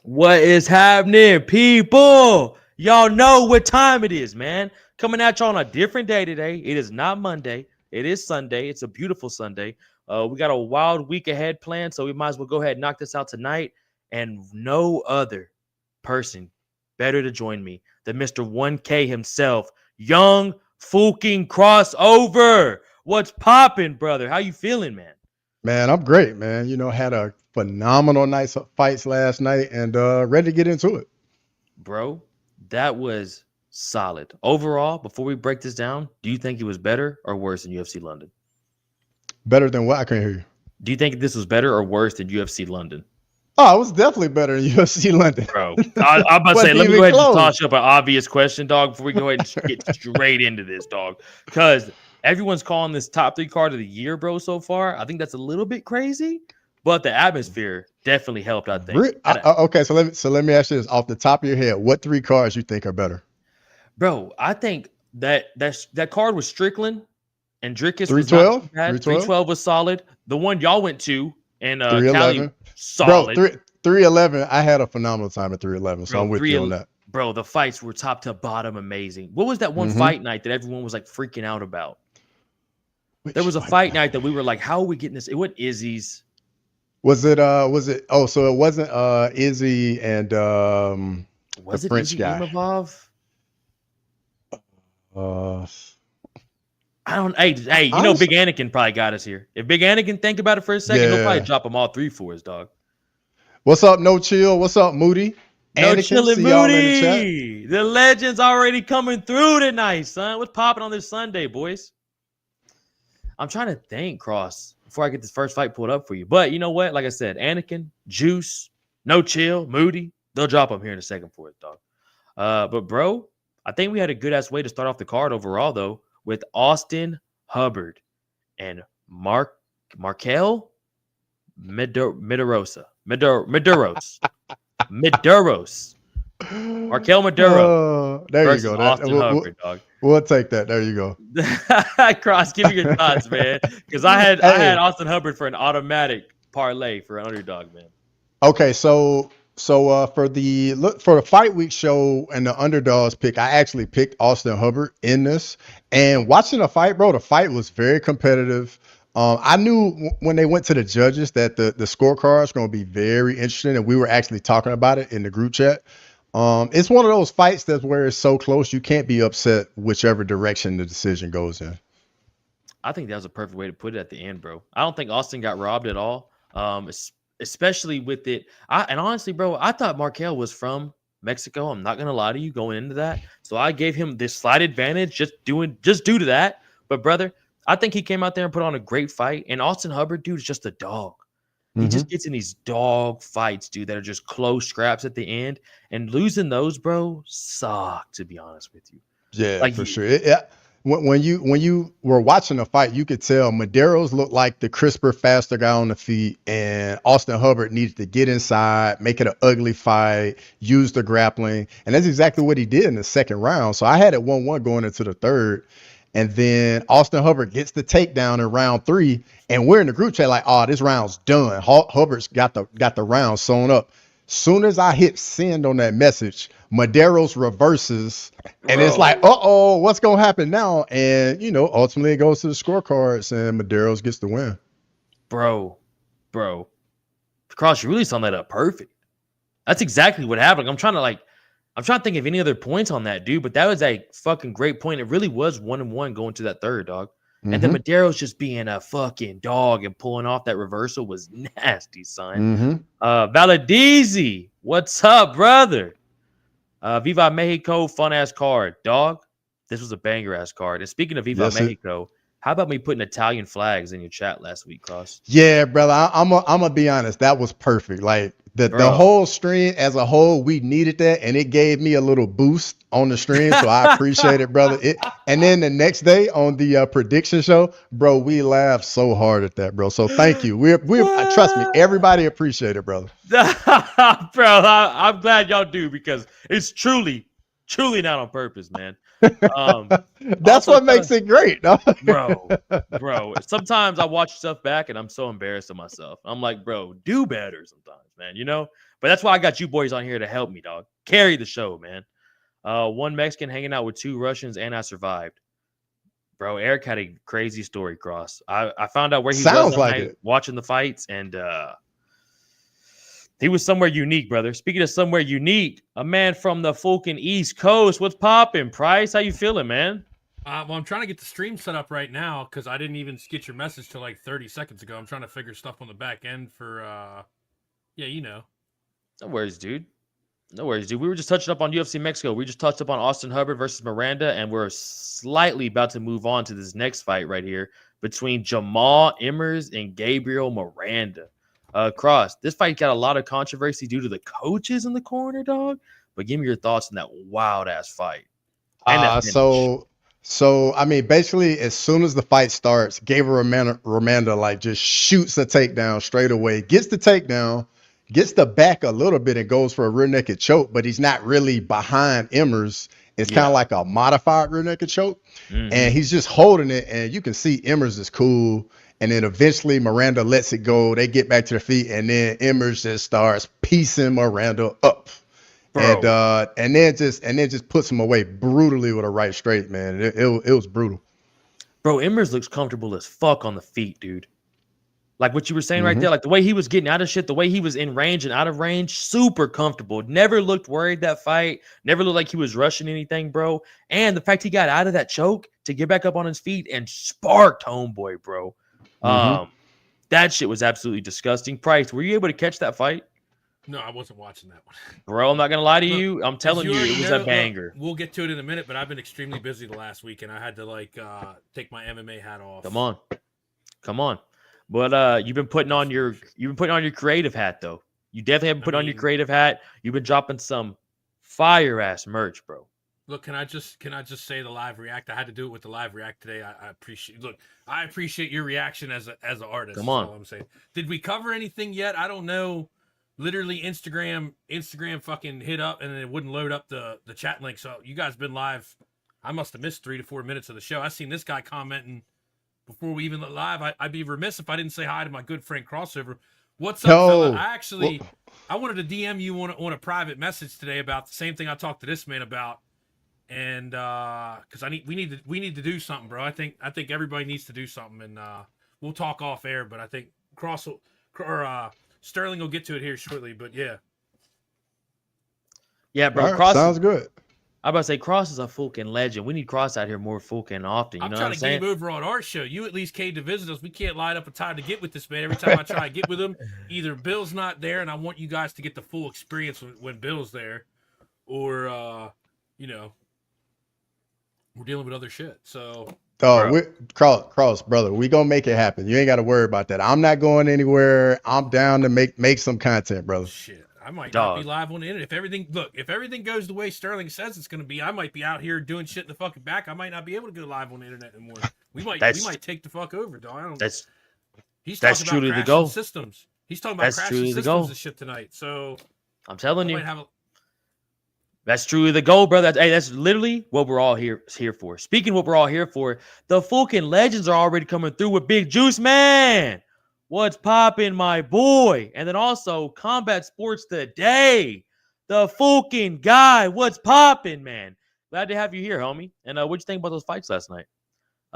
What is happening, people? Y'all know what time it is, man. Coming at y'all on a different day today. It is not Monday. It is Sunday. It's a beautiful Sunday. We got a wild week ahead planned, so we might as well go ahead and knock this out tonight. And no other person better to join me than Mr. 1K himself, Young Fucking Crossover. What's popping, brother? How you feeling, man? Man, I'm great, man. Had a phenomenal night of fights last night and ready to get into it. Bro, that was solid. Overall, before we break this down, do you think it was better or worse than UFC London? Better than what? I can't hear you. Do you think this was better or worse than UFC London? Oh, it was definitely better than UFC London. Bro, I'm about to say, Wasn't let me even go ahead and close. toss you up an obvious question, dog, before we go ahead and get straight into this, dog. Because everyone's calling this top 3 card of the year, bro, so far. I think that's a little bit crazy, but the atmosphere definitely helped, I think. Okay, so let me ask you this off the top of your head: what 3 cards you think are better? Bro, I think that card was Strickland and Drickus was not 312, too bad. 312 was solid. The one y'all went to and Cali, 311, solid. bro. 311. I had a phenomenal time at 311, so I'm with you on that. Bro, the fights were top to bottom amazing. What was that one fight night that everyone was like freaking out about? There was a fight night that we were like, how are we getting this? It wasn't Izzy's. Was it? Oh, so it wasn't Izzy and was the it French Izzy guy. Imavov? Uh, I don't. Hey, you know, Big Anakin probably got us here. If Big Anakin think about it for a second, he'll probably drop them all 3 for us, dog. What's up, No Chill? What's up, Moody? No Anakin, Chillin' see y'all in Moody. The legend's already coming through tonight, son. What's popping on this Sunday, boys? I'm trying to think, Cross, before I get this first fight pulled up for you. But you know what? Like I said, Anakin, Juice, No Chill, Moody, they'll drop them here in a second for it, dog. But, bro, I think we had a good-ass way to start off the card overall, though, with Austin Hubbard and Markel Medeiros. Markel Medeiros. There you go. Austin Hubbard, dog. We'll take that. There you go. Cross, give me your thoughts, man. Because I had Austin Hubbard for an automatic parlay for an underdog, man. Okay, so for the fight week show and the underdogs pick, I actually picked Austin Hubbard in this. And watching the fight, bro, the fight was very competitive. I knew when they went to the judges that the scorecards going to be very interesting, and we were actually talking about it in the group chat. It's one of those fights that's where it's so close you can't be upset whichever direction the decision goes in. I think that was a perfect way to put it at the end, bro. I don't think Austin got robbed at all, especially with it. And honestly, bro, I thought Markel was from Mexico. I'm not gonna lie to you going into that, so I gave him this slight advantage just due to that. But brother, I think he came out there and put on a great fight. And Austin Hubbard, dude, is just a dog. He just gets in these dog fights, dude, that are just close scraps at the end. And losing those, bro, suck, to be honest with you. Yeah, like, for sure. When you were watching the fight, you could tell Medeiros looked like the crisper, faster guy on the feet, and Austin Hubbard needed to get inside, make it an ugly fight, use the grappling. And that's exactly what he did in the second round. So I had it 1-1 going into the third. And then Austin Hubbard gets the takedown in round 3, and we're in the group chat like, "Oh, this round's done." Hubbard's got the round sewn up. Soon as I hit send on that message, Medeiros reverses, and it's like, "Uh-oh, what's gonna happen now?" And ultimately it goes to the scorecards, and Medeiros gets the win. Bro, Cross, you really summed that up perfect. That's exactly what happened. I'm trying to think of any other points on that, dude, but that was a fucking great point. It really was 1-1 going to that third, dog. And then Medeiros just being a fucking dog and pulling off that reversal was nasty, son. Valadizi, what's up, brother? Viva Mexico, fun-ass card. Dog, this was a banger-ass card. And speaking of Viva Mexico, how about me putting Italian flags in your chat last week, Cross? Yeah, brother. I'm gonna be honest. That was perfect. Like the whole stream as a whole, we needed that, and it gave me a little boost on the stream. So I appreciate it, brother. And then the next day on the prediction show, bro, we laughed so hard at that, bro. So thank you. We trust me, everybody appreciate it, brother. Bro, I'm glad y'all do, because it's truly not on purpose, man. That's what makes it great, bro. Sometimes I watch stuff back and I'm so embarrassed of myself. I'm like, bro, do better sometimes, man. But that's why I got you boys on here to help me, dog. Carry the show, man. One Mexican hanging out with 2 Russians, and I survived. Bro, Eric had a crazy story, Cross. I found out where he was Sounds that like night it. watching the fights, and he was somewhere unique, brother. Speaking of somewhere unique, a man from the fucking East Coast. What's popping, Price? How you feeling, man? Well, I'm trying to get the stream set up right now because I didn't even get your message till like 30 seconds ago. I'm trying to figure stuff on the back end for, yeah, you know. No worries, dude. No worries, dude. We were just touching up on UFC Mexico. We just touched up on Austin Hubbard versus Miranda, and we're slightly about to move on to this next fight right here between Jamal Emmers and Gabriel Miranda. Cross, this fight got a lot of controversy due to the coaches in the corner, dog. But give me your thoughts on that wild ass fight. And that finish. So I mean, basically, as soon as the fight starts, Gabriel Romanda like just shoots a takedown straight away, gets the takedown, gets the back a little bit, and goes for a rear naked choke, but he's not really behind Emmers. It's kind of like a modified rear naked choke, and he's just holding it, and you can see Emmers is cool. And then eventually Miranda lets it go. They get back to their feet, and then Emmers just starts piecing Miranda up. Bro. And then just puts him away brutally with a right straight, man. It was brutal. Bro, Emmers looks comfortable as fuck on the feet, dude. Like what you were saying right there, like the way he was getting out of shit, the way he was in range and out of range, super comfortable. Never looked worried that fight. Never looked like he was rushing anything, bro. And the fact he got out of that choke to get back up on his feet and sparked Homeboy, bro. That shit was absolutely disgusting. Price, were you able to catch that fight? No, I wasn't watching that one. Bro, I'm not going to lie to you. I'm telling you, it was a banger. We'll get to it in a minute, but I've been extremely busy the last week, and I had to, like, take my MMA hat off. Come on. But you've been putting on your creative hat, though. You definitely haven't put on your creative hat. You've been dropping some fire-ass merch, bro. Look, can I just say the live react? I had to do it with the live react today. I appreciate. Look, I appreciate your reaction as an artist. Come on. That's all I'm saying. Did we cover anything yet? I don't know. Literally, Instagram fucking hit up and it wouldn't load up the chat link. So you guys been live. I must have missed 3 to 4 minutes of the show. I seen this guy commenting before we even went live. I'd be remiss if I didn't say hi to my good friend Crossover. What's up, fella? I wanted to DM you on a private message today about the same thing I talked to this man about. And because we need to do something, bro. I think everybody needs to do something, and we'll talk off air. But I think Sterling will get to it here shortly. But yeah, bro. Right, Cross sounds good. I'm about to say Cross is a fucking legend. We need Cross out here more fucking often. You know what I'm saying? I'm trying to game over on our show. You at least came to visit us. We can't line up a time to get with this man. Every time I try to get with him, either Bill's not there, and I want you guys to get the full experience when Bill's there, or we're dealing with other shit. So, Cross, brother, we gonna make it happen. You ain't got to worry about that. I'm not going anywhere. I'm down to make some content, brother. Shit, I might not be live on the internet. If everything goes the way Sterling says it's gonna be, I might be out here doing shit in the fucking back. I might not be able to go live on the internet anymore. We might take the fuck over, dog. He's talking truly about the goal. Systems. He's talking about crashing systems and shit tonight. So I'm telling you. That's truly the goal, brother. That's literally what we're all here for. Speaking of what we're all here for, the fucking legends are already coming through with Big Juice, man. What's popping, my boy? And then also Combat Sports Today, the fucking guy. What's popping, man? Glad to have you here, homie. And what'd you think about those fights last night?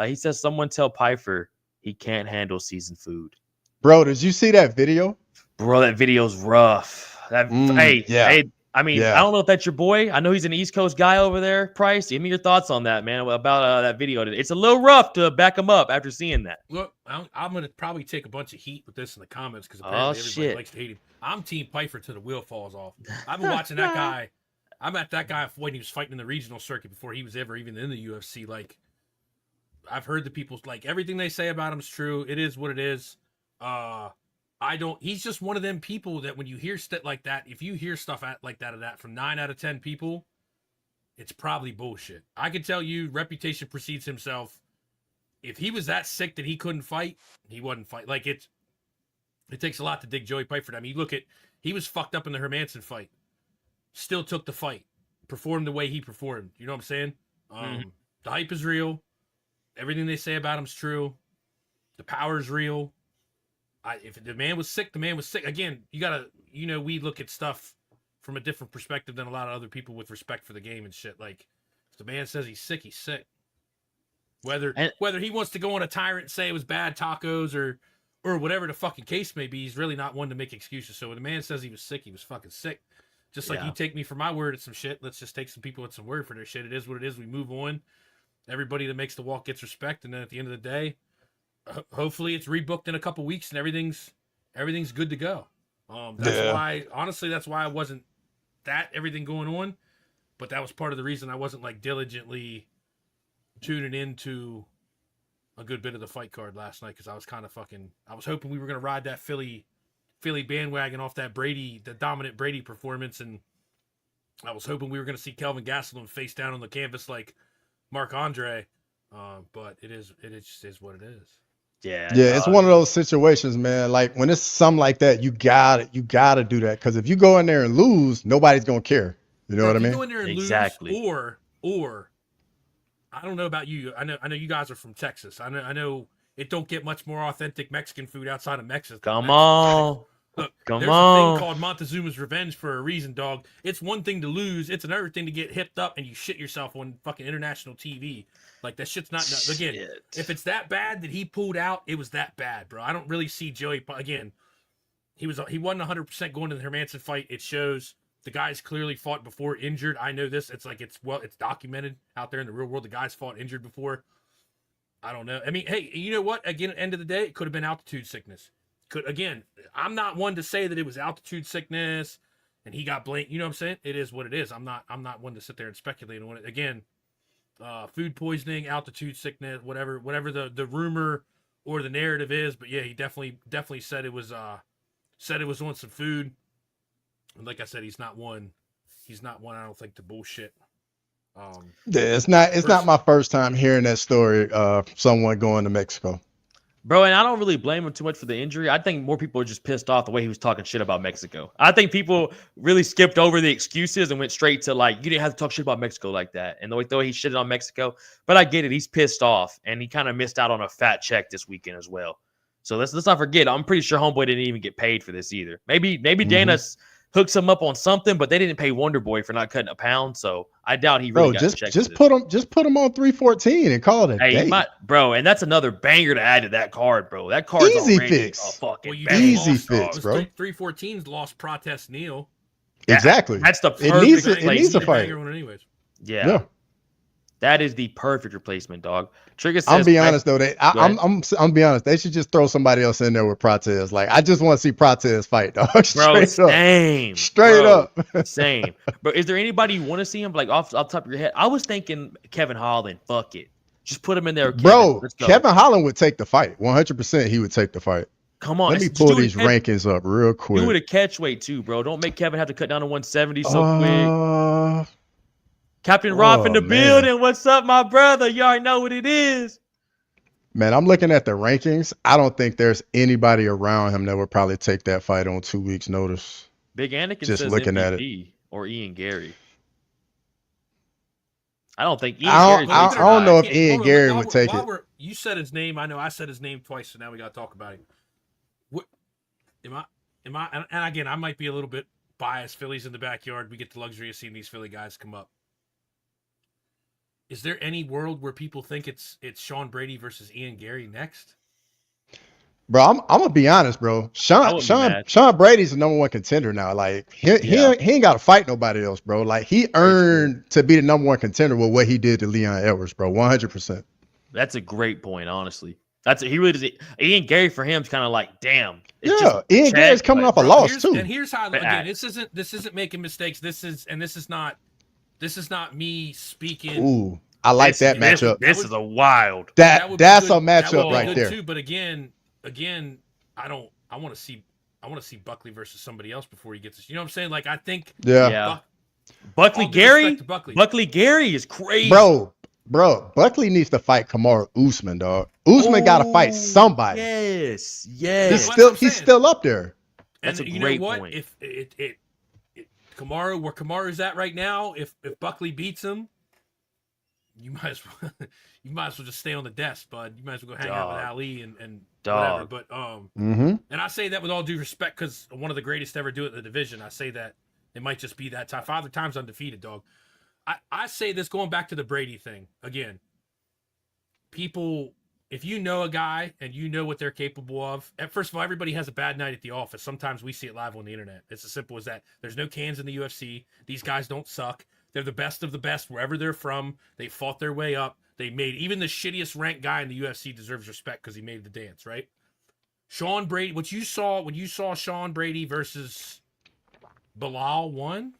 He says someone tell Piper he can't handle seasoned food. Bro, did you see that video? Bro, that video's rough. I don't know if that's your boy. I know he's an East Coast guy over there. Price, give me your thoughts on that, man, about that video. It's a little rough to back him up after seeing that. Look, I'm going to probably take a bunch of heat with this in the comments because apparently everybody likes to hate him. I'm Team Piper till the wheel falls off. I've been watching that guy. I met that guy when he was fighting in the regional circuit before he was ever even in the UFC. Like, I've heard the people, like, everything they say about him is true. It is what it is. He's just one of them people that when you hear stuff like that, if you hear stuff like that from 9 out of 10 people, it's probably bullshit. I can tell you, reputation precedes himself. If he was that sick that he couldn't fight, he wouldn't fight. Like, it takes a lot to dig Joey Piper. I mean, he was fucked up in the Hermanson fight. Still took the fight. Performed the way he performed. You know what I'm saying? The hype is real. Everything they say about him's true. The power's real. If the man was sick, the man was sick. Again, you we look at stuff from a different perspective than a lot of other people with respect for the game and shit. Like, if the man says he's sick, he's sick. Whether he wants to go on a tyrant and say it was bad tacos or whatever the fucking case may be, he's really not one to make excuses. So when the man says he was sick, he was fucking sick. Just like you take me for my word at some shit, let's just take some people at some word for their shit. It is what it is. We move on. Everybody that makes the walk gets respect, and then at the end of the day, hopefully it's rebooked in a couple weeks and everything's good to go. That's why I wasn't everything going on, but that was part of the reason I wasn't like diligently tuning into a good bit of the fight card last night, because I was kind of I was hoping we were going to ride that Philly bandwagon off that the dominant Brady performance, and I was hoping we were going to see Kelvin Gastelum face down on the canvas like Marc Andre, but it just is what it is. Yeah, it's one of those situations, man. Like when it's something like that, you gotta do that, because if you go in there and lose, nobody's gonna care. You know what I mean? You go in there and exactly. lose, or I don't know about you. I know you guys are from Texas. I know it don't get much more authentic Mexican food outside of Mexico. Come on. Look, there's a thing called Montezuma's Revenge for a reason, dog. It's one thing to lose. It's another thing to get hipped up and you shit yourself on fucking international TV. Like, that shit's not... Again, if it's that bad that he pulled out, it was that bad, bro. I don't really see Joey... Again, he wasn't 100% going to the Hermanson fight. It shows the guys clearly fought before injured. I know this. It's documented out there in the real world. The guys fought injured before. I don't know. I mean, hey, you know what? Again, at the end of the day, it could have been altitude sickness. Again, I'm not one to say that it was altitude sickness and he got blamed. You know what I'm saying? It is what it is. I'm not one to sit there and speculate on it. Again, food poisoning, altitude sickness, whatever the rumor or the narrative is. But yeah, he definitely said it was on some food. And like I said, he's not one. I don't think, to bullshit. It's not my first time hearing that story of someone going to Mexico. Bro, and I don't really blame him too much for the injury. I think more people are just pissed off the way he was talking shit about Mexico. I think people really skipped over the excuses and went straight to, like, you didn't have to talk shit about Mexico like that. And the way he shitted on Mexico. But I get it. He's pissed off. And he kind of missed out on a fat check this weekend as well. So let's not forget. I'm pretty sure Homeboy didn't even get paid for this either. Maybe Dana hooks him up on something, but they didn't pay Wonder Boy for not cutting a pound. So I doubt he really got a check. Just put him on 314 and call it a day. Bro, and that's another banger to add to that card, bro. That card's easy fix. A fucking easy fix, bro. 314's lost Protest Neal. Exactly. That's the perfect it needs a fight. Anyways. Yeah. That is the perfect replacement, dog. Trigger says, I'm be honest though. I'm be honest. They should just throw somebody else in there with Protez. Like, I just want to see Protez fight, dog. Straight up. Same. But is there anybody you want to see him, like, off the top of your head? I was thinking Kevin Holland. Fuck it. Just put him in there. Bro, Kevin Holland would take the fight. 100% he would take the fight. Come on. Let me pull these rankings up real quick. Do it a catch weight too, bro. Don't make Kevin have to cut down to 170 so quick. Captain Roth in the building. What's up, my brother? You already know what it is. Man, I'm looking at the rankings. I don't think there's anybody around him that would probably take that fight on 2 weeks' notice. Big Anakin just says looking MVP at it. Or Ian Gary. I don't think Ian I don't know if Ian Gary would take it. You said his name. I know I said his name twice, so now we got to talk about him. What am I? And again, I might be a little bit biased. Phillies in the backyard. We get the luxury of seeing these Philly guys come up. Is there any world where people think it's Sean Brady versus Ian Gary next? Bro, I'm gonna be honest, bro. Sean Brady's the number one contender now. Like he ain't got to fight nobody else, bro. Like he earned to be the number one contender with what he did to Leon Edwards, bro. 100%. That's a great point, honestly. He really does. Ian Gary for him is kind of like, damn. Ian Gary's coming off a loss too. And here's how again, this isn't making mistakes. This is not me speaking. Ooh, I like that matchup. This is a wild. That's a matchup right there. Too, but again, I want to see Buckley versus somebody else before he gets this. You know what I'm saying? Like, I think Buckley Gary is crazy. Bro, Buckley needs to fight Kamaru Usman, dog. Usman got to fight somebody. Yes. He's still up there. That's and a you great know what? point. If Kamaru, where Kamaru's at right now, if Buckley beats him, you might as well just stay on the desk, bud. You might as well go hang out with Ali and whatever. Dog. But Mm-hmm. and I say that with all due respect because one of the greatest to ever do it in the division. I say that it might just be that time. Father Time's undefeated, dog. I say this going back to the Brady thing again. People, if you know a guy and you know what they're capable of, first of all, everybody has a bad night at the office. Sometimes we see it live on the internet. It's as simple as that. There's no cans in the UFC. These guys don't suck. They're the best of the best wherever they're from. They fought their way up. They made even the shittiest ranked guy in the UFC deserves respect because he made the dance, right? Sean Brady, when you saw Sean Brady versus Bilal 1,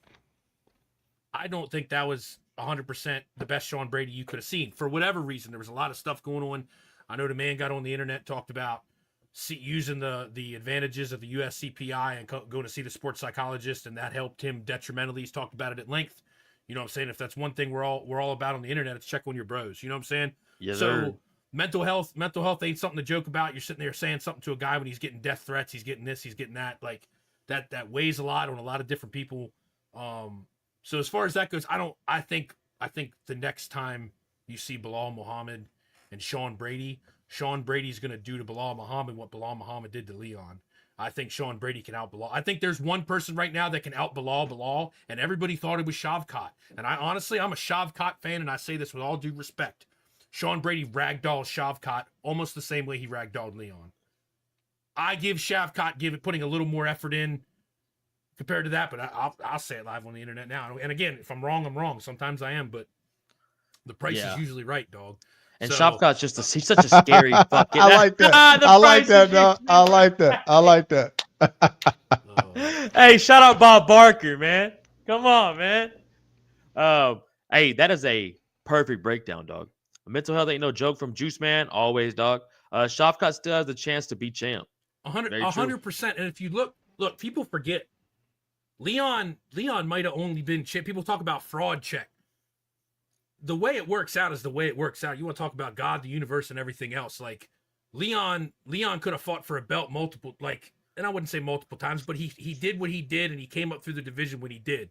I don't think that was 100% the best Sean Brady you could have seen. For whatever reason, there was a lot of stuff going on. I know the man got on the internet, talked about using the advantages of the USCPI and going to see the sports psychologist, and that helped him detrimentally. He's talked about it at length. You know what I'm saying? If that's one thing we're all about on the internet, it's check on your bros. You know what I'm saying? Yes, So sir. mental health ain't something to joke about. You're sitting there saying something to a guy when he's getting death threats, he's getting this, he's getting that. Like that weighs a lot on a lot of different people. So as far as that goes, I think the next time you see Bilal Muhammad and Sean Brady's going to do to Bilal Muhammad what Bilal Muhammad did to Leon. I think Sean Brady can out Bilal. I think there's one person right now that can out Bilal, and everybody thought it was Shavkat. And I'm a Shavkat fan, and I say this with all due respect. Sean Brady ragdolled Shavkat almost the same way he ragdolled Leon. I give Shavkat putting a little more effort in compared to that, but I'll say it live on the internet now. And again, if I'm wrong, I'm wrong. Sometimes I am, but the price is usually right, dog. And So, Shavkat's he's such a scary fucking. I like that. I like that, dog. I like that. I like that. Hey, shout out Bob Barker, man. Come on, man. Hey, that is a perfect breakdown, dog. Mental health ain't no joke from Juice Man, always, dog. Shavkat still has the chance to be champ. 100%. And if you look, people forget Leon might have only been champ. People talk about fraud check. The way it works out is the way it works out. You want to talk about God, the universe, and everything else. Like Leon could have fought for a belt multiple, and I wouldn't say multiple times, but he did what he did, and he came up through the division when he did.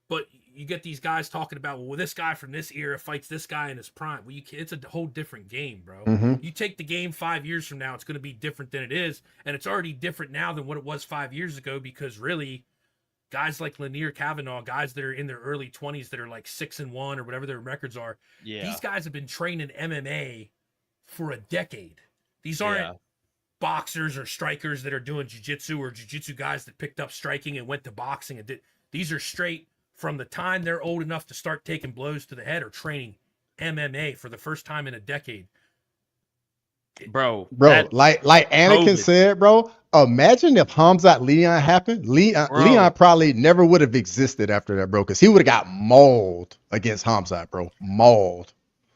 But you get these guys talking about, well, this guy from this era fights this guy in his prime. Well, it's a whole different game, bro. Mm-hmm. You take the game 5 years from now, it's going to be different than it is, and it's already different now than what it was 5 years ago because really, guys like Lanier Cavanaugh, guys that are in their early 20s that are like 6-1 or whatever their records are, these guys have been training MMA for a decade. These aren't boxers or strikers that are doing jiu-jitsu or jiu-jitsu guys that picked up striking and went to boxing and did. These are straight from the time they're old enough to start taking blows to the head or training MMA for the first time in a decade. Bro, like Anakin said, bro, imagine if Hamzat Leon happened. Leon probably never would have existed after that, bro, because he would have got mauled against Hamzat, bro. Mauled.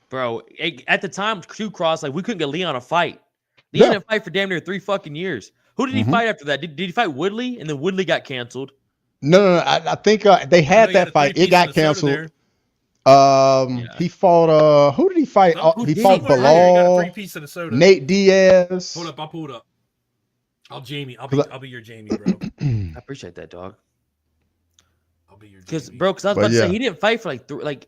Bro, at the time, Q-Cross, we couldn't get Leon a fight. Leon didn't fight for damn near 3 fucking years. Who did he fight after that? Did he fight Woodley? And then Woodley got canceled. No. I think they had that fight. It got canceled. He fought. Who did he fight? He fought Bilal. Nate Diaz. Hold up, I'll pull it up. I'll be your Jamie, bro. I appreciate that, dog. I'll be your Jamie. Because I was about to say he didn't fight for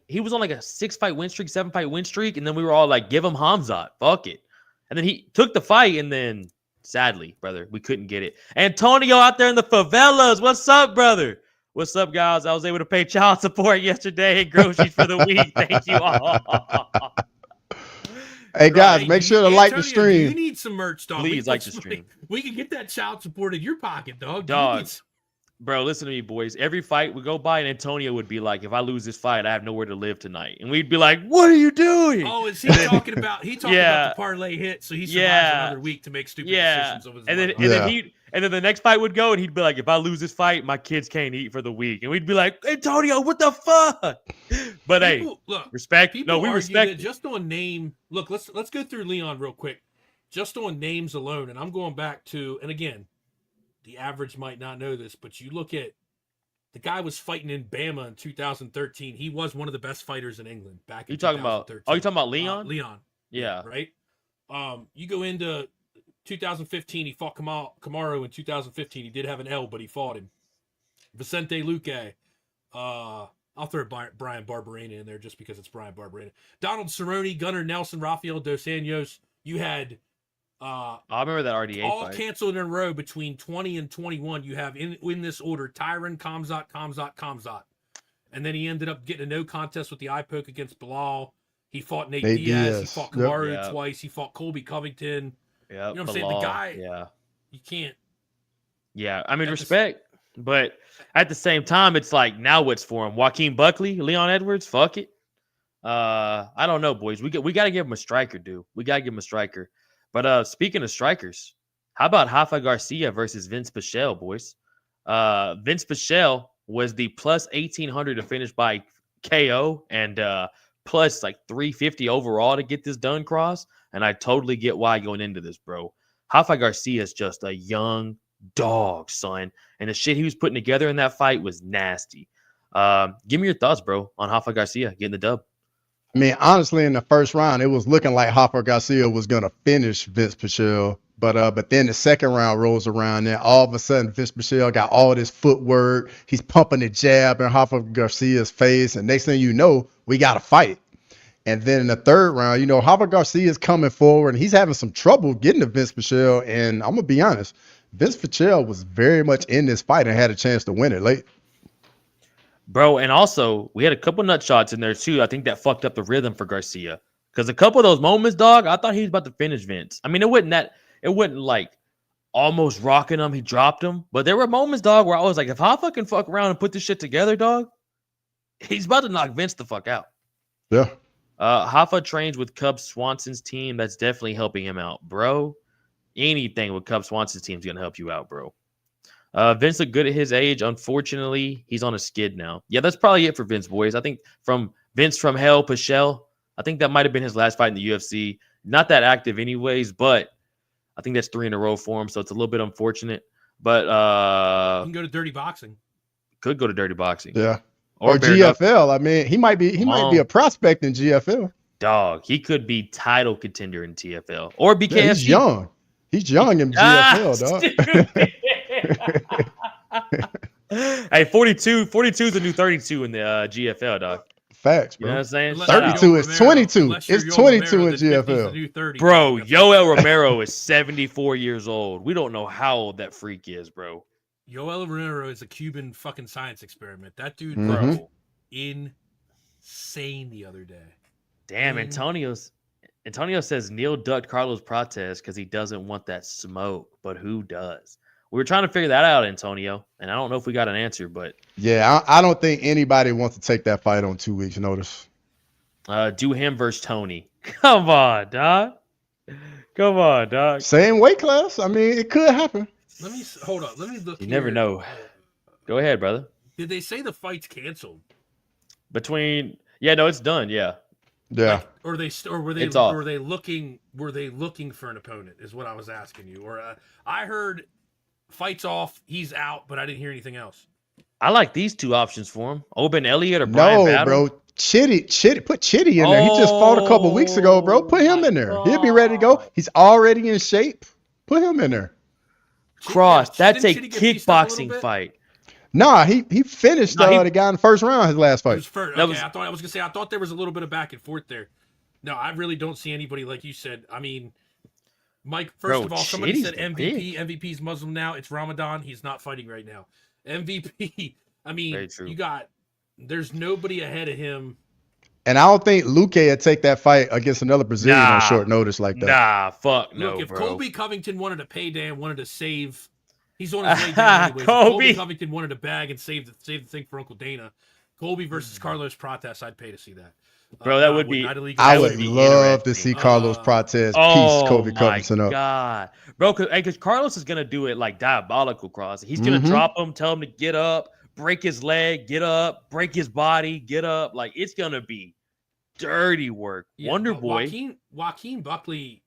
he was on a 6-fight win streak, 7-fight win streak, and then we were all like, give him Hamzat, fuck it. And then he took the fight, and then sadly, brother, we couldn't get it. Antonio out there in the favelas, what's up, brother? What's up, guys? I was able to pay child support yesterday and groceries for the week. Thank you all. Hey, guys, make sure to like the stream. You need some merch, dog. Please like the stream. We can get that child support in your pocket, dog. Bro, listen to me, boys. Every fight we go by, and Antonio would be like, if I lose this fight, I have nowhere to live tonight. And we'd be like, what are you doing? Oh, is he talking about the parlay hit, so he survives another week to make stupid decisions of his life. And then the next fight would go, and he'd be like, if I lose this fight, my kids can't eat for the week. And we'd be like, Antonio, what the fuck? But respect. No, we respect. Just on name, look, let's go through Leon real quick. Just on names alone, and I'm going back to, and again, the average might not know this, but you look at the guy was fighting in Bama in 2013. He was one of the best fighters in England back in 2013. You talking about Leon? Leon. Yeah. Right? You go into 2015, he fought Kamaru in 2015. He did have an L, but he fought him. Vicente Luque. I'll throw Brian Barberena in there just because it's Brian Barberena. Donald Cerrone, Gunnar Nelson, Rafael Dos Anjos. You had I remember that RDA all fight. canceled in a row between 20 and 21. You have in this order Tyron, Kamzat. And then he ended up getting a no contest with the eye poke against Bilal. He fought Nate Diaz. He fought Kamaru twice. He fought Colby Covington. Yeah, you know what I'm saying? The guy, you can't. Yeah, I mean, respect. But at the same time, it's like, now what's for him? Joaquin Buckley, Leon Edwards, fuck it. I don't know, boys. We got to give him a striker, dude. We got to give him a striker. But speaking of strikers, how about Rafa Garcia versus Vince Pichel, boys? Vince Pichel was the plus 1,800 to finish by KO and plus like 350 overall to get this done, Cross. And I totally get why going into this, bro. Rafa Garcia is just a young dog, son. And the shit he was putting together in that fight was nasty. Give me your thoughts, bro, on Rafa Garcia getting the dub. I mean, honestly, in the first round, it was looking like Rafa Garcia was going to finish Vince Pichel. But then the second round rolls around, and all of a sudden, Vince Pichel got all this footwork. He's pumping the jab in Rafa Garcia's face, and next thing you know, we got a fight. And then in the third round, you know, Rafa Garcia is coming forward, and he's having some trouble getting to Vince Pichel. And I'm going to be honest, Vince Pichel was very much in this fight and had a chance to win it late. Bro, and also, we had a couple nut shots in there, too. I think that fucked up the rhythm for Garcia. Because a couple of those moments, dog, I thought he was about to finish Vince. I mean, it wasn't like almost rocking him. He dropped him. But there were moments, dog, where I was like, if I fucking fuck around and put this shit together, dog, he's about to knock Vince the fuck out. Yeah. Rafa trains with Cub Swanson's team. That's definitely helping him out, bro. Anything with Cub Swanson's team is going to help you out, bro. Vince looked good at his age. Unfortunately, he's on a skid now. Yeah, that's probably it for Vince, boys. I think from Vince from Hell, Pichel, I think that might have been his last fight in the UFC. Not that active anyways, but I think that's 3 in a row for him, so it's a little bit unfortunate. But you can go to Dirty Boxing. Could go to Dirty Boxing. Yeah. Or GFL. I mean, he might be a prospect in GFL. Dog, he could be title contender in TFL or BKFC. Yeah, he's young. He's young in GFL, dog. Hey, 42 is the new 32 in the GFL, dog. Facts, bro. You know what I'm saying? 32 is 22. It's 22 in GFL. Bro, Yoel Romero is 74 years old. We don't know how old that freak is, bro. Yoel Romero is a Cuban fucking science experiment. That dude, bro, insane the other day. Damn, Antonio says Neil ducked Carlos Prates because he doesn't want that smoke, but who does? We were trying to figure that out, Antonio, and I don't know if we got an answer, but yeah, I don't think anybody wants to take that fight on 2 weeks' notice. Do him versus Tony. Come on, dog. Come on, dog. Same weight class. I mean, it could happen. Let me hold on. Let me look. You never know. Go ahead, brother. Did they say the fight's canceled? No, it's done. Yeah. Yeah. Like, were they looking for an opponent? Is what I was asking you. Or I heard fight's off, he's out, but I didn't hear anything else. I like these two options for him: Oben Elliott or Brian Battle. Bro. Chitty, put Chitty in there. He just fought a couple weeks ago, bro. Put him in there. He'll be ready to go. He's already in shape. Put him in there. Cross. That's a kickboxing fight. Nah, he finished the guy in the first round, his last fight. I thought there was a little bit of back and forth there. No, I really don't see anybody like you said. I mean, Mike, first of all, somebody said MVP. MVP's Muslim now. It's Ramadan. He's not fighting right now. MVP. I mean, there's nobody ahead of him. And I don't think Luque would take that fight against another Brazilian on short notice like that. Nah, fuck no, Look, if bro. Colby Covington wanted to pay down, wanted to save, he's on his way down anyways. Colby Covington wanted to bag and save the thing for Uncle Dana. Colby versus Carlos Prates, I'd pay to see that. Bro, that would be. I would love to see Carlos Prates piece Colby Covington up. God, bro, because Carlos is gonna do it like diabolical cross. He's gonna drop him, tell him to get up, break his leg, get up, break his body, get up. Like it's gonna be dirty work. Yeah, Wonder Boy, Joaquin Buckley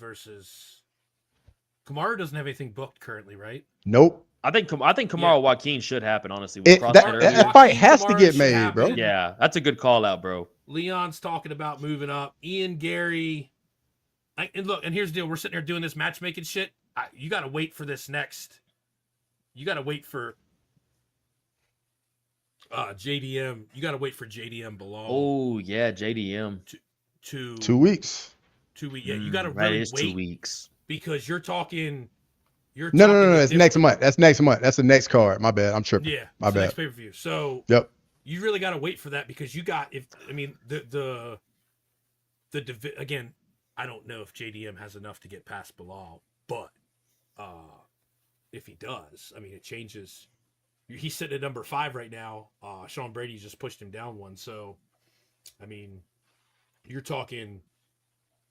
versus Kamaru doesn't have anything booked currently, right? Nope. I think Kamaru Joaquin should happen, honestly. That fight has to get made, bro. Yeah, that's a good call out, bro. Leon's talking about moving up. Ian Gary. And look, and here's the deal. We're sitting here doing this matchmaking shit. You got to wait for this next. You got to wait for. JDM, you got to wait for JDM Bilal. Oh yeah, JDM. To 2 weeks. 2 weeks. Yeah, you got to That really is wait 2 weeks. because you're talking. No. It's next month. That's next month. That's the next card. My bad. I'm tripping. Yeah, my bad. Next pay per view. So yep. You really got to wait for that because you got again. I don't know if JDM has enough to get past Bilal, but if he does, I mean, it changes. He's sitting at number 5 right now. Sean Brady just pushed him down one. So, I mean, you're talking.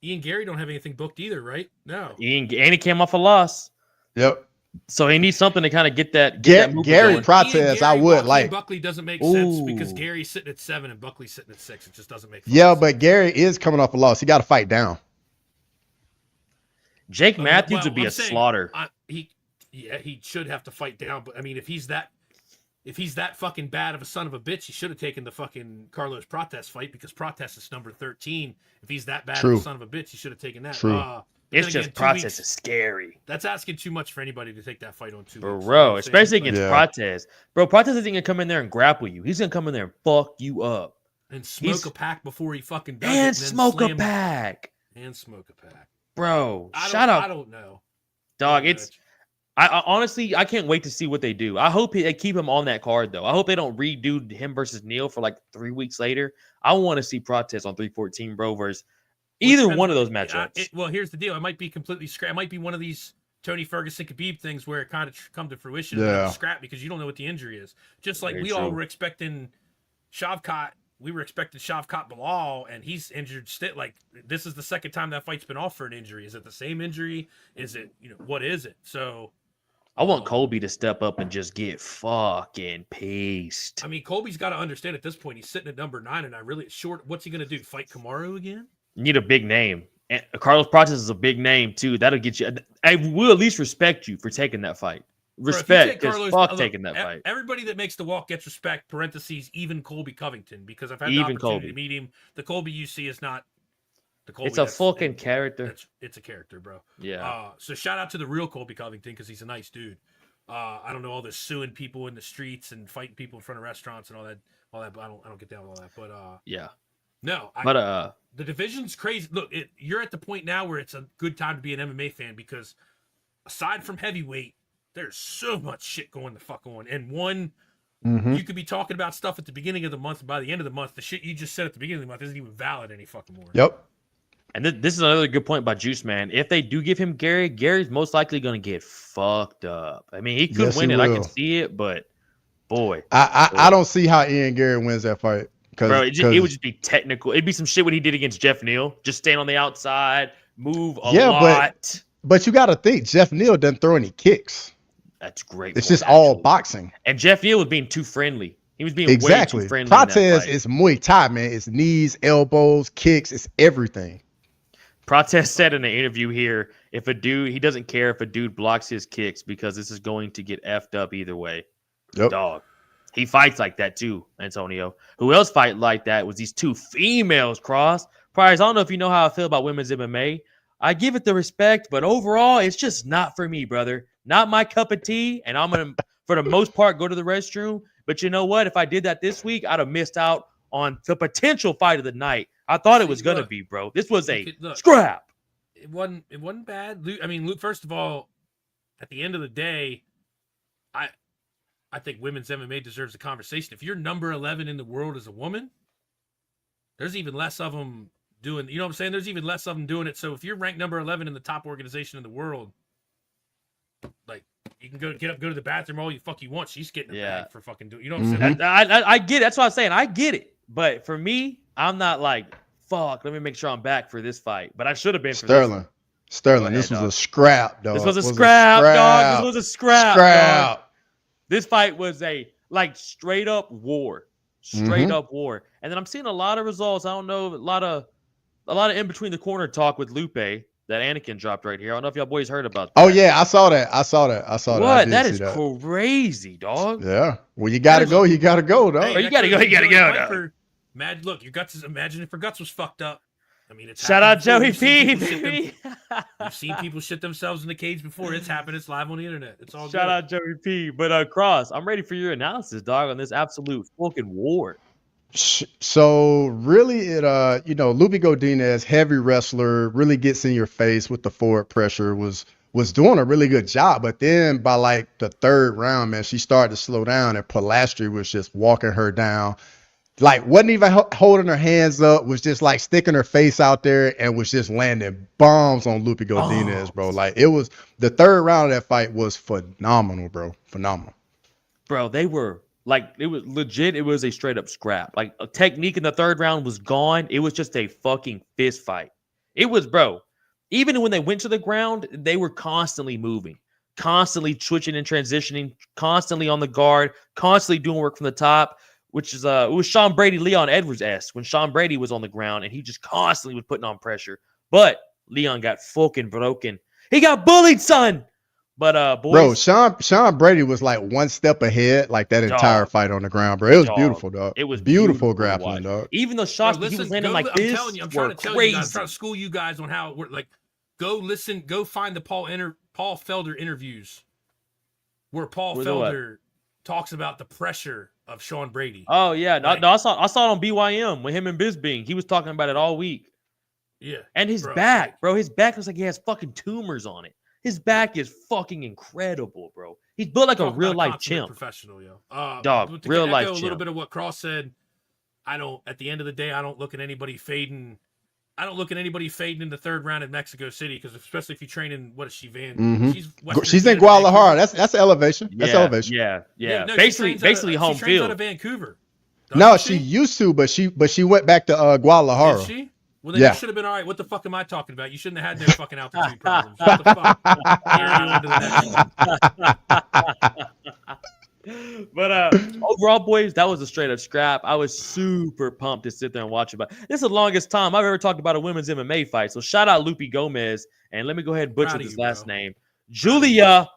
Ian Gary don't have anything booked either, right? No. And he came off a loss. Yep. So he needs something to kind of get that. Gary Protez, I would like. Buckley doesn't make sense because Gary's sitting at 7 and Buckley's sitting at 6. It just doesn't make sense. Yeah, but Gary is coming off a loss. He got to fight down. Jake Matthews would be a slaughter. He should have to fight down. But I mean, if he's that fucking bad of a son of a bitch, he should have taken the fucking Carlos Protez fight because Protez is number 13. If he's that bad of a son of a bitch, he should have taken that. True. It's just Protez is scary. That's asking too much for anybody to take that fight on 2 weeks. Bro, especially against Protez. Bro, Protez isn't going to come in there and grapple you. He's going to come in there and fuck you up. And smoke a pack before he fucking does and smoke a pack. And smoke a pack. Bro, shut up. I don't know. Dog, I honestly, I can't wait to see what they do. I hope they keep him on that card, though. I hope they don't redo him versus Neal for like 3 weeks later. I want to see Protez on 314, bro, versus either one of those matchups. Well, here's the deal. It might be completely scrap. It might be one of these Tony Ferguson Khabib things where it kind of come to fruition and scrap because you don't know what the injury is. Just like all were expecting Shavkat. We were expecting Shavkat Bilal, and he's injured. Like, this is the second time that fight's been off for an injury. Is it the same injury? Is it, what is it? So I want Colby to step up and just get fucking paced. I mean, Colby's got to understand at this point, he's sitting at number 9, and what's he going to do? Fight Kamaru again? You need a big name. And Carlos Protez is a big name, too. That'll get you. I will at least respect you for taking that fight. Respect, because fuck taking that fight. Everybody that makes the walk gets respect, parentheses, even Colby Covington, because I've had the opportunity to meet him. The Colby you see is not the Colby. It's a fucking character. It's a character, bro. Yeah. So shout out to the real Colby Covington, because he's a nice dude. I don't know all this suing people in the streets and fighting people in front of restaurants and all that. But I don't get down with all that. But yeah. No. The division's crazy. Look, you're at the point now where it's a good time to be an MMA fan because aside from heavyweight, there's so much shit going the fuck on. And you could be talking about stuff at the beginning of the month, and by the end of the month, the shit you just said at the beginning of the month isn't even valid any fucking more. Yep. And this is another good point by Juice Man. If they do give him Gary's most likely going to get fucked up. I mean, he could win it. I can see it, but boy. I don't see how Ian Gary wins that fight. Bro, it would just be technical. It'd be some shit what he did against Jeff Neal. Just stand on the outside, move a lot. But you got to think, Jeff Neal doesn't throw any kicks. That's great. It's just all boxing. And Jeff Neal was being too friendly. He was being way too friendly. Protez is Muay Thai, man. It's knees, elbows, kicks. It's everything. Protez said in an interview here, he doesn't care if a dude blocks his kicks because this is going to get effed up either way. Yep. Dog. He fights like that too, Antonio. Who else fight like that was these 2 females, Cross. Priors, I don't know if you know how I feel about women's MMA. I give it the respect, but overall, it's just not for me, brother. Not my cup of tea, and I'm going to, for the most part, go to the restroom. But you know what? If I did that this week, I'd have missed out on the potential fight of the night. I thought it was going to be, bro. This was a scrap. It wasn't bad. I mean, Luke, first of all, at the end of the day, I think women's MMA deserves a conversation. If you're number 11 in the world as a woman, there's even less of them doing, you know what I'm saying? There's even less of them doing it. So if you're ranked number 11 in the top organization in the world, like, you can go to the bathroom all you fuck you want. She's getting a bag for fucking doing, you know what I'm saying? I get it. That's what I'm saying. I get it. But for me, I'm not like, fuck, let me make sure I'm back for this fight. But I should have been for Sterling. This was a scrap, dog. This was a scrap, dog. This was a scrap. Scrap. This fight was a straight up war. Straight up war. And then I'm seeing a lot of results. I don't know, a lot of in between the corner talk with Lupe that Anakin dropped right here. I don't know if y'all boys heard about that. Oh yeah, I saw that. What? That is crazy, dog. Yeah. Well, you gotta go, dog. Hey, you gotta go, dog. Look, your guts is imagine if her guts was fucked up. I mean, it's Shout out happened before. Joey You've seen P, people shit baby. You've seen people shit themselves in the cage before. It's happened. It's live on the internet. It's all Shout good. out Joey P. But Cross, I'm ready for your analysis, dog, on this absolute fucking war. So really, Lupi Godinez, heavy wrestler, really gets in your face with the forward pressure. Was doing a really good job, but then by like the third round, man, she started to slow down, and Pilastri was just walking her down. Like wasn't even holding her hands up, was just like sticking her face out there, and was just landing bombs on Lupi Godinez, bro. Like it was the third round of that fight was phenomenal, bro. Phenomenal. Bro, they were like, it was legit. It was a straight up scrap. Like a technique in the third round was gone. It was just a fucking fist fight. It was, bro. Even when they went to the ground, they were constantly moving, constantly switching and transitioning, constantly on the guard, constantly doing work from the top, which is it was Sean Brady, Leon Edwards-esque when Sean Brady was on the ground and he just constantly was putting on pressure. But Leon got fucking broken. He got bullied, son. But boys, bro, Sean Brady was like one step ahead, like that entire fight on the ground, bro. It was beautiful, dog. It was beautiful grappling, dog. Even the shots that he was landing like this, I'm telling you, I'm trying to tell you guys, I'm trying to school you guys on how it works. Like, go find the Paul Felder interviews where Paul Felder talks about the pressure of Sean Brady. Oh yeah, no, I saw it on BYM with him and Bisbing. He was talking about it all week. Yeah, and his back, bro, his back looks like he has fucking tumors on it. His back is fucking incredible, bro. He's built like a real life chimp. Professional, yo. Dog, real life chimp. A little bit of what Cross said. At the end of the day, I don't look at anybody fading. I don't look at anybody fading in the third round in Mexico City, because especially if you train in, what is she, Van? Mm-hmm. She's in Guadalajara. That's elevation. That's elevation. Yeah. No, basically home she field. Out of Vancouver. No, she used to, but she went back to Guadalajara. Did she? Well, then you should have been all right. What the fuck am I talking about? You shouldn't have had no fucking altitude problems. What the fuck? On to the next one. But overall, boys, that was a straight up scrap. I was super pumped to sit there and watch it. But this is the longest time I've ever talked about a women's MMA fight. So shout out Lupi Gomez. And let me go ahead and butcher this last name. Julia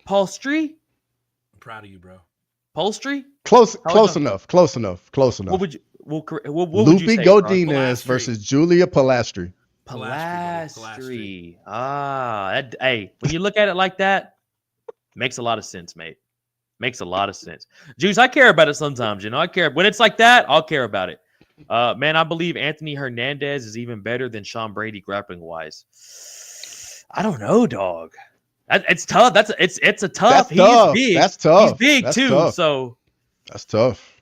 Palstri. I'm proud of you, bro. Palstri? Close enough. What would you Lupi Godinez versus Julia Pilastri. Pilastri. Hey, when you look at it like that, makes a lot of sense, mate. Makes a lot of sense. Juice, I care about it sometimes, I care. When it's like that, I'll care about it. Man, I believe Anthony Hernandez is even better than Sean Brady grappling-wise. I don't know, dog. It's tough. It's a tough. He's big. That's tough. He's big, too, tough. so. That's tough.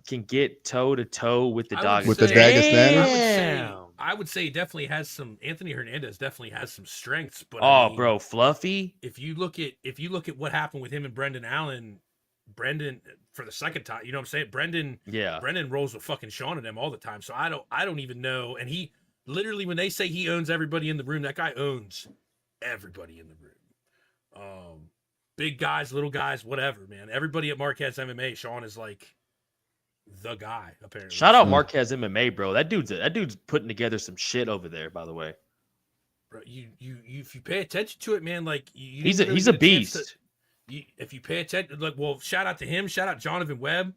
Can get toe to toe with the Dagestani. With the Dagestani. I would say Anthony Hernandez definitely has some strengths, but bro, fluffy. If you look at what happened with him and Brendan Allen, Brendan for the second time, you know what I'm saying? Brendan rolls with fucking Sean and them all the time. So I don't even know. And he literally, when they say he owns everybody in the room, that guy owns everybody in the room. Big guys, little guys, whatever, man. Everybody at Marquez MMA, Sean is like the guy, apparently. Shout out Marquez MMA, bro. That dude's putting together some shit over there, by the way. Bro, you if you pay attention to it, man, like he's a beast. If you pay attention, like, well, shout out to him. Shout out Jonathan Webb.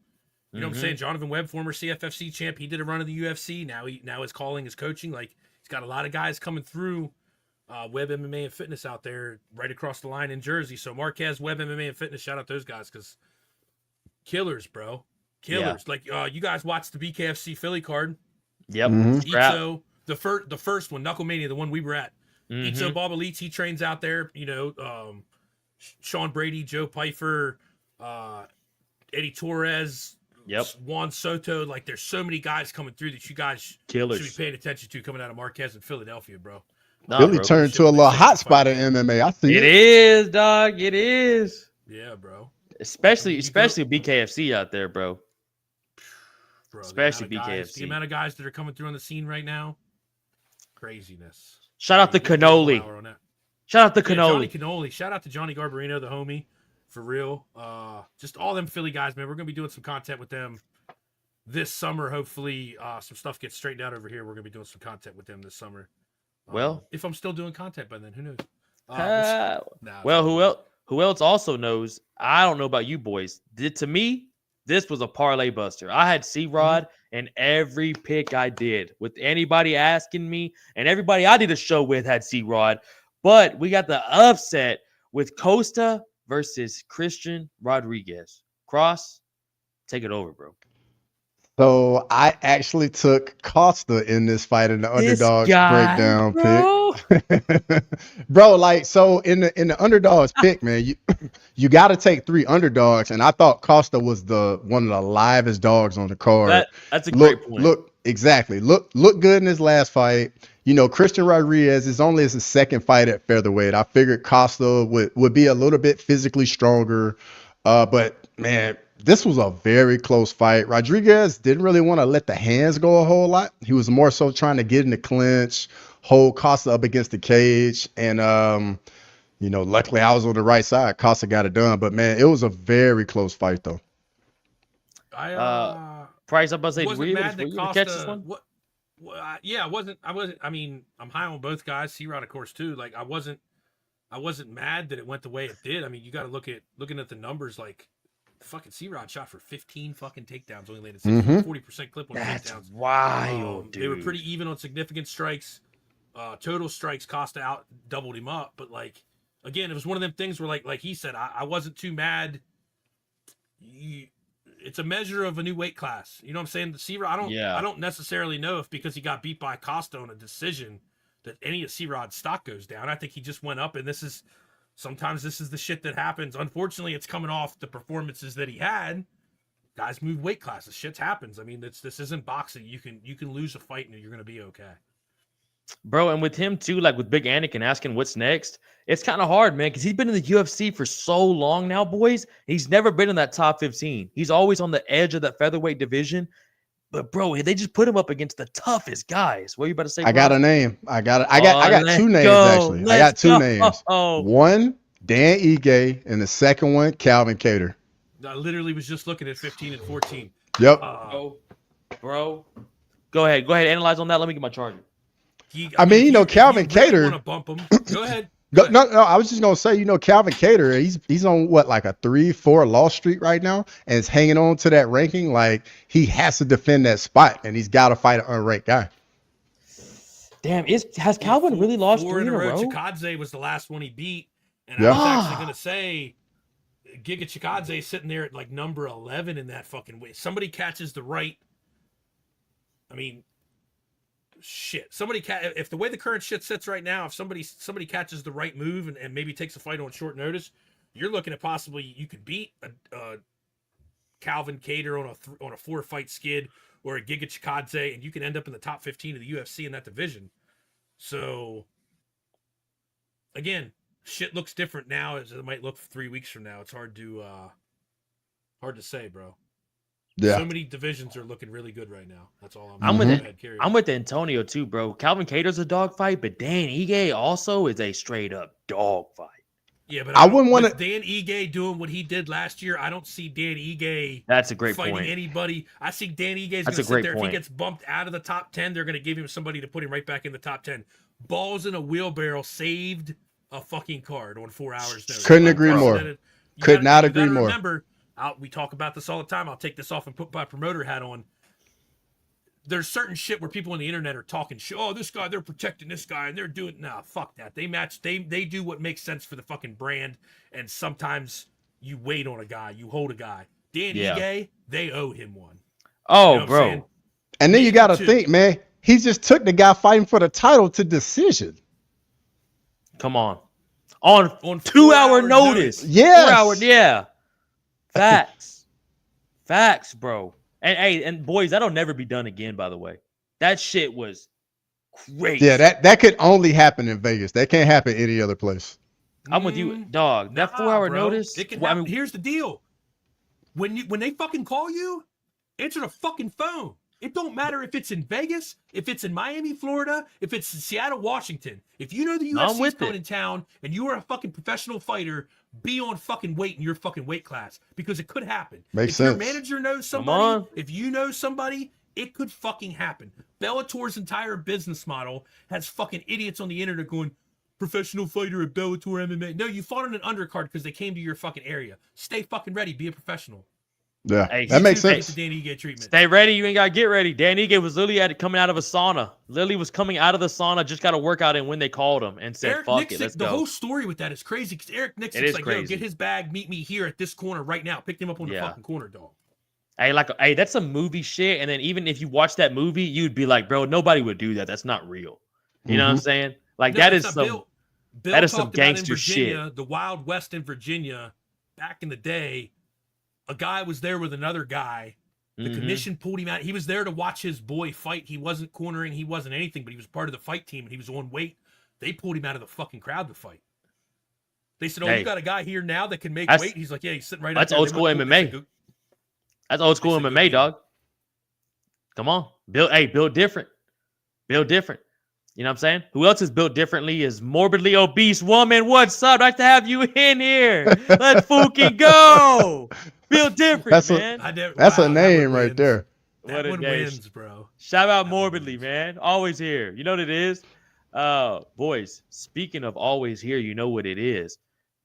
You know what I'm saying? Jonathan Webb, former CFFC champ. He did a run of the UFC. Now his calling is coaching. Like, he's got a lot of guys coming through. Webb MMA and Fitness out there right across the line in Jersey. So Marquez, Webb MMA and Fitness, shout out those guys, because killers, bro. Killers. Yeah. Like, you guys watched the BKFC Philly card. Yep. Itzo, the first one, Knucklemania, the one we were at. Itzo Bobalites, he trains out there. Sean Brady, Joe Pfeiffer, Eddie Torres, Juan Soto. Like, there's so many guys coming through that you guys should be paying attention to coming out of Marquez and Philadelphia, bro. Philly turned to a little hot spot in MMA. I see it is, dog. It is. Yeah, bro. Especially BKFC out there, bro. Especially BKFC. The amount of guys that are coming through on the scene right now, craziness. Shout out to Cannoli. Shout out to Cannoli. Johnny Cannoli. Shout out to Johnny Garbarino, the homie, for real. Just all them Philly guys, man. We're gonna be doing some content with them this summer. Hopefully, some stuff gets straightened out over here. We're gonna be doing some content with them this summer. Well, if I'm still doing content by then, who knows? Who else also knows? I don't know about you boys. To me, this was a parlay buster. I had C-Rod in every pick I did. With anybody asking me, and everybody I did a show with had C-Rod. But we got the upset with Costa versus Christian Rodriguez. Cross, take it over, bro. So I actually took Costa in this fight in the This underdogs guy, breakdown bro. pick. Bro, like, so in the underdogs pick, man, you got to take 3 underdogs, and I thought Costa was the one of the livest dogs on the card. That's a great point. Look good in his last fight. You know, Christian Rodriguez is only his second fight at featherweight. I figured Costa would be a little bit physically stronger, but man, this was a very close fight. Rodriguez didn't really want to let the hands go a whole lot. He was more so trying to get in the clinch, hold Costa up against the cage. And, you know, luckily I was on the right side. Costa got it done. But, man, it was a very close fight, though. Price, I'm about to say, wasn't were you mad that gonna catch this one? Yeah, I wasn't. I mean, I'm high on both guys. C-Rod, of course, too. Like, I wasn't mad that it went the way it did. I mean, you got to looking at the numbers, like, fucking C-Rod shot for 15 fucking takedowns, only landed 40% clip on That's takedowns. wild, dude. They were pretty even on significant strikes. Total strikes, Costa doubled him up. But, like, again, it was one of them things where, like he said, I wasn't too mad. It's a measure of a new weight class. You know what I'm saying? The C-Rod, I don't necessarily know if because he got beat by Costa on a decision that any of C-Rod's stock goes down. I think he just went up, and sometimes this is the shit that happens. Unfortunately, it's coming off the performances that he had. Guys move weight classes. Shit happens. I mean, this isn't boxing. You can lose a fight and you're gonna be okay. Bro, and with him too, like with Big Anakin asking what's next, it's kind of hard, man, because he's been in the UFC for so long now, boys. He's never been in that top 15. He's always on the edge of that featherweight division. But bro, they just put him up against the toughest guys. What are you about to say? I got a name. I got 2 names actually. I got 2 names. One, Dan Ige, and the second one, Calvin Kattar. I literally was just looking at 15 and 14. Yep. Bro. Go ahead. Analyze on that. Let me get my charger. I mean, you know, Calvin Kattar. Want to bump him? Go ahead. No, I was just gonna say, you know, Calvin Kattar, he's on what, like a 3-4 loss streak right now, and is hanging on to that ranking. Like, he has to defend that spot, and he's got to fight an unranked guy. Damn, has Calvin really lost 3 in a row? Chikadze was the last one he beat, and I was actually gonna say, Giga Chikadze sitting there at like number 11 in that fucking way. Somebody catches the right. I mean, shit. If the way the current shit sits right now, if somebody catches the right move and maybe takes a fight on short notice, you're looking at possibly you could beat a Calvin Kattar on a 4-fight skid or a Giga Chikadze, and you can end up in the top 15 of the UFC in that division. So again, shit looks different now as it might look 3 weeks from now. It's hard to say, bro. Yeah. So many divisions are looking really good right now. That's all I'm with Antonio too, bro. Calvin Kattar's a dogfight, but Dan Ige also is a straight up dogfight. Yeah, but I wouldn't want to. Dan Ige doing what he did last year, I don't see Dan Ige. That's a great fighting point. Anybody. I see Dan Ige's going to sit there. Point. If he gets bumped out of the top 10, they're going to give him somebody to put him right back in the top 10. Balls in a wheelbarrow saved a fucking card on 4 hours. Notice. Couldn't agree more. Could not agree more. Remember, we talk about this all the time. I'll take this off and put my promoter hat on. There's certain shit where people on the internet are talking shit. Oh, this guy, they're protecting this guy, and they're doing fuck that. They do what makes sense for the fucking brand, and sometimes you wait on a guy, you hold a guy. Dan Ige, they owe him one. Oh, you know bro. And then you got to think, man, he just took the guy fighting for the title to decision. Come on. On 2-hour notice. Yes. 4 hours, yeah. Facts, bro. And boys, that'll never be done again, by the way. That shit was crazy. Yeah, that could only happen in Vegas. That can't happen any other place. I'm with you, dog. That 4-hour notice. Here's the deal. When they fucking call you, answer the fucking phone. It don't matter if it's in Vegas, if it's in Miami, Florida, if it's in Seattle, Washington. If you know the UFC is coming in town and you are a fucking professional fighter, be on fucking weight in your fucking weight class because it could happen. Makes sense. If your manager knows somebody, if you know somebody, it could fucking happen. Bellator's entire business model has fucking idiots on the internet going, professional fighter at Bellator MMA. No, you fought on an undercard because they came to your fucking area. Stay fucking ready. Be a professional. Yeah, Hey, that makes Take sense. the Dan Ige treatment. Stay ready. You ain't got to get ready. Dan Ige was literally coming out of a sauna. Literally was coming out of the sauna, just got a workout in when they called him and said, Eric fuck Nixick, it, let's the go. whole story with that is crazy because Eric Nixick's is like, crazy. yo, get his bag, meet me here at this corner right now. Pick him up on the Yeah. fucking corner, dog. Hey, that's some movie shit. And then even if you watch that movie, you'd be like, bro, nobody would do that. That's not real. You know what I'm saying? Like No, that it's is not. some Bill that is some talked about in gangster Virginia, shit. the Wild West in Virginia, back in the day, a guy was there with another guy. The commission pulled him out. He was there to watch his boy fight. He wasn't cornering. He wasn't anything, but he was part of the fight team, and he was on weight. They pulled him out of the fucking crowd to fight. They said, "Oh, Hey, you got a guy here now that can make that's- weight." He's like, "Yeah, he's sitting right up that's there." old They school went, MMA. they said, That's old school said, go MMA, get him. dog. Come on. Build different. Build different. You know what I'm saying? Who else is built differently is morbidly obese woman. What's up? Nice to have you in here. Let's fucking go. Build different, man. That's wow, a name right there. That What a one name. wins, bro. Shout out That one morbidly, wins. man. Always here. You know what it is? Boys, speaking of always here, you know what it is.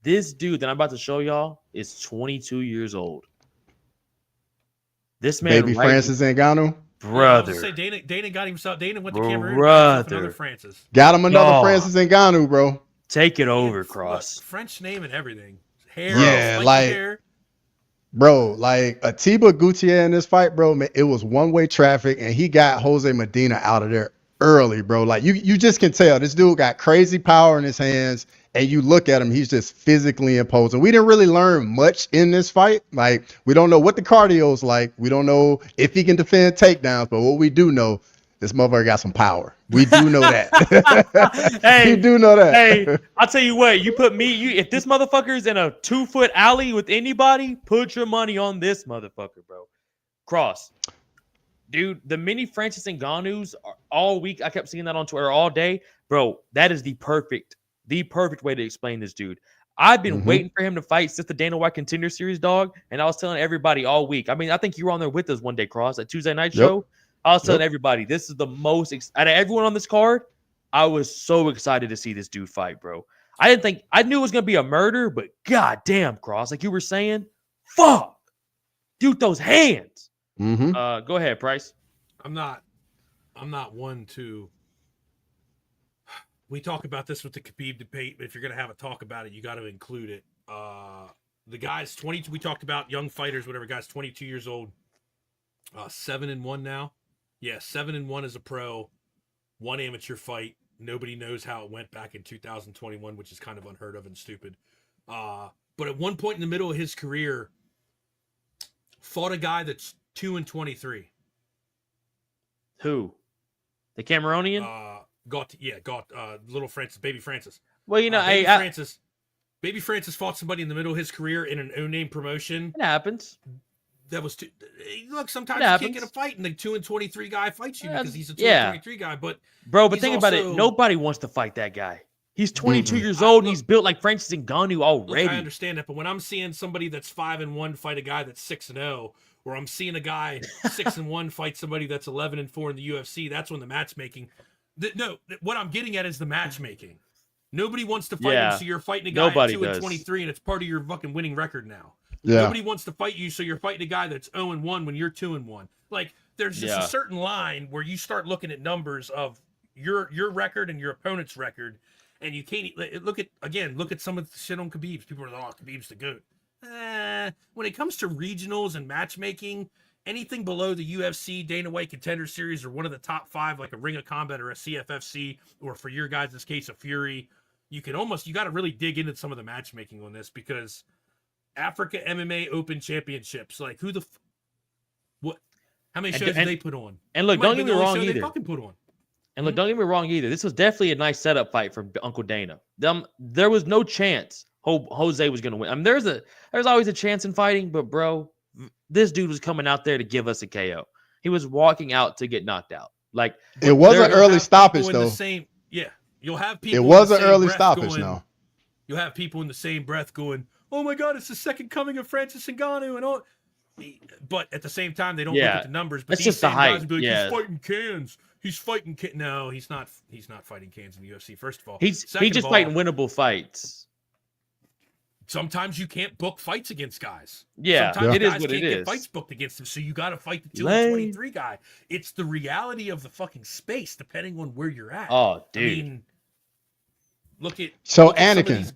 This dude that I'm about to show y'all is 22 years old. This man, Baby Francis Ngannou. brother. Say Dana got himself. Dana went to Cameroon. Got himself another Francis. Got him another Dog. Francis Ngannou, bro. Take it over, Look, Cross. French name and everything. Hair, Yeah, spiky like- hair. Bro, like Atiba Gutierrez in this fight, bro, man, it was one-way traffic, and he got Jose Medina out of there early, bro. Like you just can tell this dude got crazy power in his hands, and you look at him, he's just physically imposing. We didn't really learn much in this fight. Like we don't know what the cardio's like. We don't know if he can defend takedowns, but what we do know, this motherfucker got some power. We do know that. Hey, we do know that. Hey, I'll tell you what, you put me, if this motherfucker's in a 2-foot alley with anybody, put your money on this motherfucker, bro. Cross. Dude, the mini Francis Ngannou's all week, I kept seeing that on Twitter all day. Bro, that is the perfect way to explain this dude. I've been waiting for him to fight since the Dana White Contender Series, dog, and I was telling everybody all week. I mean, I think you were on there with us one day, Cross, that Tuesday night show. I was telling everybody, this is the most out of everyone on this card. I was so excited to see this dude fight, bro. I knew it was gonna be a murder, but god damn, Cross, like you were saying, fuck, dude, those hands. Go ahead, Price. I'm not one to. We talk about this with the Khabib debate, but if you're gonna have a talk about it, you got to include it. The guy's 22. We talked about young fighters, whatever. Guy's 22 years old. 7-1 now. Yeah, 7-1 as a pro. One amateur fight. Nobody knows how it went back in 2021, which is kind of unheard of and stupid. But at one point in the middle of his career, fought a guy that's 2-23. Who? The Cameroonian? Got little Francis, baby Francis. Well, you know, Baby Francis fought somebody in the middle of his career in an no-name promotion. it happens. That was look. Sometimes you can't get a fight, and the 2-23 guy fights you because he's a 2-23 guy. But think about it. Nobody wants to fight that guy. He's 22 years old, and he's built like Francis Ngannou already. Look, I understand that, but when I'm seeing somebody that's 5-1 fight a guy that's 6-0, or I'm seeing a guy 6-1 fight somebody that's 11-4 in the UFC, that's when the matchmaking. What I'm getting at is the matchmaking. Nobody wants to fight him, so you're fighting a guy at 2-23, and it's part of your fucking winning record now. Yeah. Nobody wants to fight you, so you're fighting a guy that's 0-1 when you're 2-1. Like, there's just a certain line where you start looking at numbers of your record and your opponent's record, and you can't look at some of the shit on Khabib's. People are like, "Oh, Khabib's the GOAT." When it comes to regionals and matchmaking, anything below the UFC, Dana White Contender Series, or one of the top 5, like a Ring of Combat or a CFFC, or for your guys' case, a Fury, you got to really dig into some of the matchmaking on this, because Africa MMA Open Championships, like how many shows did they put on? And look, don't get me wrong either. They fucking put on. And look, don't get me wrong either. This was definitely a nice setup fight for Uncle Dana. There was no chance Jose was going to win. I mean, there's always a chance in fighting, but bro, this dude was coming out there to give us a KO. He was walking out to get knocked out. Like, it was an early stoppage though. You'll have people. It was an early stoppage now. You'll have people in the same breath going, "Oh my God, it's the second coming of Francis Ngannou," and all. But at the same time, they don't look at the numbers. But it's just the hype. Guys be like, he's fighting cans. He's fighting cans. No, he's not. He's not fighting cans in the UFC. First of all, he's just fighting winnable fights. sometimes you can't book fights against guys. Yeah, Sometimes it is guys what can't it get is. fights booked against him, so you got to fight the Lame. 223 guy. It's the reality of the fucking space, depending on where you're at. Oh, dude. I mean, look at some of Anakin, these.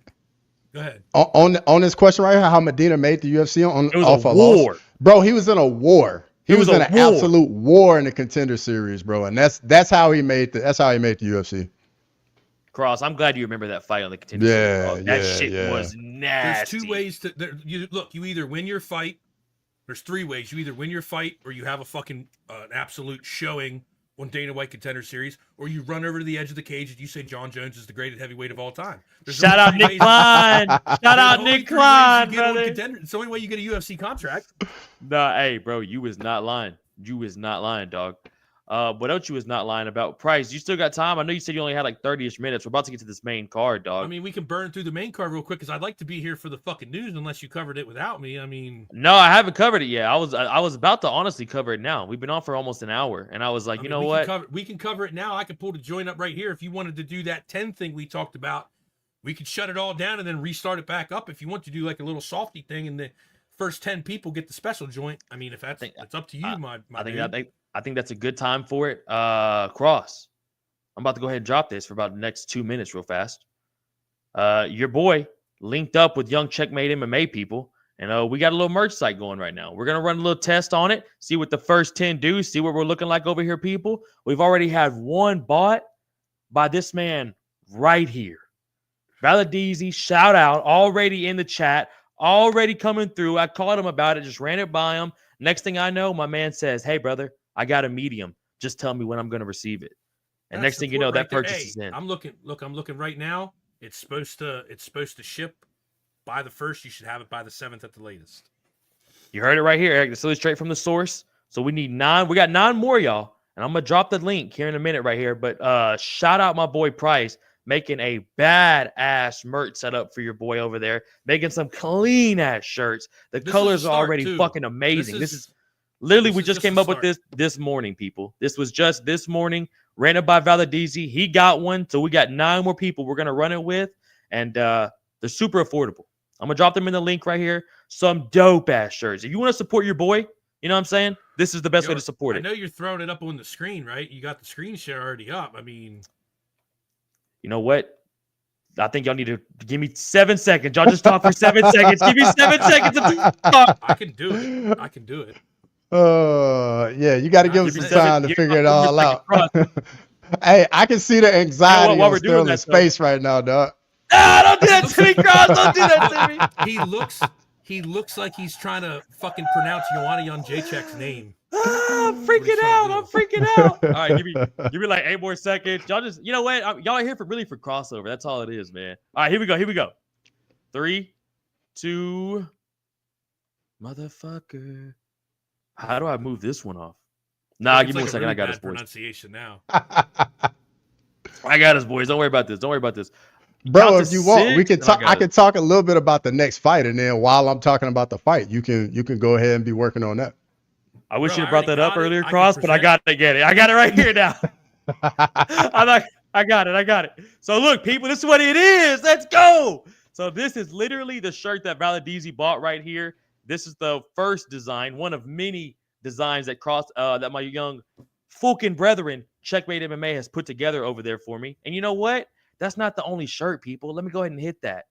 Go ahead. on this question right here, how Medina made the UFC It was off a a loss, war. bro. He was in a war. He It was was in a an war. absolute war in the Contender Series, bro. And that's how he made the UFC. Cross, I'm glad you remember that fight on the Contender Yeah, Series, dog. That yeah, shit yeah. was nasty. There's two ways to you either win your fight. There's three ways. You either win your fight, or you have a fucking an absolute showing on Dana White Contender Series, or you run over to the edge of the cage and you say John Jones is the greatest heavyweight of all time. Shout out Nick Klein. Shout out Nick Klein, brother. It's the only way you get a UFC contract. Nah, hey, bro, you was not lying. You was not lying, dog. What else you was not lying about? Price, you still got time? I know you said you only had like 30-ish minutes. We're about to get to this main card, dog. I mean, we can burn through the main card real quick because I'd like to be here for the fucking news unless you covered it without me. I mean, no, I haven't covered it yet. I was about to honestly cover it now. We've been on for almost an hour, and I was like, know what? We can cover it now. I can pull the joint up right here. If you wanted to do that 10 thing we talked about, we could shut it all down and then restart it back up. If you want to do like a little softy thing and the first 10 people get the special joint. I mean, if it's up to you, I think that's a good time for it. Cross, I'm about to go ahead and drop this for about the next 2 minutes real fast. Your boy linked up with Young Checkmate MMA people, and we got a little merch site going right now. We're going to run a little test on it, see what the first 10 do, see what we're looking like over here, people. We've already had one bought by this man right here. Valadizi, shout out, already in the chat, already coming through. I called him about it, just ran it by him. Next thing I know, my man says, hey, brother, I got a medium. Just tell me when I'm going to receive it. And next thing you know, that purchase is in. I'm looking right now. It's supposed to ship by the 1st. You should have it by the 7th at the latest. You heard it right here, Eric. This is straight from the source. So we need 9. We got 9 more, y'all. And I'm going to drop the link here in a minute right here. But shout out my boy Price, making a badass merch setup for your boy over there, making some clean ass shirts. The colors are already fucking amazing. This is literally, we just came up with this morning, people. This was just this morning, ran it by Valadizi. He got one, so we got 9 more people we're gonna run it with, and they're super affordable. I'm gonna drop them in the link right here. Some dope ass shirts. If you want to support your boy, you know what I'm saying? This is the best way to support it. I know you're throwing it up on the screen, right? You got the screen share already up. I mean, you know what? I think y'all need to give me 7 seconds. Y'all just talk for 7 seconds. Give me 7 seconds to talk. I can do it. Yeah, you got to give us some time to figure it all out. Hey, I can see the anxiety on Sterling's face right now, dog. Ah, don't do that to me, Cross. Don't do that to me. He looks like he's trying to fucking pronounce Ioana Jacek's name. I'm freaking out. All right, give me like 8 more seconds. Y'all just, you know what? Y'all are here for crossover. That's all it is, man. All right, here we go. 3, 2, motherfucker. How do I move this one off? Nah, give me a second. Really I got his boys. Pronunciation now. I got his boys. Don't worry about this. Bro, if you want, we can talk. I can talk a little bit about the next fight, and then while I'm talking about the fight, you can go ahead and be working on that. I wish you had brought that up earlier, Cross, but I got to get it. I got it right here now. I got it. So look, people, this is what it is. Let's go. So this is literally the shirt that Valadizi bought right here. This is the first design, one of many designs that that my young Fulkin brethren, Checkmate MMA, has put together over there for me. And you know what? That's not the only shirt, people. Let me go ahead and hit that.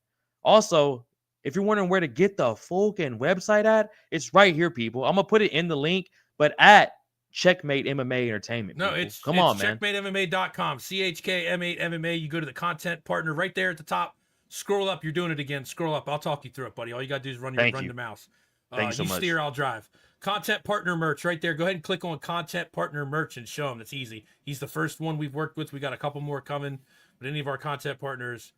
Also, if you're wondering where to get the Fulkin website at, it's right here, people. I'm going to put it in the link, but at Checkmate MMA Entertainment. No, people. it's man. CheckmateMMA.com. CHKM8 MMA. You go to the content partner right there at the top. Scroll up. You're doing it again. Scroll up. I'll talk you through it, buddy. All you got to do is run the mouse. Thank you so much. Steer, I'll drive. Content partner merch right there. Go ahead and click on content partner merch and show him. That's easy. He's the first one we've worked with. We got a couple more coming. But any of our content partners,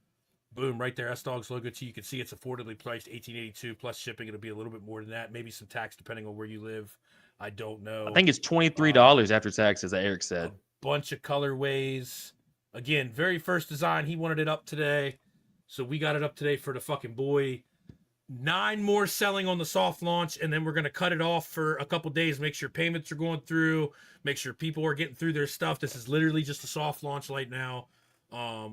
boom, right there. S-Dog's logo too. You can see it's affordably priced, $18.82 plus shipping. It'll be a little bit more than that. Maybe some tax depending on where you live. I don't know. I think it's $23 after tax, as Eric said. A bunch of colorways. Again, very first design. He wanted it up today. So we got it up today for the fucking boy. 9 more selling on the soft launch, and then we're going to cut it off for a couple days. Make sure payments are going through. Make sure people are getting through their stuff. This is literally just a soft launch right now.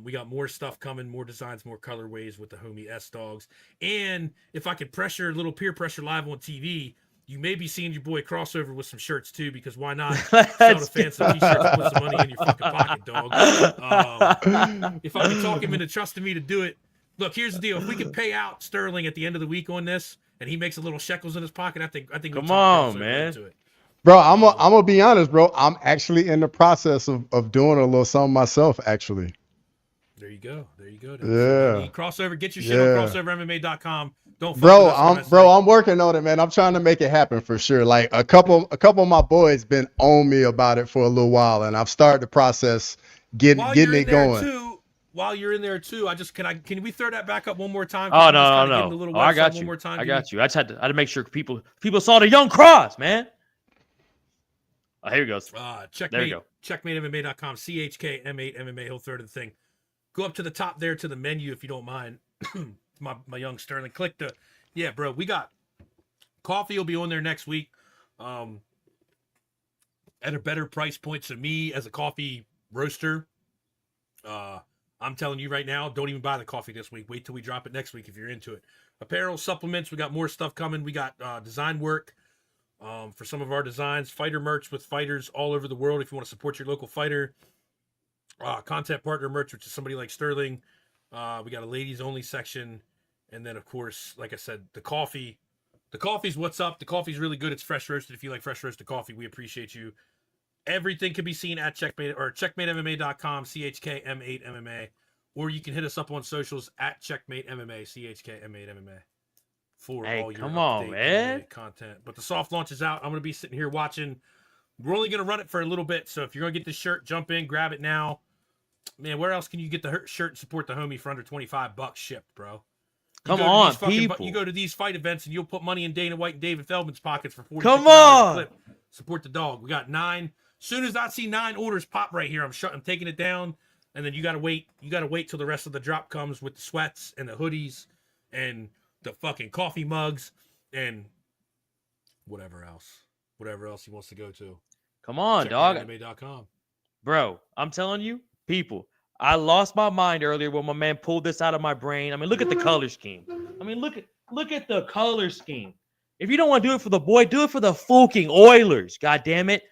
We got more stuff coming, more designs, more colorways with the homie S Dogs. And if I could pressure a little peer pressure live on TV, you may be seeing your boy Crossover with some shirts too, because why not sell the Let's fans some t-shirts and put some money in your fucking pocket, dog. If I could talk him into trusting me to do it, look, here's the deal. If we could pay out Sterling at the end of the week on this and he makes a little shekels in his pocket, I think we Come talk on, Crossover man. into it. Bro, I'm gonna be honest, bro. I'm actually in the process of doing a little something myself, actually. There you go. There you go. Yeah. Crossover. Get your shit on Yeah. crossovermma.com. Don't fuck Bro, with us on that site. I'm working on it, man. I'm trying to make it happen for sure. Like a couple of my boys been on me about it for a little while, and I've started the process getting it going. While you're in there too, can we throw that back up one more time? Oh Can we just kinda no, give the little I website got one you. more time? I got you. I just had to make sure people saw the young Cross, man. Oh, here he goes. Checkmate, there you go. CheckmateMMA.com, CHKM8 MMA. He'll throw to the thing. Go up to the top there to the menu if you don't mind. my young Sterling. Click the bro. We got coffee will be on there next week. At a better price point. So me as a coffee roaster, I'm telling you right now, don't even buy the coffee this week. Wait till we drop it next week if you're into it. Apparel, supplements, we got more stuff coming. We got design work for some of our designs, fighter merch with fighters all over the world if you want to support your local fighter. Content partner merch, which is somebody like Sterling. We got a ladies only section. And then, of course, like I said, the coffee. The coffee's what's up. The coffee's really good. It's fresh roasted. If you like fresh roasted coffee, we appreciate you. Everything can be seen at CheckmateMMA.com, CHKM8MMA, or you can hit us up on socials at CheckmateMMA, CHKM8MMA for all your MMA content. But the soft launch is out. I'm going to be sitting here watching. We're only going to run it for a little bit, so if you're going to get this shirt, jump in, grab it now. Man, where else can you get the shirt and support the homie for under $25 shipped, bro? Come on, people. You go to these fight events and you'll put money in Dana White and David Feldman's pockets for $40 Come on. clip. Support the dog. We got 9. Soon as I see 9 orders pop right here, I'm taking it down, and then you gotta wait. You gotta wait till the rest of the drop comes with the sweats and the hoodies and the fucking coffee mugs and whatever else he wants to go to. Come on, dog. CheckmateMMA.com. Bro, I'm telling you, people. I lost my mind earlier when my man pulled this out of my brain. I mean, look at the color scheme. I mean, look at the color scheme. If you don't want to do it for the boy, do it for the fucking Oilers. God damn it.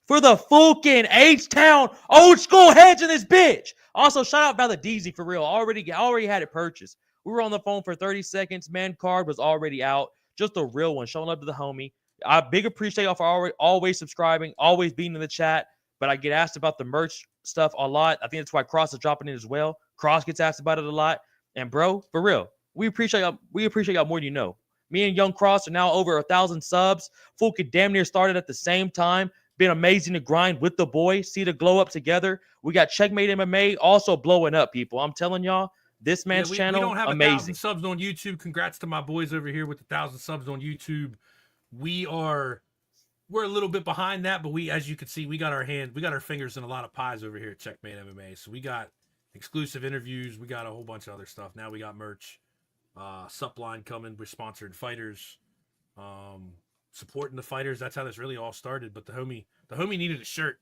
For the fucking H-Town old school heads in this bitch. Also, shout out Brother Deezy for real. Already had it purchased. We were on the phone for 30 seconds. Man, card was already out. Just a real one. Showing up to the homie. I big appreciate y'all for always subscribing, always being in the chat. But I get asked about the merch stuff a lot. I think that's why Cross is dropping it as well. Cross gets asked about it a lot. And bro, for real, we appreciate y'all. We appreciate y'all more than you know. Me and Young Cross are now over 1,000 subs. Full could damn near started at the same time. Been amazing to grind with the boy. See the glow up together. We got Checkmate MMA also blowing up, people. I'm telling y'all, this man's channel, we don't have amazing. 1,000 subs on YouTube. Congrats to my boys over here with 1,000 subs on YouTube. We're a little bit behind that, but as you can see, we got our fingers in a lot of pies over here at Checkmate MMA. So we got exclusive interviews. We got a whole bunch of other stuff. Now we got merch, sup line coming. We're sponsored fighters, supporting the fighters. That's how this really all started. But the homie needed a shirt.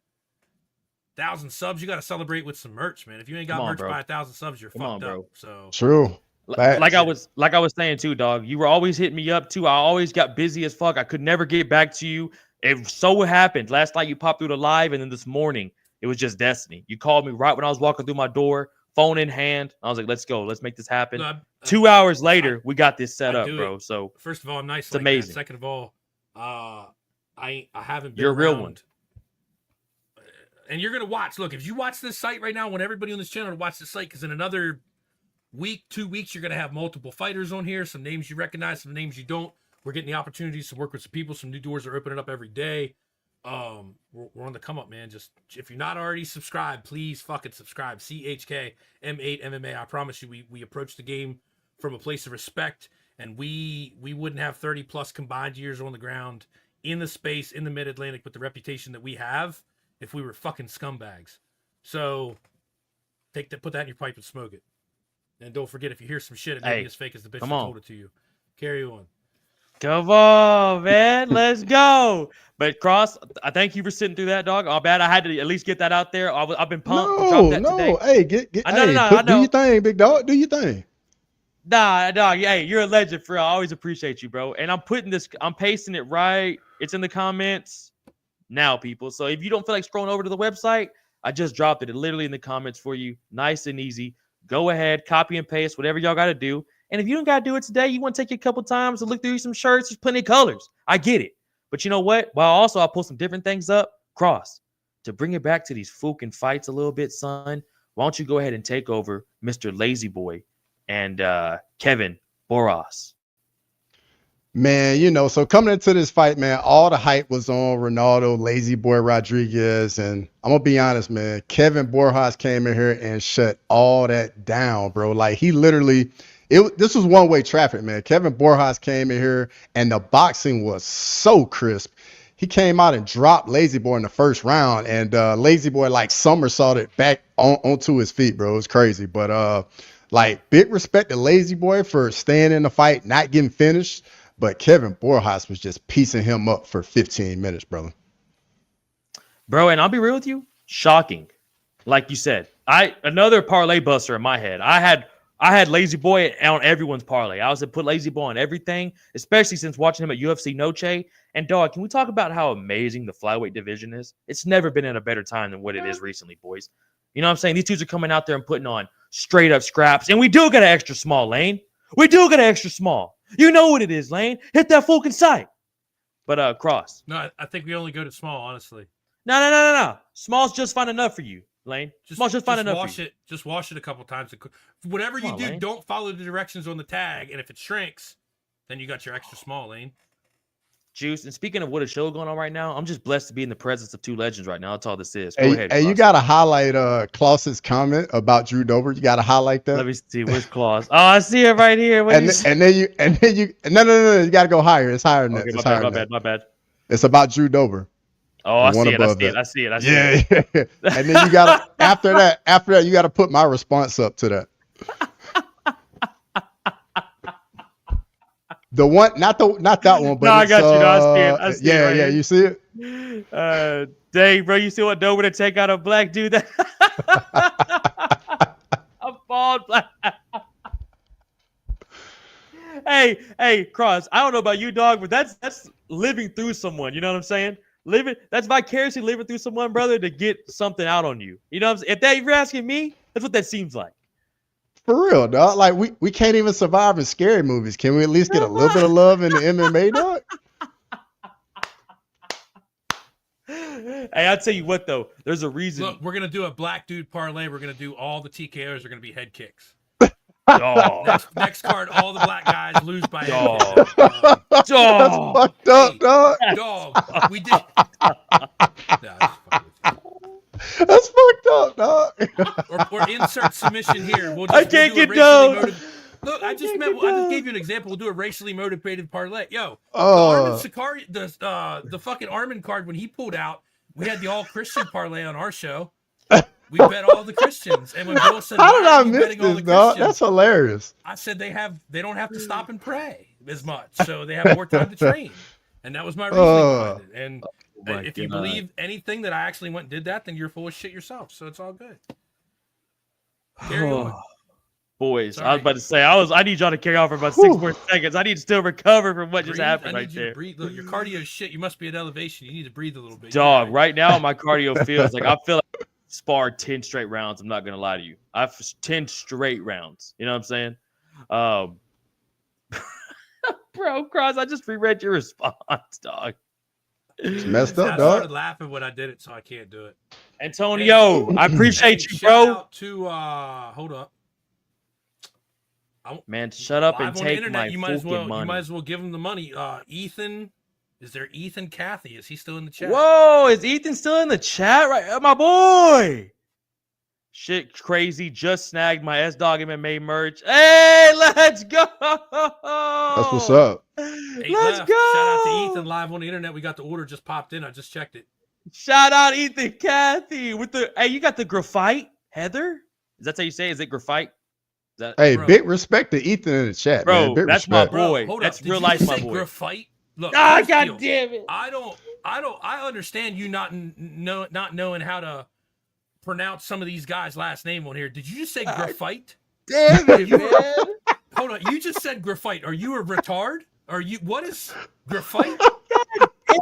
1,000 subs, you got to celebrate with some merch, man. If you ain't got merch by 1,000 subs, you're fucked up. So true. Like I was saying too, dog. You were always hitting me up too. I always got busy as fuck. I could never get back to you. It so happened. Last night you popped through the live, and then this morning it was just destiny. You called me right when I was walking through my door, phone in hand. I was like, "Let's go. Let's make this happen." 2 hours later, we got this set up, bro. So first of all, I'm nice. It's amazing. That. Second of all, I haven't been. You're a real one. And you're gonna watch. Look, if you watch this site right now, I want everybody on this channel to watch this site, because in another week, 2 weeks, you're gonna have multiple fighters on here. Some names you recognize, some names you don't. We're getting the opportunities to work with some people. Some new doors are opening up every day. We're on the come up, man. Just if you're not already subscribed, please fucking subscribe. CHKM8 MMA. I promise you, we approach the game from a place of respect, and we wouldn't have 30 plus combined years on the ground in the space in the Mid Atlantic with the reputation that we have if we were fucking scumbags. So put that in your pipe and smoke it. And don't forget, if you hear some shit, it may be as fake as the bitch that told it to you. Carry on. Come on, man. Let's go. But Cross, I thank you for sitting through that, dog. Oh, bad. I had to at least get that out there. I've been pumped to drop No, that no. today. Hey, get I know, no, hey, no, I do your know. thing, big dog. Do your thing. Nah, dog. Hey, you're a legend, for real. I always appreciate you, bro. And I'm pasting it right. It's in the comments now, people. So if you don't feel like scrolling over to the website, I just dropped it literally in the comments for you. Nice and easy. Go ahead, copy and paste, whatever y'all got to do. And if you don't got to do it today, you want to take you a couple times to look through some shirts. There's plenty of colors. I get it. But you know what? Well, also, I'll pull some different things up. Cross, to bring it back to these fucking fights a little bit, son, why don't you go ahead and take over Mr. Lazy Boy and Kevin Boras? Man, so coming into this fight, man, all the hype was on Ronaldo, Lazy Boy Rodriguez, and I'm gonna be honest, man, Kevin Borjas came in here and shut all that down, bro. Like he literally, this was one-way traffic, man. Kevin Borjas came in here and the boxing was so crisp. He came out and dropped Lazy Boy in the first round, and Lazy Boy like somersaulted back onto his feet, bro. It was crazy, but like big respect to Lazy Boy for staying in the fight, not getting finished. But Kevin Borjas was just piecing him up for 15 minutes, brother. Bro, and I'll be real with you, shocking. Like you said, another parlay buster in my head. I had Lazy Boy on everyone's parlay. I was to put Lazy Boy on everything, especially since watching him at UFC Noche. And dog, can we talk about how amazing the flyweight division is? It's never been in a better time than what it is recently, boys. You know what I'm saying? These dudes are coming out there and putting on straight up scraps. And we do get an extra small, Lane. We do get an extra small. You know what it is, Lane. Hit that fucking site. But Cross. No, I think we only go to small, honestly. No. Small's just fine enough for you, Lane. Small's just fine enough for you. Just wash it a couple times. Whatever you do, Lane, don't follow the directions on the tag. And if it shrinks, then you got your extra small, Lane. Juice. And speaking of what a show going on right now, I'm just blessed to be in the presence of two legends right now. That's all this is. Go ahead. Hey, you got to highlight Klaus's comment about Drew Dober. You got to highlight that. Let me see. Where's Klaus? Oh, I see it right here. No, you got to go higher. It's higher than okay, that. My bad. It's about Drew Dober. Oh, I see it. Yeah. And then you got to, after that, you got to put my response up to that. The one, not that one, but no, I got you. No, I see it. Yeah, you see it? Dang, bro, you see what Dober to take out a black dude? A bald black. Hey, Cross. I don't know about you, dog, but that's living through someone. You know what I'm saying? That's vicariously living through someone, brother, to get something out on you. You know what I'm saying? If you're asking me, that's what that seems like. For real, dog. Like we can't even survive in scary movies. Can we at least get a little bit of love in the MMA, dog? Hey, I'll tell you what though. There's a reason. Look, we're gonna do a black dude parlay. We're gonna do all the TKOs are gonna be head kicks. Next card, all the black guys lose by head kicks. That's fucked up, dog. Dog, we did. That's fucked up, dog. or insert submission here. I can't get done. Look, I just gave you an example. We'll do a racially motivated parlay. Yo, the fucking Armin card when he pulled out, we had the all Christian parlay on our show. We bet all the Christians, and when Bill said, "How did I miss this, dog?" That's hilarious. I said they don't have to stop and pray as much, so they have more time to train, and that was my reasoning behind it. And if you believe anything that I actually went and did that, then you're full of shit yourself. So it's all good. Carry on. Boys, Sorry. I was about to say, I need y'all to carry on for about 6 more seconds. I need to still recover from what just happened right there. Look, your cardio is shit. You must be at elevation. You need to breathe a little bit. Dog, right now my cardio feels like I feel like I sparred 10 straight rounds. I'm not going to lie to you. I've 10 straight rounds. You know what I'm saying? Bro, Cross, I just reread your response, dog. It's messed up, dog. I started laughing when I did it, so I can't do it. Antonio, I appreciate you, bro. Shout out to hold up. Man, shut up and take my you money. You might as well give him the money. Ethan, is there Ethan Cathy? Is he still in the chat? Whoa, is Ethan still in the chat? Right, my boy. Shit crazy. Just snagged my S-Dog MMA merch. Hey, let's go. That's what's up. Let's go. Shout out to Ethan live on the internet. We got the order just popped in. I just checked it. Shout out Ethan Cathy with the. Hey, you got the graphite, Heather? Is that how you say it? Is it graphite? Hey, Bro. big respect to Ethan in the chat, Bro, man. Big that's respect. my boy. Hold That's up. real Did life, you my say boy. graphite? Look, Ah, here's the god deal. damn it. I understand you not knowing how to pronounce some of these guys' last name on here. Did you just say graphite? Damn it, man. Hold on. You just said graphite. Are you a retard? What is graphite?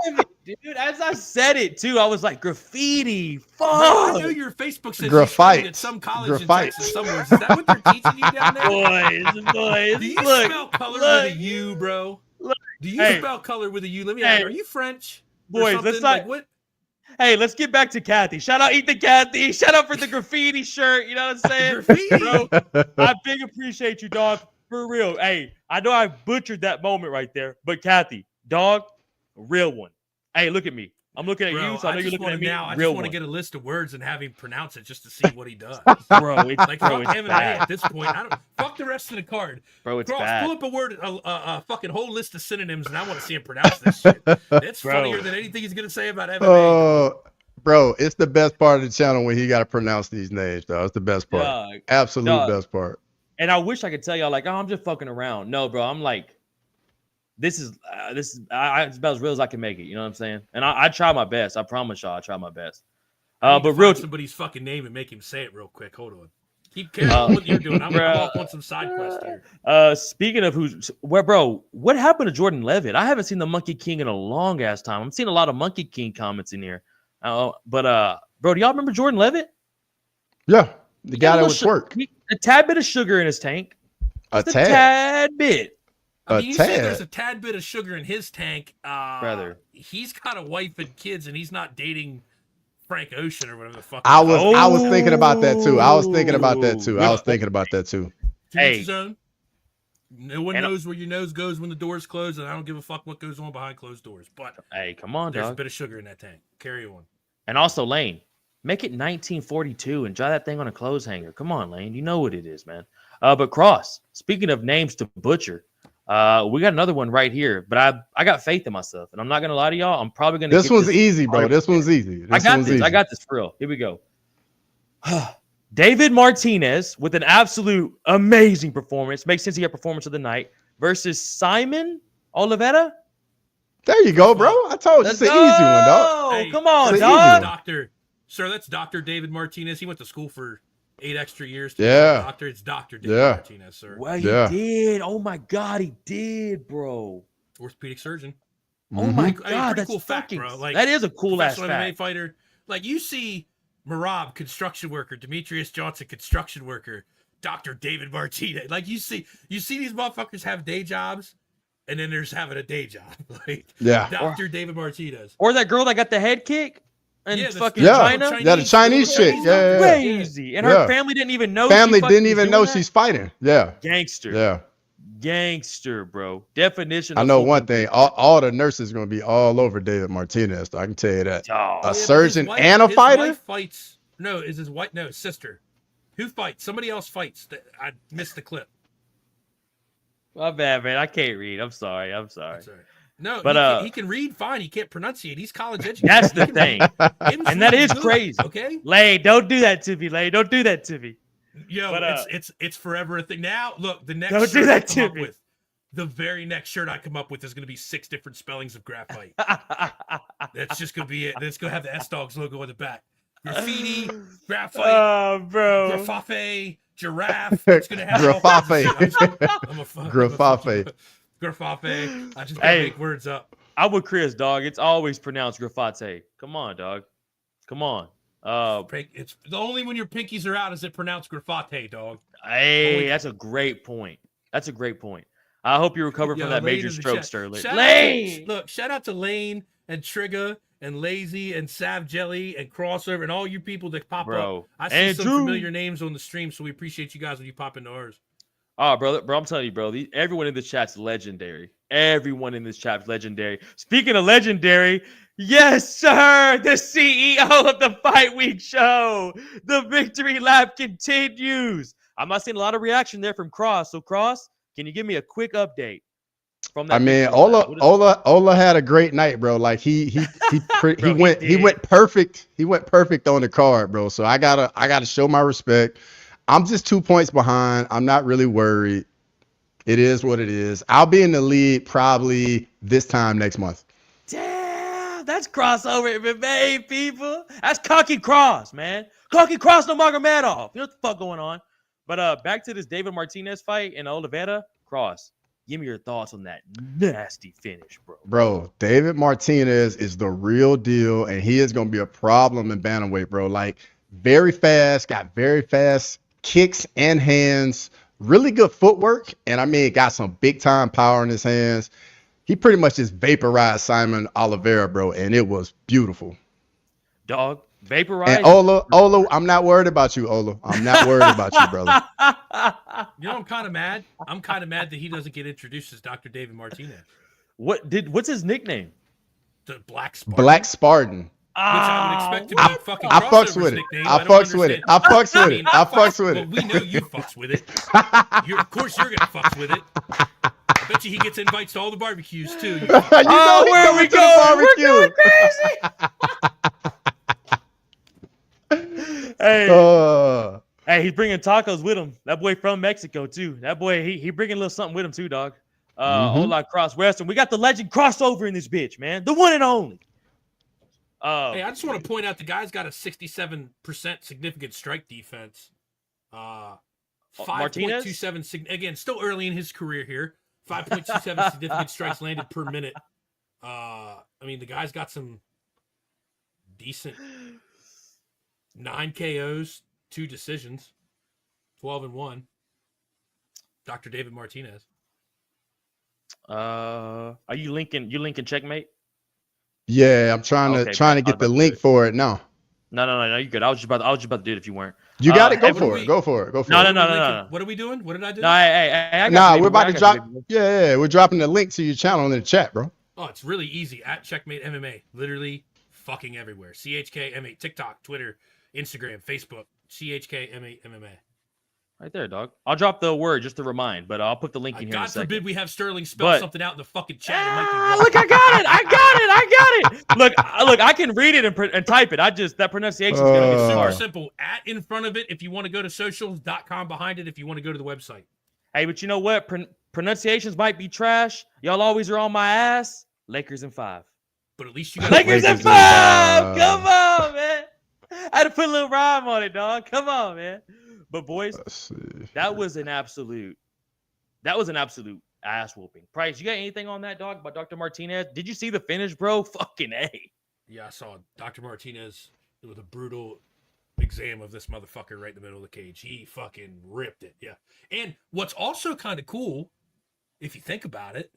Damn it, dude. As I said it too, I was like graffiti. Fuck. Bro, I know your Facebook says Graphite. you studied at some college Graphite. in Texas somewhere. Is that what they're teaching you down there? Boys. Do you Look, spell color look, with a U, bro? look. Do you Hey. spell color with a U? Let me Hey. ask. Are you French? Or Boys, something? let's not. Like what? Hey, let's get back to Kathy. Shout out Ethan Kathy. Shout out for the graffiti shirt. You know what I'm saying? Graffiti. Bro, I big appreciate you, dog. For real. Hey, I know I butchered that moment right there, but Kathy, dog, real one. Hey, look at me. I'm looking at Bro, you, so I know you're looking at me. now. I real just want to one. get a list of words and have him pronounce it just to see what he does. Bro, it's, Like bro, fuck it's MMA bad. at this point. I don't fuck the rest of the card. Bro, it's Cross, bad. pull up a word, a fucking whole list of synonyms, and I want to see him pronounce this shit. It's Bro. funnier than anything he's gonna say about MMA. Oh, bro, it's the best part of the channel when he got to pronounce these names, though. It's the best part. Dog. Absolute Dog. best part. And I wish I could tell y'all, like, oh, I'm just fucking around. No, bro, I'm like, this is it's about as real as I can make it. You know what I'm saying? And I try my best. I promise y'all, I try my best. I need But to real, find somebody's fucking name and make him say it real quick. Hold on. Keep carrying on what you're doing. I'm off on some side quest here. speaking of bro, what happened to Jordan Levitt? I haven't seen the Monkey King in a long ass time. I'm seeing a lot of Monkey King comments in here. Bro, do y'all remember Jordan Levitt? Yeah, the guy that was work. A tad bit of sugar in his tank. A Just tad bit. I mean, you say tad. there's a tad bit of sugar in his tank. Brother. He's got a wife and kids, and he's not dating Frank Ocean or whatever the fuck. I was thinking about that too. I was thinking about that too. To Hey. each his own. No one And- knows where your nose goes when the doors close, and I don't give a fuck what goes on behind closed doors. But Hey, come on, there's a dog. bit of sugar in that tank. Carry on. And also, Lane, make it 1942 and dry that thing on a clothes hanger. Come on, Lane. You know what it is, man. But Cross, speaking of names to butcher, we got another one right here. But I got faith in myself, and I'm not gonna lie to y'all. I'm probably gonna. This one's easy, bro. This one's easy. I got this. I got this for real. Here we go. David Martinez with an absolute amazing performance. Makes sense he had performance of the night versus Simon Oliveira. There you go, bro. I told you it's an easy one, dog. Hey, Come on, it's an dog. easy one. That's Dr. David Martinez. He went to school for 8 extra years. To Yeah. be a doctor. It's Dr. David Yeah. Martinez, sir. Well, he Yeah. did. Oh my God, he did, bro. Orthopedic surgeon. Oh my I mean, God, pretty that's cool fact, fucking, bro. Like, that is a cool ass professional MMA fact. fighter. Like you see Marab, construction worker, Demetrius Johnson, construction worker, Dr. David Martinez. Like you see these motherfuckers have day jobs, and then there's having a day job. Like Yeah. Dr. David Martinez. Or that girl that got the head kick and Yeah, fucking Yeah. China. Yeah, the Chinese chick. Yeah. Crazy. And her Yeah. family didn't even know. Family she fucking didn't was even doing know that? she's fighting. Yeah. Gangster. Yeah. Gangster, bro. Definition. I of know fucking- one thing. All the nurses are going to be all over David Martinez. I can tell you that. Dog. A but surgeon his wife- and a his fighter? wife fights. No, is his wife? No, his sister. Who fights? Somebody else fights. I missed the clip. My bad, man. I can't read. I'm sorry. That's all right. No, But, he can read fine. He can't pronunciate. He's college educated. That's He the can thing. read. Him And that read's is good, crazy. Okay. Lane, don't do that to me, Lane. Don't do that to me. Yo, But, it's forever a thing. Now, look, the next Don't do shirt that I come to up me. with, the very next shirt I come up with is going to be 6 different spellings of graphite. That's just going to be it. It's going to have the S-Dogs logo on the back. Graffiti, graphite, Oh, bro. graffafe, giraffe. It's going to have all kinds of shit. Graffafe. Graffafe. I just Hey. make words up. I'm with Chris, dog. It's always pronounced graffate. Come on, dog. Come on. It's only when your pinkies are out is it pronounced graffate, dog. Hey, that's a great point. That's a great point. I hope you recover from Yo, that Lane major in the stroke, chat. Sterling. Shout out Lane! to- look, shout out to Lane and Trigger and Lazy and Sav Jelly and Crossover and all you people that pop Bro. up. I see And some Drew. familiar names on the stream, so we appreciate you guys when you pop into ours. Oh, bro, I'm telling you, bro. Everyone in this chat's legendary. Everyone in this chat's legendary. Speaking of legendary, yes, sir, the CEO of the Fight Week show. The victory lap continues. I'm not seeing a lot of reaction there from Cross. So, Cross, can you give me a quick update from that? I mean, victory lap? What is- Ola had a great night, bro. Like he Bro, he went did. perfect. He went perfect on the card, bro. So I gotta show my respect. I'm just 2 points behind. I'm not really worried. It is what it is. I'll be in the lead probably this time next month. Damn, that's crossover MMA, people. That's Cocky Cross, man. Cocky Cross, no Magomadov. You know what the fuck going on? But back to this David Martinez fight in Oliveira. Cross, give me your thoughts on that nasty finish, bro. Bro, David Martinez is the real deal, and he is going to be a problem in bantamweight, bro. Like, very fast, got very fast kicks and hands, really good footwork, and I mean, got some big-time power in his hands. He pretty much just vaporized Simon Oliveira, bro, and it was beautiful. Dog, vaporized. And Ola, I'm not worried about you, Ola. I'm not worried about you, brother. You know, I'm kind of mad. I'm kind of mad that he doesn't get introduced as Dr. David Martinez. What's his nickname? The Black Spartan. Black Spartan. Which I would expect to be fucking I fucks with it. nickname. I fucks with it. I fucks with it. I fucks with Well, it. we know you fucks with it. Of course you're gonna fucks with it. I bet you he gets invites to all the barbecues too. You know he where coming we to the going? We're barbecue. going crazy. Hey, he's bringing tacos with him. That boy from Mexico too. That boy, he bringing a little something with him too, dog. Hola Cross Western. We got the legend crossover in this bitch, man. The one and only. Hey, I just want to point out the guy's got a 67% significant strike defense. Martinez? 5.27 again, still early in his career here. 5.27 significant strikes landed per minute. I mean, the guy's got some decent 9 KOs, 2 decisions, 12-1. Dr. David Martinez. Are you linking checkmate? Yeah, I'm trying to get the link for it now. No, you're good. I was just about to do it if you weren't. You got it. Go hey, for it. Go for it. No. What are we doing? What did I do? No, I Nah, we're about to drop. Yeah, we're dropping the link to your channel in the chat, bro. Oh, it's really easy. At Checkmate MMA. Literally fucking everywhere. CHKM8, TikTok, Twitter, Instagram, Facebook. CHKM8 MMA. Right there, dog. I'll drop the word just to remind, but I'll put the link in here. God forbid we have Sterling spell something out in the fucking chat. Look, I got it. Look, I can read it and type it. That pronunciation is gonna be super hard. simple. At in front of it if you want to go to socials.com behind it if you want to go to the website. Hey, but you know what? Pronunciations might be trash. Y'all always are on my ass. Lakers in 5. But at least you got Lakers in 5. Come on, man. I had to put a little rhyme on it, dog. Come on, man. But boys, that was an absolute ass whooping. Price, you got anything on that, dog, about Dr. Martinez? Did you see the finish, bro? Fucking A. Yeah, I saw Dr. Martinez with a brutal exam of this motherfucker right in the middle of the cage. He fucking ripped it. Yeah. And what's also kind of cool, if you think about it,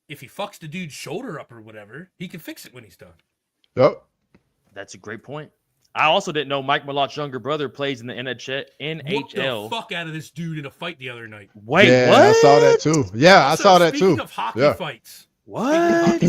if he fucks the dude's shoulder up or whatever, he can fix it when he's done. Yep. That's a great point. I also didn't know Mike Malot's younger brother plays in the NHL. Whooped the fuck out of this dude in a fight the other night. Wait, yeah, what? I saw that too. Yeah, I saw that too. Speaking of hockey fights. What?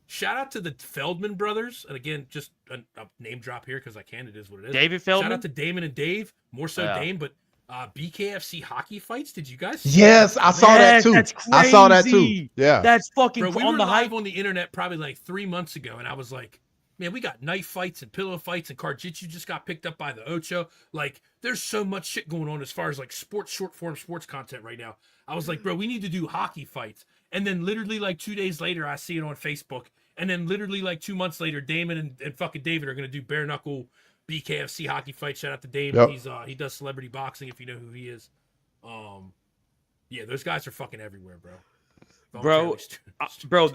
Shout out to the Feldman brothers. And again, just a name drop here because I can. It is what it is. David Feldman? Shout out to Damon and Dave. More so Dame, but BKFC hockey fights. Did you guys see Yes, I saw that too. I saw that too. Yeah. That's fucking Bro, we on were the live hype. on the internet probably like 3 months ago, and I was like, man, we got knife fights and pillow fights, and Karjitsu just got picked up by the Ocho. Like, there's so much shit going on as far as like sports, short form sports content right now. I was like, bro, we need to do hockey fights. And then literally like 2 days later, I see it on Facebook. And then literally like 2 months later, Damon and fucking David are gonna do bare knuckle BKFC hockey fight. Shout out to Damon. Yep. He does celebrity boxing if you know who he is. Yeah, those guys are fucking everywhere, bro. Bro,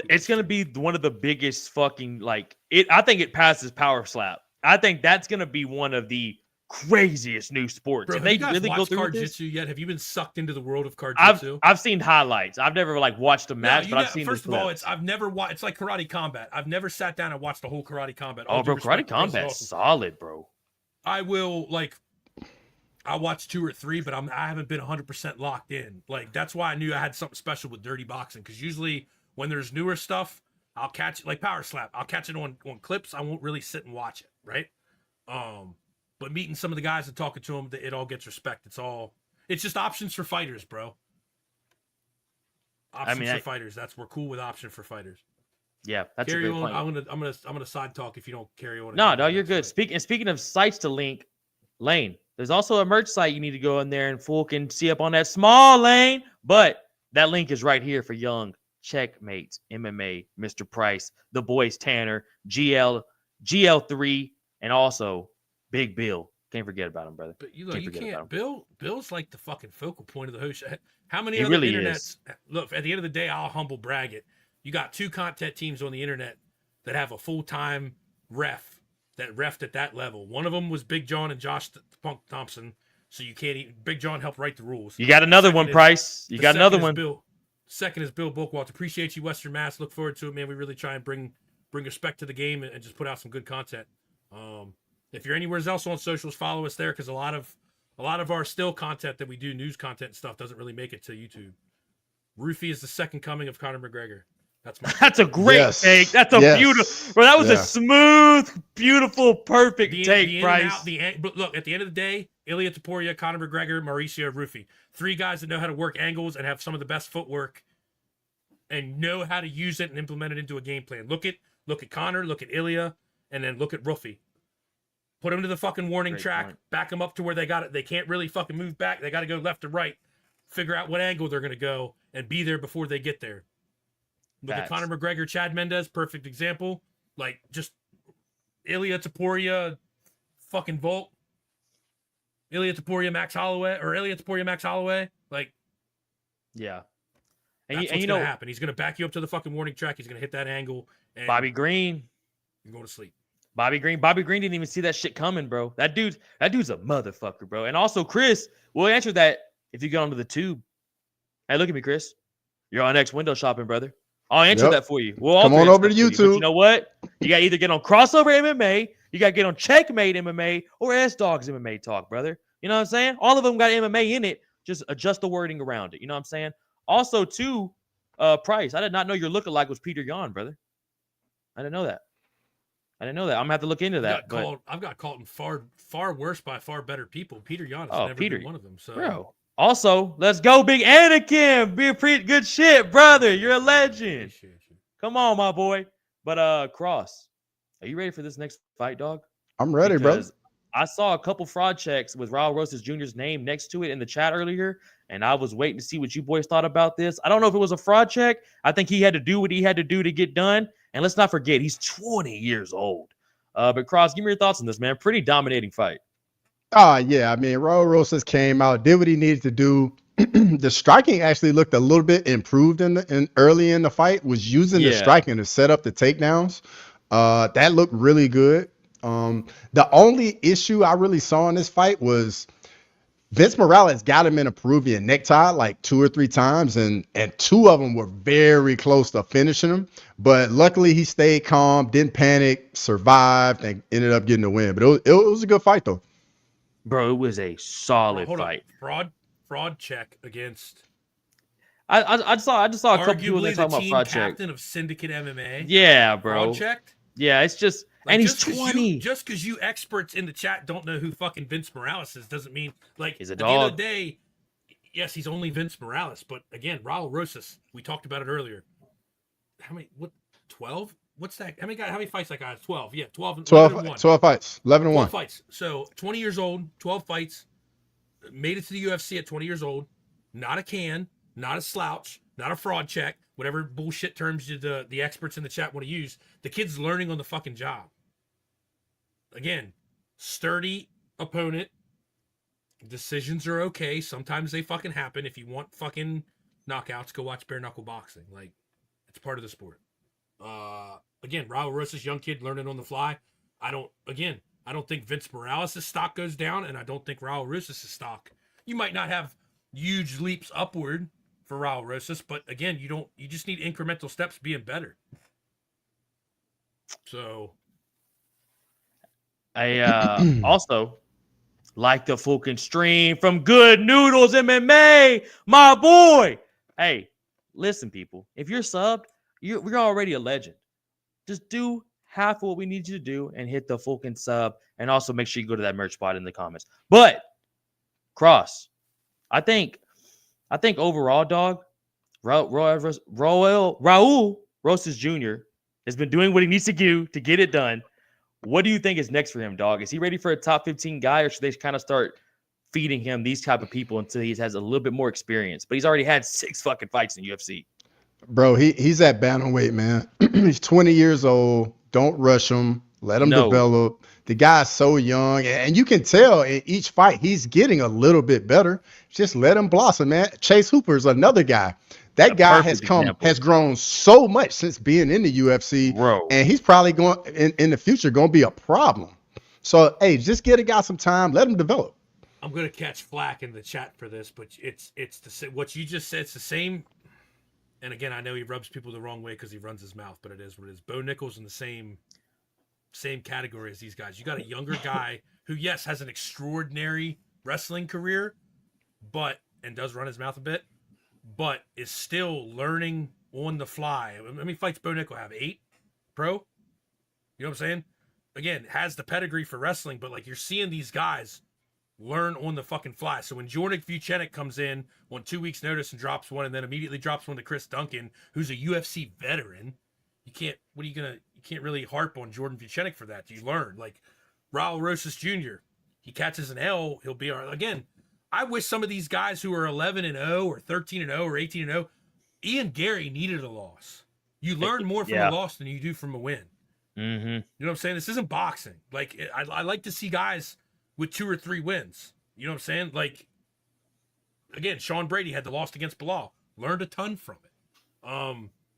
it's gonna be one of the biggest fucking like it. I think it passes Power Slap. I think that's gonna be one of the craziest new sports. Bro, if have they you guys really go watched through Karjitsu yet? Have you been sucked into the world of Karjitsu? I've seen highlights. I've never like watched a match, but I've seen. First of all, I've never watched. It's like Karate Combat. I've never sat down and watched the whole Karate Combat. Oh, bro, Karate Combat's solid, bro. I will I watched 2 or 3, but I haven't been 100% locked in. Like, that's why I knew I had something special with Dirty Boxing, because usually when there's newer stuff, I'll catch it, like Power Slap. I'll catch it on clips. I won't really sit and watch it, right? But meeting some of the guys and talking to them, it all gets respect. It's just options for fighters, bro. Options for fighters. We're cool with option for fighters. Yeah, that's carry a great on. point. I'm gonna side talk if you don't carry on. No, you're good. Speaking of sites to link. Lane. There's also a merch site you need to go in there and full can see up on that small lane. But that link is right here for Young, Checkmate, MMA, Mr. Price, the boys Tanner, GL3, and also Big Bill. Can't forget about him, brother. But you can't. Bill's like the fucking focal point of the whole show. How many He other really internets? is. Look, at the end of the day, I'll humble brag it. You got 2 content teams on the internet that have a full-time ref that refed at that level. One of them was Big John and Josh Punk Thompson. So you can't even. Big John helped write the rules. You got another one, Price. You got another one. Second is Bill Bookwalt. Appreciate you, Western Mass. Look forward to it, man. We really try and bring respect to the game and just put out some good content. If you're anywhere else on socials, follow us there because a lot of our still content that we do, news content and stuff, doesn't really make it to YouTube. Roofy is the second coming of Conor McGregor. That's a great take. That's a beautiful. Bro, that was a smooth, beautiful, perfect take, Price. But look, at the end of the day, Ilia Topuria, Conor McGregor, Mauricio Roofy, 3 guys that know how to work angles and have some of the best footwork, and know how to use it and implement it into a game plan. Look at Conor, look at Ilia, and then look at Roofy. Put them to the fucking warning track. Back them up to where they got it. They can't really fucking move back. They got to go left to right. Figure out what angle they're going to go and be there before they get there. Look at Conor McGregor, Chad Mendez, perfect example. Like, just Ilia Topuria, fucking Volt. Ilia Topuria, Max Holloway. Like, yeah. And that's what's going to happen. He's going to back you up to the fucking warning track. He's going to hit that angle. And Bobby Green. You're going to sleep. Bobby Green didn't even see that shit coming, bro. That dude's a motherfucker, bro. And also, Chris, we'll answer that if you get onto the tube. Hey, look at me, Chris. You're on X window shopping, brother. I'll answer that for you. We'll come on over to YouTube. But you know what? You got to either get on Crossover MMA, you got to get on Checkmate MMA, or S-Dogs MMA Talk, brother. You know what I'm saying? All of them got MMA in it. Just adjust the wording around it. You know what I'm saying? Also, too, Price. I did not know your lookalike was Peter Yan, brother. I didn't know that. I'm gonna have to look into that. I've got called in far worse by far better people. Peter Yan has never been one of them. So, bro. Also, let's go, Big Anakin. Be a pretty good shit, brother. You're a legend. Come on, my boy. But Cross, are you ready for this next fight, dog? I'm ready, bro. I saw a couple fraud checks with Raul Rosas Jr.'s name next to it in the chat earlier, and I was waiting to see what you boys thought about this. I don't know if it was a fraud check. I think he had to do what he had to do to get done. And let's not forget, he's 20 years old. But Cross, give me your thoughts on this, man. Pretty dominating fight. Yeah. I mean, Raul Rosas came out, did what he needed to do. The striking actually looked a little bit improved early in the fight. Was using the striking to set up the takedowns. That looked really good. The only issue I really saw in this fight was Vince Morales got him in a Peruvian necktie like 2 or 3 times, and 2 of them were very close to finishing him. But luckily, he stayed calm, didn't panic, survived, and ended up getting the win. But it was a good fight, though. Bro, it was a solid fight. Fraud check against. I just saw a couple people that talking about fraud check. Captain of Syndicate MMA. Yeah, bro. Fraud checked. Yeah, it's just. Like, and he's 20. Just because you experts in the chat don't know who fucking Vince Morales is doesn't mean, like, he's a at dog. the end of the day, yes, he's only Vince Morales. But again, Raul Rosas, we talked about it earlier. 12? What's that? How many fights that guy has? 12. Yeah, 12 fights. 11 and 1. 12 fights. So 20 years old, 12 fights, made it to the UFC at 20 years old. Not a can, not a slouch, not a fraud check. Whatever bullshit terms the experts in the chat want to use, the kid's learning on the fucking job. Again, sturdy opponent. Decisions are okay. Sometimes they fucking happen. If you want fucking knockouts, go watch bare knuckle boxing. Like, it's part of the sport. Again, Raul Rosas, young kid learning on the fly. I don't think Vince Morales' stock goes down, and I don't think Raul Rosas' stock. You might not have huge leaps upward for Raul Rosas, but again, you just need incremental steps being better. So I also like the fucking stream from Good Noodles MMA, my boy. Hey, listen, people, if you're subbed, we're already a legend. Just do half of what we need you to do and hit the fucking sub, and also make sure you go to that merch spot in the comments. But Cross, I think overall, dog, Raul Rosas Jr. has been doing what he needs to do to get it done. What do you think is next for him, dog? Is he ready for a top 15 guy, or should they kind of start feeding him these type of people until he has a little bit more experience? But he's already had 6 fucking fights in UFC. Bro, he's at bantamweight, man. He's 20 years old. Don't rush him. Let him develop. The guy's so young, and you can tell in each fight he's getting a little bit better. Just let him blossom, man. Chase Hooper's another guy. That guy has grown so much since being in the UFC, bro, and he's probably going in the future going to be a problem. So, hey, just get a guy some time. Let him develop. I'm gonna catch flack in the chat for this, but it's what you just said. It's the same. And again, I know he rubs people the wrong way because he runs his mouth, but it is what it is. Bo Nickal's in the same category as these guys. You got a younger guy who, yes, has an extraordinary wrestling career, and does run his mouth a bit, but is still learning on the fly. How many fights Bo Nickal have? 8 pro? You know what I'm saying? Again, has the pedigree for wrestling, but like you're seeing these guys learn on the fucking fly. So when Jordan Vucenic comes in on 2 weeks' notice and drops one, and then immediately drops one to Chris Duncan, who's a UFC veteran, you can't really harp on Jordan Vucenic for that. You learn. Like Raul Rosas Jr., he catches an L, he'll be again. I wish some of these guys who are 11-0 or 13-0 or 18-0, Ian Gary needed a loss. You learn more from a loss than you do from a win. Mm-hmm. You know what I'm saying? This isn't boxing. Like I like to see guys with 2 or 3 wins. You know what I'm saying? Like, again, Sean Brady had the loss against Bilal. Learned a ton from it.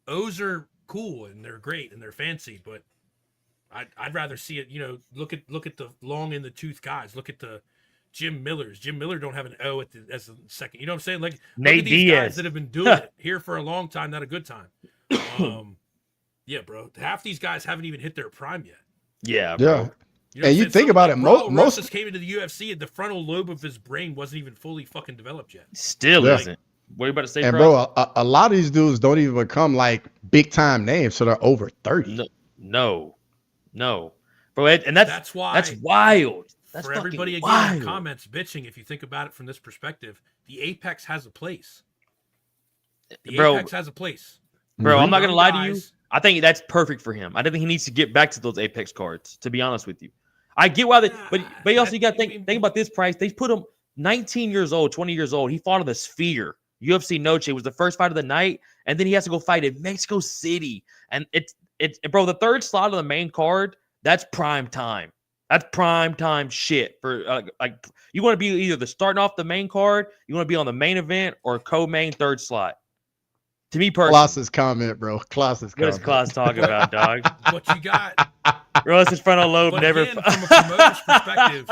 O's are cool and they're great and they're fancy, but I'd rather see it, look at the long in the tooth guys. Look at the Jim Millers. Jim Miller don't have an O as the second. You know what I'm saying? Like, look at these guys that have been doing it here for a long time, not a good time. Yeah, bro. Half these guys haven't even hit their prime yet. Yeah, bro. Yeah. You know, and you think about it, most came into the UFC and the frontal lobe of his brain wasn't even fully fucking developed yet. Still isn't. What are you about to say, and bro? A lot of these dudes don't even become like big time names, so they're over 30. No, bro. And that's wild. That's for everybody again wild. In the comments bitching. If you think about it from this perspective, the Apex has a place. Apex has a place. Bro, I'm not gonna lie to you. I think that's perfect for him. I don't think he needs to get back to those Apex cards. To be honest with you, I get why but also you got to think about this price. They put him 19 years old, 20 years old. He fought in the Sphere. UFC Noche was the first fight of the night, and then he has to go fight in Mexico City. And it's bro, the third slot of the main card. That's prime time. That's prime time shit for like you want to be either the starting off the main card, you want to be on the main event, or co-main third slot. To me personally, Klaus's comment, bro. Klaus's comment. What is Klaus talking about, dog? What you got? Bro, it's his frontal lobe never. Again, from a promoter's perspective,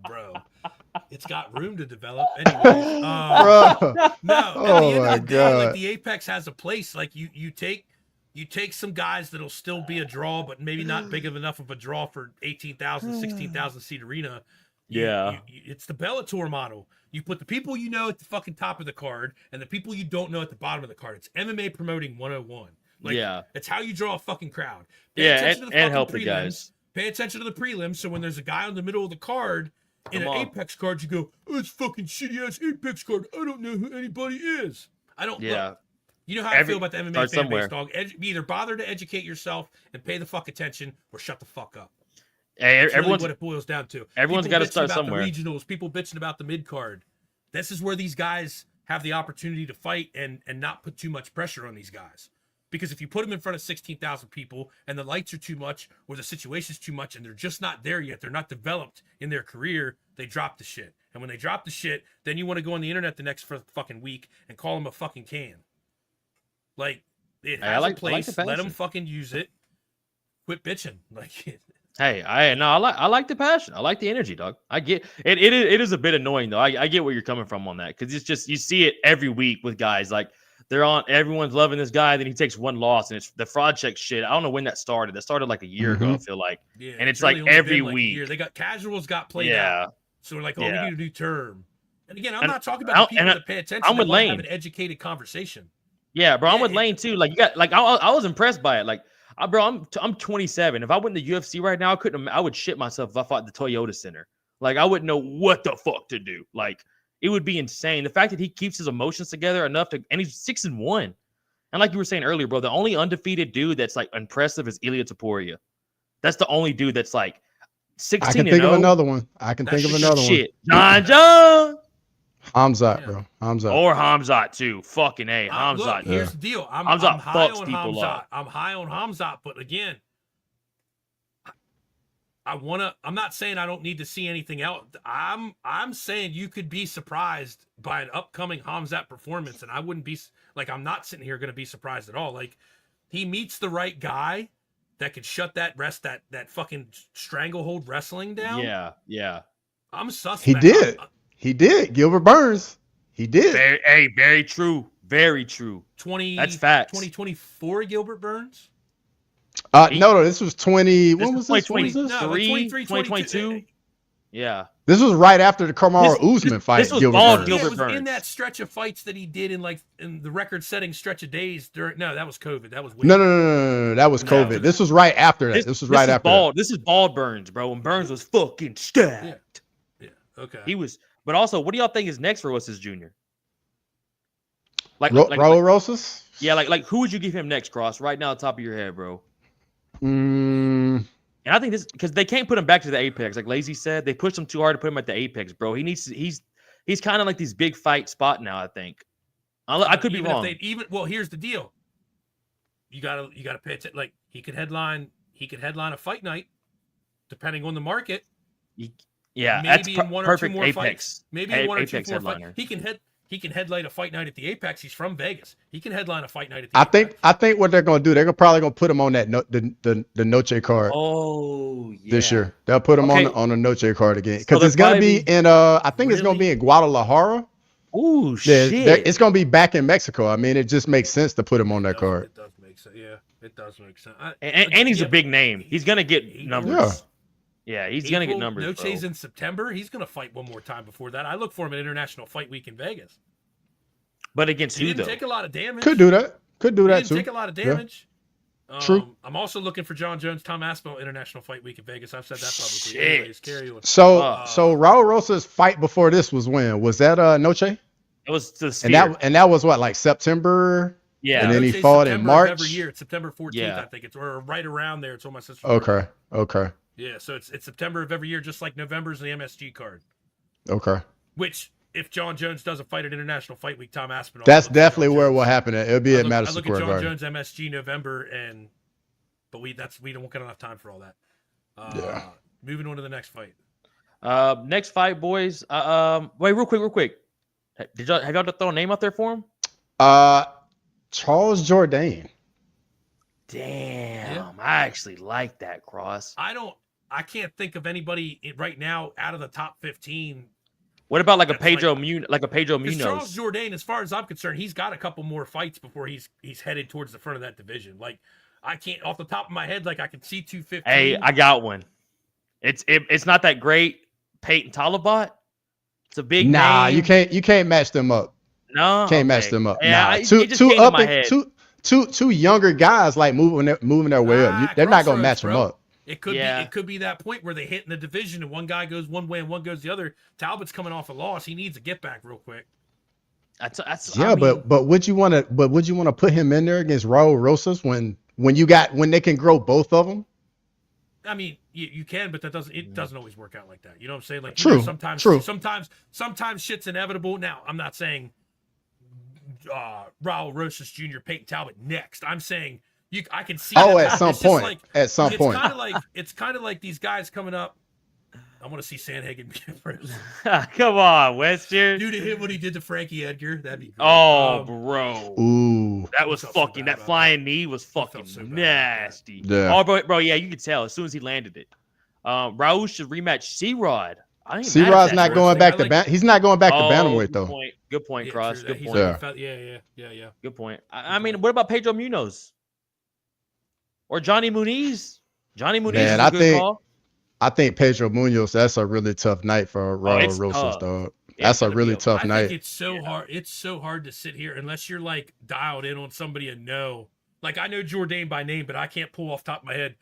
bro, it's got room to develop. Anyways, bro. No. Oh my god. Like the Apex has a place. Like you take some guys that'll still be a draw, but maybe not big enough of a draw for 18,000, 16,000 seat arena. It's the Bellator model. You put the people you know at the fucking top of the card and the people you don't know at the bottom of the card. It's MMA promoting 101. Like, it's how you draw a fucking crowd. Pay attention to the and help prelims. the guys. Pay attention to the prelims. So when there's a guy on the middle of the card in an Apex card, you go, "Oh, it's fucking shitty ass Apex card. I don't know who anybody is." I don't. Yeah. Look, you know how I feel about the MMA fan base, dog. Either bother to educate yourself and pay the fuck attention, or shut the fuck up. Hey, That's really what it boils down to. Everyone's got to start somewhere. The regionals, people bitching about the mid card. This is where these guys have the opportunity to fight and not put too much pressure on these guys. Because if you put them in front of 16,000 people and the lights are too much or the situation's too much and they're just not there yet, they're not developed in their career, they drop the shit. And when they drop the shit, then you want to go on the internet the next fucking week and call them a fucking can. Like, it has a place. Let them fucking use it. Quit bitching. Like, hey, I like the passion. I like the energy, dog. I get it. It is a bit annoying though. I get where you're coming from on that, because it's just you see it every week with guys like everyone's loving this guy, then he takes one loss, and it's the fraud check shit. I don't know when that started. That started like a year ago, I feel like. Yeah, and it's really like every week. They got casuals got played out. So we're like, we need a new term. And again, I'm not talking about the people that pay attention. I'm with Lane. Have an educated conversation. Yeah, bro. I'm with Lane too. Like you got I was impressed by it. Like, bro, I'm 27. If I went to UFC right now, I would shit myself if I fought the Toyota Center. Like, I wouldn't know what the fuck to do. Like, it would be insane. The fact that he keeps his emotions together enough and he's 6-1. And like you were saying earlier, bro, the only undefeated dude that's like impressive is Ilya Taporia. That's the only dude that's like 16 I can and think of 0. another one. I can think of another one. Shit. John Jones. Hamzat, Yeah. bro. Hamzat. Or Hamzat too. Fucking A. Look, Hamzat. here's the deal. I'm Hamzat high fucks on people Hamzat. up. I'm high on Hamzat, but again, I'm not saying I don't need to see anything else. I'm saying you could be surprised by an upcoming Hamzat performance, and I wouldn't be like, I'm not sitting here going to be surprised at all. Like, he meets the right guy that could shut that fucking stranglehold wrestling down. Yeah. I'm suspect. He did. Gilbert Burns. He did. Very true. Very true. That's facts. 2024 Gilbert Burns. No, this was 20. When was this? 2022. Yeah. This was right after the Kamaru Usman fight. This was Gilbert bald Burns. Gilbert It was Burns. in that stretch of fights that he did in the record-setting stretch of days during. No, that was COVID. That was weird. No. That was COVID. This was right after that. This was right after bald. that. This is bald Burns, bro. When Burns was fucking stacked. Yeah. Okay. He was. But also, what do y'all think is next for Rosas Jr.? Raul Rosas? Yeah, like who would you give him next, Cross? Right now, top of your head, bro. Mm, And I think this because they can't put him back to the apex. Like Lazy said, they pushed him too hard to put him at the apex, bro. He's kind of like these big fight spot now. I think. I could be wrong. Well, here's the deal. You gotta pay attention. Like he could headline a fight night, depending on the market. Yeah, maybe that's in one or two perfect more apex. fights. Maybe in one or two Apex more headliner. fights. He can headline a fight night at the Apex. He's from Vegas. He can headline a fight night at the Apex. I think what they're gonna do, they're probably gonna put him on that the Noche card. Oh, yeah. This year they'll put him on the Noche card again because it's gonna be in I think it's gonna be in Guadalajara. Oh shit! It's gonna be back in Mexico. I mean, it just makes sense to put him on that card. It does make sense. Yeah, it does make sense. And he's a big name. He's gonna get numbers. Yeah, he's gonna get numbers. Noche's in September. He's gonna fight one more time before that. I look for him at International Fight Week in Vegas. But against he who didn't though? take a lot of damage. Could do that too. Didn't take a lot of damage. Yeah. True. I'm also looking for John Jones, Tom Aspinall, International Fight Week in Vegas. I've said that publicly. Shit. Anyways, carry on. So Raul Rosas' fight before this was when? Was that Noche? It was the Sphere. And that was what, like September? Yeah. And then he Noche's fought September in of March. every year. It's September 14th, Yeah. I think it's, or right around there. It's on my sister's. Okay. Yeah, so it's September of every year, just like November's the MSG card. Okay. Which, if John Jones does a fight at International Fight Week, Tom Aspinall. That's definitely where it will happen. It'll be at I Madison look at Square John Garden. Jones MSG November, but we don't get enough time for all that. Yeah. Moving on to the next fight. Next fight, boys. Wait, real quick. Have y'all throw a name out there for him? Charles Jourdain. Damn, Yeah. I actually like that, Cross. I can't think of anybody right now out of the top 15. What about like a That's Pedro Because Munoz? Charles Jourdain, as far as I'm concerned, he's got a couple more fights before he's headed towards the front of that division. Like, I can't off the top of my head, like I can see 215. Hey, I got one. It's not that great. Peyton Talabat. It's a big name. you can't match them up. No, Can't match them up. Yeah, Nah, it just came to my head. two younger guys like moving their way up. They're not gonna match them up. It could be that point where they hit in the division and one guy goes one way and one goes the other. Talbot's coming off a loss. He needs a get back real quick. But would you want to put him in there against Raul Rosas when they can grow both of them? I mean, you can, but it doesn't always work out like that. You know what I'm saying? Like, True. Sometimes shit's inevitable. Now, I'm not saying Raul Rosas Jr., Peyton Talbot next. I'm saying I can see. At some point. At some point. It's kind of like these guys coming up. I want to see Sandhagen be first. Come on, Wester. Do to him what he did to Frankie Edgar. That'd be great. Oh, bro. Ooh. That was fucking. That flying knee was fucking nasty. Yeah. Oh, bro. Yeah, you could tell as soon as he landed it. Raul should rematch C-Rod. C-Rod's not going back to he's not going back to bantamweight though. Good point, Yeah, Cross. true, Good point. Yeah. Good point. I mean, what about Pedro Munoz or Johnny Muniz? Johnny Muniz is a good call. I think Pedro Munoz, that's a really tough night for Raul Rosas, dog. That's a really tough night. I think it's so hard. It's so hard to sit here unless you're like dialed in on somebody and know. Like, I know Jourdain by name, but I can't pull off the top of my head.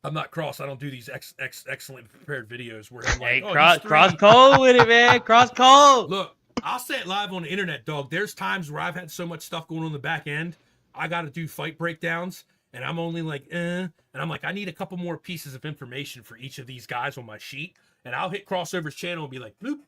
I'm not Cross. I don't do these excellent prepared videos where I'm like, hey, Cross cold with it, man. Cross cold. Look, I'll say it live on the internet, dog. There's times where I've had so much stuff going on the back end, I got to do fight breakdowns, and I'm only like, and I'm like, I need a couple more pieces of information for each of these guys on my sheet, and I'll hit Crossover's channel and be like, bloop.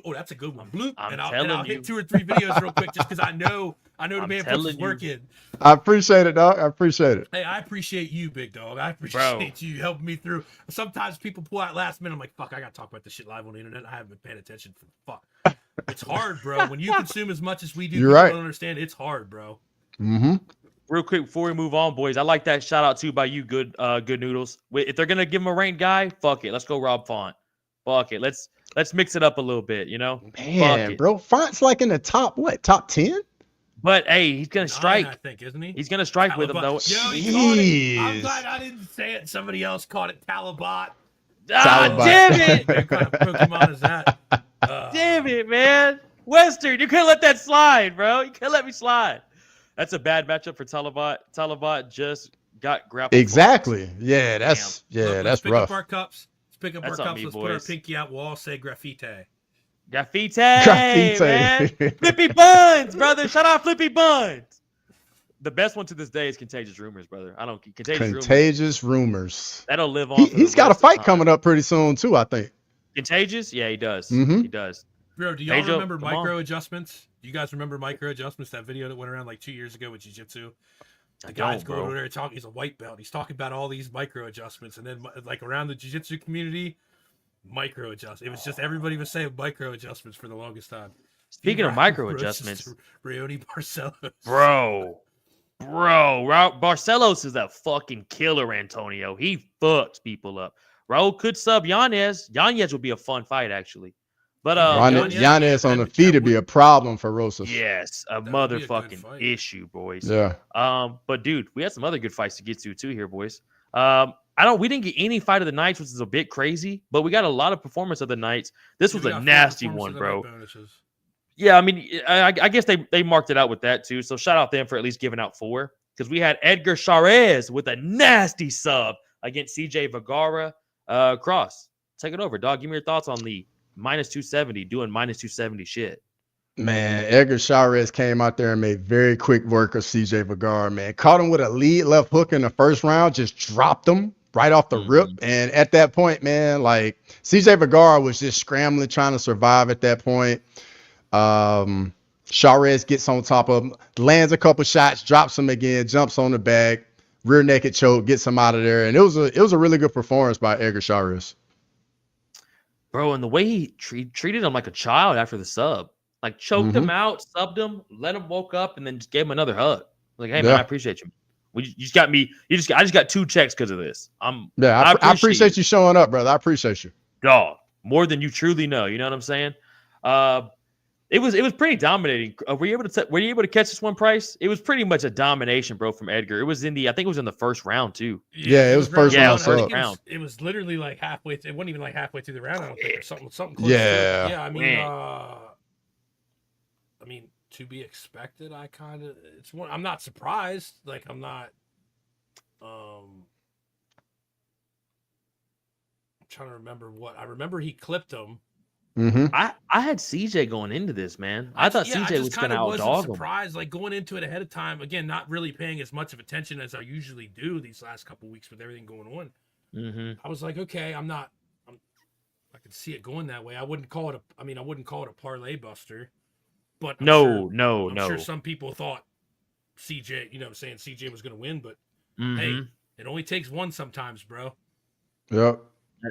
Oh, that's a good one. Bloop. And I'll hit 2 or 3 videos real quick just because I know the man puts his work in. I appreciate it, dog. I appreciate it. Hey, I appreciate you, big dog. I appreciate you helping me through. Sometimes people pull out last minute. I'm like, fuck, I got to talk about this shit live on the internet. I haven't been paying attention for fuck. It's hard, bro. When you consume as much as we do, You're you right. don't understand. It's hard, bro. Mm-hmm. Real quick before we move on, boys, I like that shout out too by you, good noodles. If they're gonna give him a ranked guy, fuck it. Let's go Rob Font. Fuck it. Let's mix it up a little bit, you know? Man, bro, Font's like in the top 10? But hey, he's gonna strike. I think, isn't he? He's gonna strike with him though. Yo, he caught it. I'm glad I didn't say it. Somebody else caught it. Talabot. Ah, damn it! What kind of Pokemon is that? Damn it, man. Western, you couldn't let that slide, bro. You couldn't let me slide. That's a bad matchup for Talabot. Talabot just got grappled. Exactly. Yeah, that's Let's pick rough. up our cups. Let's pick up That's our on cups. me, Let's boys. put our pinky out. We'll all say graffiti. Graffiti, Graffiti. man. Flippy Buns, brother. Shout out Flippy Buns. The best one to this day is Contagious Rumors, brother. I don't Contagious Rumors. That'll live on. He's got a fight coming up pretty soon too, I think. Contagious? Yeah, he does. Mhm. He does. Bro, do y'all Pedro, remember come on. micro adjustments? Do you guys remember micro adjustments? That video that went around like 2 years ago with jiu-jitsu. The guy's going over there talking. He's a white belt. He's talking about all these micro adjustments, and then like around the jiu-jitsu community, micro adjustments. It was just everybody was saying micro adjustments for the longest time. Speaking of micro adjustments, Rayoni Barcelos. bro, Barcelos is a fucking killer, Antonio. He fucks people up. Raul could sub Yanez. Yanez would be a fun fight, actually. But Yanez on the feet would be a problem for Rosas. yes, a That would be a good motherfucking fight. issue, boys. Yeah. But dude, we had some other good fights to get to too here, boys. We didn't get any fight of the nights, which is a bit crazy, but we got a lot of performance of the nights. This was a nasty one, bro. Yeah, I mean, I guess they marked it out with that too. So shout out them for at least giving out 4, because we had Edgar Charez with a nasty sub against CJ Vergara. Cross, take it over, dog. Give me your thoughts on the -270 doing -270 shit. Man, Edgar Charez came out there and made very quick work of CJ Vergara, man. Caught him with a lead left hook in the first round, just dropped him right off the rip. And at that point, man, like CJ Vergara was just scrambling, trying to survive at that point. Charez gets on top of him, lands a couple shots, drops him again, jumps on the bag, rear naked choke, gets him out of there. And it was a really good performance by Edgar Charez. Bro, and the way he treated him like a child after the sub, like choked him out, subbed him, let him woke up, and then just gave him another hug. Like, hey man, I appreciate you. I just got 2 checks because of this. I appreciate you showing up, brother. I appreciate you, dog, more than you truly know. You know what I'm saying? It was pretty dominating. Were you able to catch this one, Price? It was pretty much a domination, bro, from Edgar. It was I think it was in the first round too. Yeah, it was first round. It was literally like halfway. It wasn't even like halfway through the round. I don't think, or something close. Yeah. Yeah, I mean, to be expected. I'm not surprised. Like, I'm not. I'm trying to remember what I remember. He clipped him. I had CJ going into this, man. I thought CJ was going to outdog him. Surprised, like going into it ahead of time. Again, not really paying as much of attention as I usually do these last couple weeks with everything going on. I was like, okay, I can see it going that way. I wouldn't call it a parlay buster, but I'm sure some people thought CJ, saying CJ was going to win, but hey, it only takes one sometimes, bro. Yep.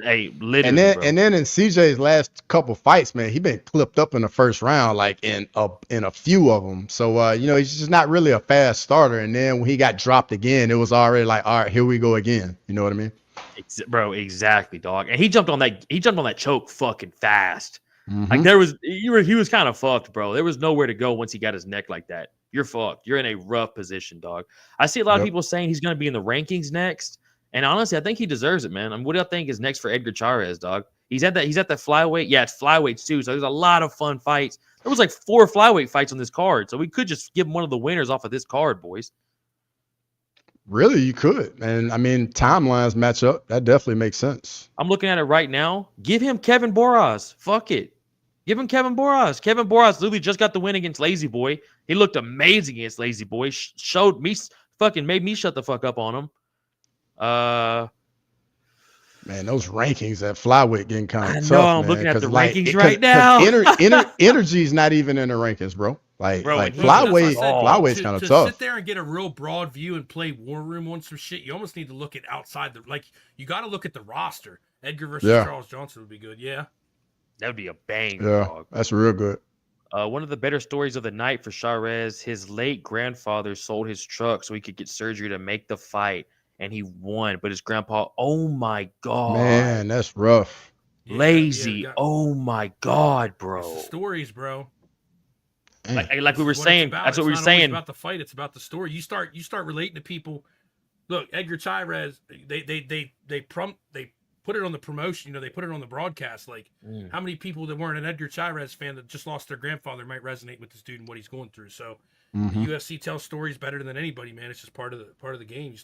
Hey, literally, and then in CJ's last couple fights, man, he been clipped up in the first round, like in a few of them. So he's just not really a fast starter. And then when he got dropped again, it was already like, all right, here we go again. You know what I mean? Bro, exactly, dog. And he jumped on that choke fucking fast. Like he was kind of fucked, bro. There was nowhere to go once he got his neck like that. You're fucked. You're in a rough position, dog. I see a lot of people saying he's going to be in the rankings next. And honestly, I think he deserves it, man. What do you think is next for Edgar Charez, dog? He's at that flyweight. Yeah, it's flyweights too. So there's a lot of fun fights. There was like 4 flyweight fights on this card. So we could just give him one of the winners off of this card, boys. Really, you could. And I mean, timelines match up. That definitely makes sense. I'm looking at it right now. Give him Kevin Boras. Fuck it. Give him Kevin Boras. Kevin Boras literally just got the win against Lazy Boy. He looked amazing against Lazy Boy. Showed me, fucking made me shut the fuck up on him. Man, those rankings at flyweight getting kind I of know, tough, I'm man. looking at the Like, rankings right now. Energy's not even in the rankings, bro. Like, Bro, like and that's what I flyweight, said, flyweiight's kind of tough. Sit there and get a real broad view and play War Room on some shit, you almost need to look at outside the you got to look at the roster. Edgar versus Charles Johnson would be good. Yeah, that would be a bang. Yeah, dog. that's real good. One of the better stories of the night for Charez, his late grandfather sold his truck so he could get surgery to make the fight, and he won. But his grandpa, oh my God. Man, that's rough. Lazy. Oh my God, bro. It's the stories, bro. Like we were saying, that's what we were saying. It's about the fight. It's about the story. You start relating to people. Look, Edgar Chairez, they put it on the promotion. They put it on the broadcast. Like, how many people that weren't an Edgar Chairez fan that just lost their grandfather might resonate with this dude and what he's going through. So, the UFC tells stories better than anybody, man. It's just part of the game.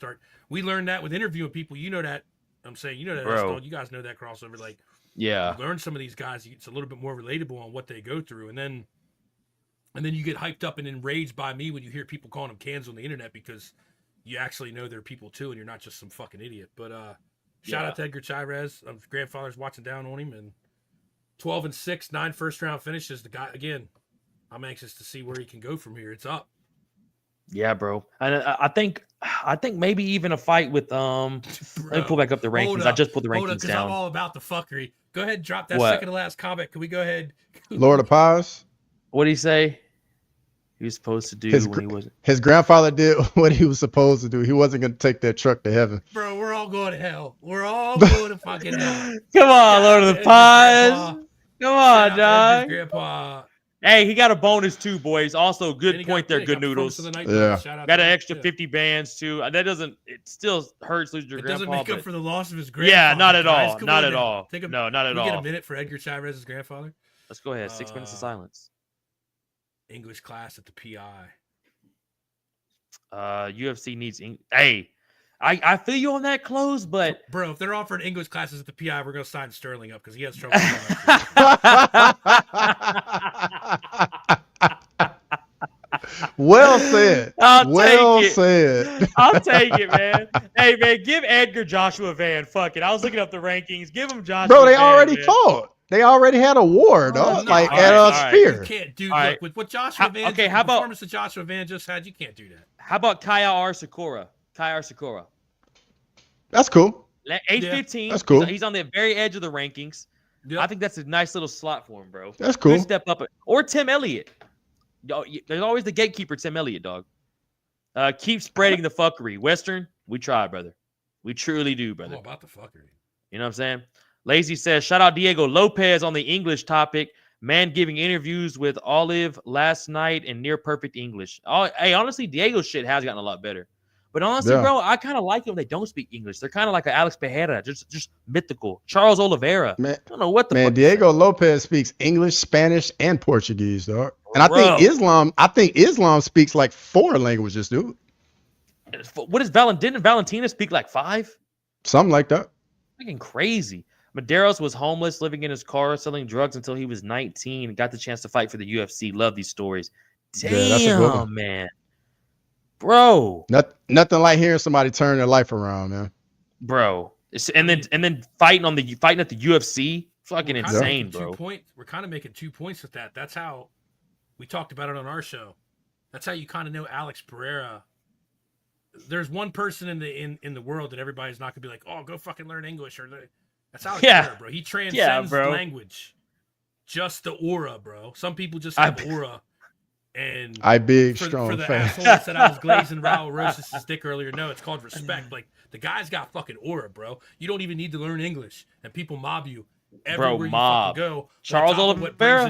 We learned that with interviewing people. You know that. I'm saying, you know that. Bro. You guys know that crossover. Like, yeah, you learn some of these guys. It's a little bit more relatable on what they go through, and then you get hyped up and enraged by me when you hear people calling them cans on the internet because you actually know they're people too, and you're not just some fucking idiot. But shout out to Edgar Chairez. Grandfather's watching down on him, and 12-6, 9 first-round finishes. The guy again. I'm anxious to see where he can go from here. It's up. Yeah, bro. And I think maybe even a fight with Bro, let me pull back up the rankings. I just put the rankings down. I'm all about the fuckery. Go ahead and drop that What? second to last comment. Can we go ahead? Lord of Pies. What did he say? He was supposed to do when he wasn't. His grandfather did what he was supposed to do. He wasn't going to take that truck to heaven. Bro, we're all going to hell. We're all going to fucking hell. Come on, Lord of the Pies. Come on, dog. Grandpa. Hey, he got a bonus too, boys. Also, good point there, good noodles. Yeah. Got an extra 50 bands too. That doesn't. It still hurts losing your grandpa. It doesn't make up for the loss of his grandfather. Yeah, not at all. Guys, not at all. No, not at all. Get a minute for Edgar Chairez's grandfather. Let's go ahead. 6 minutes of silence. English class at the PI. UFC needs. Hey, I feel you on that close, but bro, if they're offering English classes at the PI, we're gonna sign Sterling up because he has trouble. Well said. Well said. I'll take it, man. Hey, man, give Edgar Joshua Van. Fuck it. I was looking up the rankings. Give him Joshua. Bro, they Van, already man. fought. They already had a war, dog. Like at a Spear. You can't do look with what Joshua Van. Okay, how about performance that Joshua Van just had? You can't do that. How about Kaya R. Sakura? Kaya R. Sakura. That's cool. Age 15. That's cool. He's on the very edge of the rankings. Yep. I think that's a nice little slot for him, bro. That's cool. Good step up. Or Tim Elliott. There's always the gatekeeper, Tim Elliott, dog. Keep spreading the fuckery. Western, we try, brother. We truly do, brother. All about the fuckery. You know what I'm saying? Lazy says, shout out Diego Lopez on the English topic. Man giving interviews with Olive last night in near perfect English. Hey, honestly, Diego's shit has gotten a lot better. But honestly, bro, I kind of like them. They don't speak English. They're kind of like an Alex Pereira, just mythical. Charles Oliveira. Man, I don't know what the man. fuck Diego Lopez speaks English, Spanish, and Portuguese, dog. And I think Islam speaks like 4 languages, dude. What is didn't Valentina speak like 5? Something like that. Freaking crazy. Medeiros was homeless, living in his car, selling drugs until he was 19 and got the chance to fight for the UFC. Love these stories. Damn, that's a good one. Man. Bro. Nothing like hearing somebody turn their life around, man. Bro. And then fighting at the UFC. Fucking insane, bro. We're kind of making 2 points with that. That's how we talked about it on our show. That's how you kind of know Alex Pereira. There's one person in the world that everybody's not gonna be like, oh, go fucking learn English that's Alex Pereira, bro. He transcends language. Just the aura, bro. Some people just have aura. And I big for strong the fan. asshole that said I was glazing Raul Rosas' dick earlier. No, it's called respect. Like the guy's got fucking aura, bro. You don't even need to learn English, and people mob you everywhere you fucking go. Charles Oliveira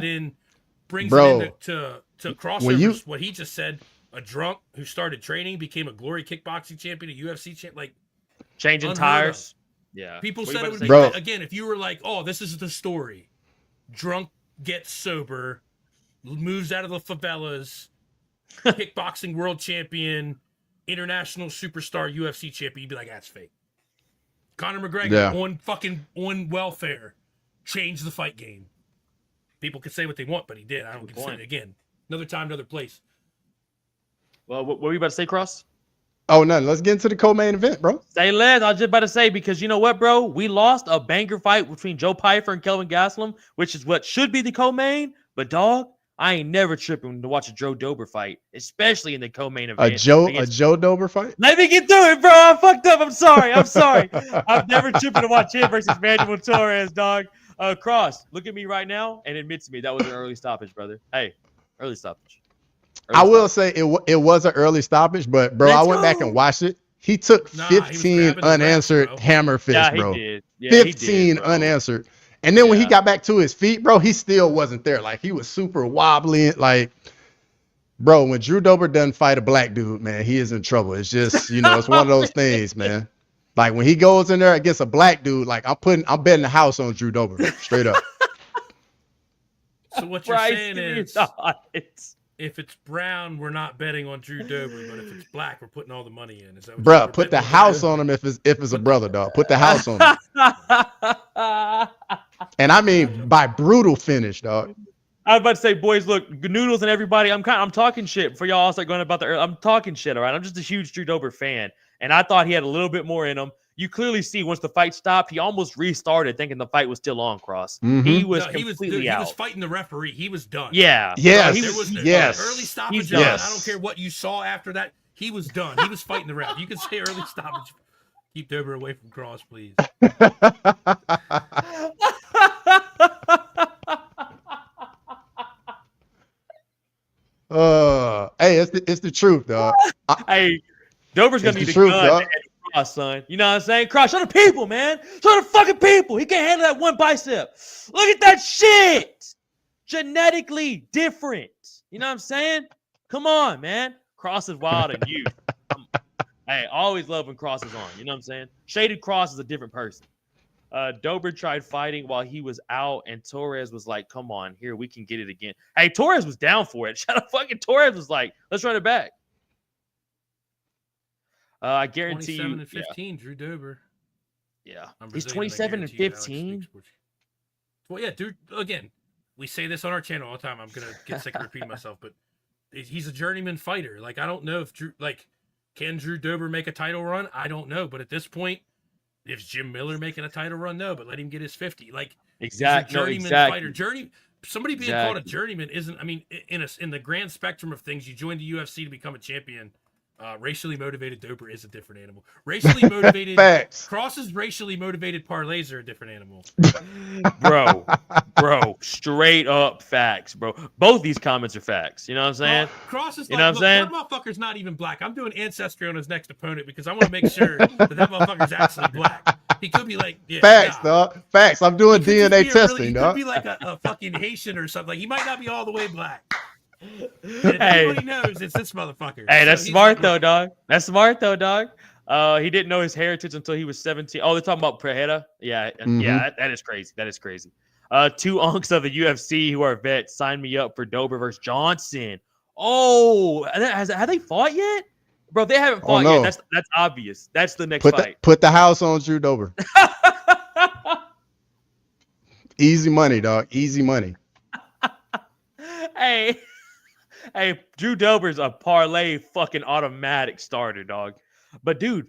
brings it in to crossovers. What he just said. A drunk who started training became a glory kickboxing champion, a UFC champion, like changing tires. Yeah, people said it would be again. If you were like, "Oh, this is the story," drunk gets sober, moves out of the favelas, kickboxing world champion, international superstar, UFC champion, you'd be like, "That's fake." Conor McGregor on welfare, changed the fight game. People can say what they want, but he did. I don't Good consider point. it again. Another time, another place. Well, what were you about to say, Cross? Oh, nothing. Let's get into the co-main event, bro. Say less. I was just about to say, because you know what, bro? We lost a banger fight between Joe Pyfer and Kelvin Gastelum, which is what should be the co-main. But dog, I ain't never tripping to watch a Joe Dober fight, especially in the co-main event. A Joe Dober fight? Let me get through it, bro. I fucked up. I'm sorry. I'm never tripping to watch him versus Manuel Torres, dog. Cross, look at me right now and admit to me that was an early stoppage, brother. Hey, early stoppage. I will say it was an early stoppage, but bro, I went back and watched it. He took 15 unanswered hammer fists, bro. He did. Yeah, 15 unanswered. And then when he got back to his feet, bro, he still wasn't there. Like, he was super wobbly. Like, bro, when Drew Dober doesn't fight a black dude, man, he is in trouble. It's just, it's one of those things, man. Like, when he goes in there against a black dude, like, I'm betting the house on Drew Dober, straight up. So what you're saying is, if it's brown, we're not betting on Drew Dober, but if it's black, we're putting all the money in. Is that what Bruh, put the house on him if it's a brother, dog. Put the house on him. And I mean by brutal finish, dog. I was about to say, boys, look, Noodles and everybody, I'm talking shit before y'all start going about I'm talking shit, all right? I'm just a huge Drew Dober fan, and I thought he had a little bit more in him. You clearly see once the fight stopped, he almost restarted thinking the fight was still on, Cross. Mm-hmm. He was completely out. He was fighting the referee. He was done. Yeah. Yes. There was no early stoppage. Yes. I don't care what you saw after that. He was done. He was fighting the ref. You can say early stoppage. Keep Dober away from Cross, please. Hey, it's the truth, dog. Hey, Dober's gonna need a truth, gun dog. to handle Cross, son. You know what I'm saying? Cross, show the people, man. Show the fucking people. He can't handle that one bicep. Look at that shit. Genetically different. You know what I'm saying? Come on, man. Cross is wild and youth. Hey, always love when Cross is on. You know what I'm saying? Shaded Cross is a different person. Dober tried fighting while he was out, and Torres was like, come on, here, we can get it again. Hey, Torres was down for it. Shut up, fucking Torres was like, let's run it back. I guarantee 27 you. and 15, Drew Dober. Yeah. I'm He's Brazilian, 27 and 15. Well, yeah, dude, again, we say this on our channel all the time. I'm going to get sick of repeating myself, but he's a journeyman fighter. Like, I don't know if can Drew Dober make a title run? I don't know. But at this point, is Jim Miller making a title run? No, but let him get his 50. Like, Exactly. journeyman fighter. Somebody being called a journeyman isn't, I mean, in the grand spectrum of things, you joined the UFC to become a champion. Racially motivated Dober is a different animal. Racially motivated Cross's racially motivated parlays are a different animal. Bro, straight up facts, bro. Both these comments are facts. You know what I'm saying? Cross is you know what I'm saying? That motherfucker's not even black. I'm doing ancestry on his next opponent because I want to make sure that motherfucker's actually black. He could be like facts, dog. Facts. I'm doing DNA testing, dog. He could be like a fucking Haitian or something. Like, he might not be all the way black. Everybody knows it's this motherfucker. Hey, that's smart though, dog. That's smart though, dog. He didn't know his heritage until he was 17. Oh, they're talking about Prejeda. Yeah, yeah, that is crazy. That is crazy. 2 unks of the UFC who are vets signed me up for Dober versus Johnson. Oh, have they fought yet? Bro, they haven't fought yet. That's obvious. That's the next fight. Put the house on Drew Dober. Easy money, dog. Easy money. Hey, Drew Dober's a parlay fucking automatic starter, dog. But dude,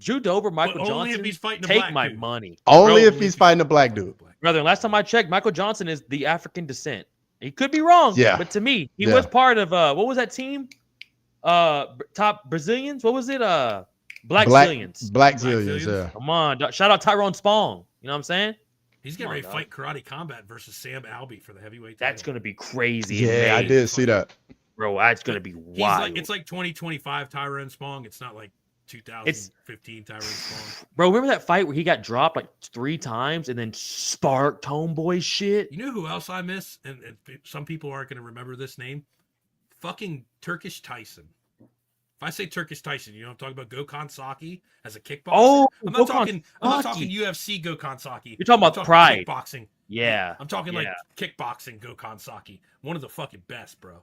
Drew Dober, Michael Johnson, if he's fighting take my money. Only if he's fighting a black dude. Brother, last time I checked, Michael Johnson is the African descent. He could be wrong, but to me, he was part of what was that team? Top Brazilians? What was it? Black Zillions. Black Zillions, yeah. Come on, dog. Shout out Tyrone Spong. You know what I'm saying? He's getting ready to fight Karate Combat versus Sam Alvey for the heavyweight title. That's going to be crazy. Yeah, I did see that. Bro, that's going to be wild. It's like 2025 Tyrone Spong. It's not like 2015 Tyrone Spong. Bro, remember that fight where he got dropped like 3 times and then sparked Homeboy shit? You know who else I miss? And some people aren't going to remember this name. Fucking Turkish Tyson. If I say Turkish Tyson, you know I'm talking about Gokhan Saki as a kickboxer. Oh, I'm not talking UFC Gokhan Saki. You're talking about Pride. Kickboxing. Yeah. I'm talking like kickboxing Gokhan Saki. One of the fucking best, bro.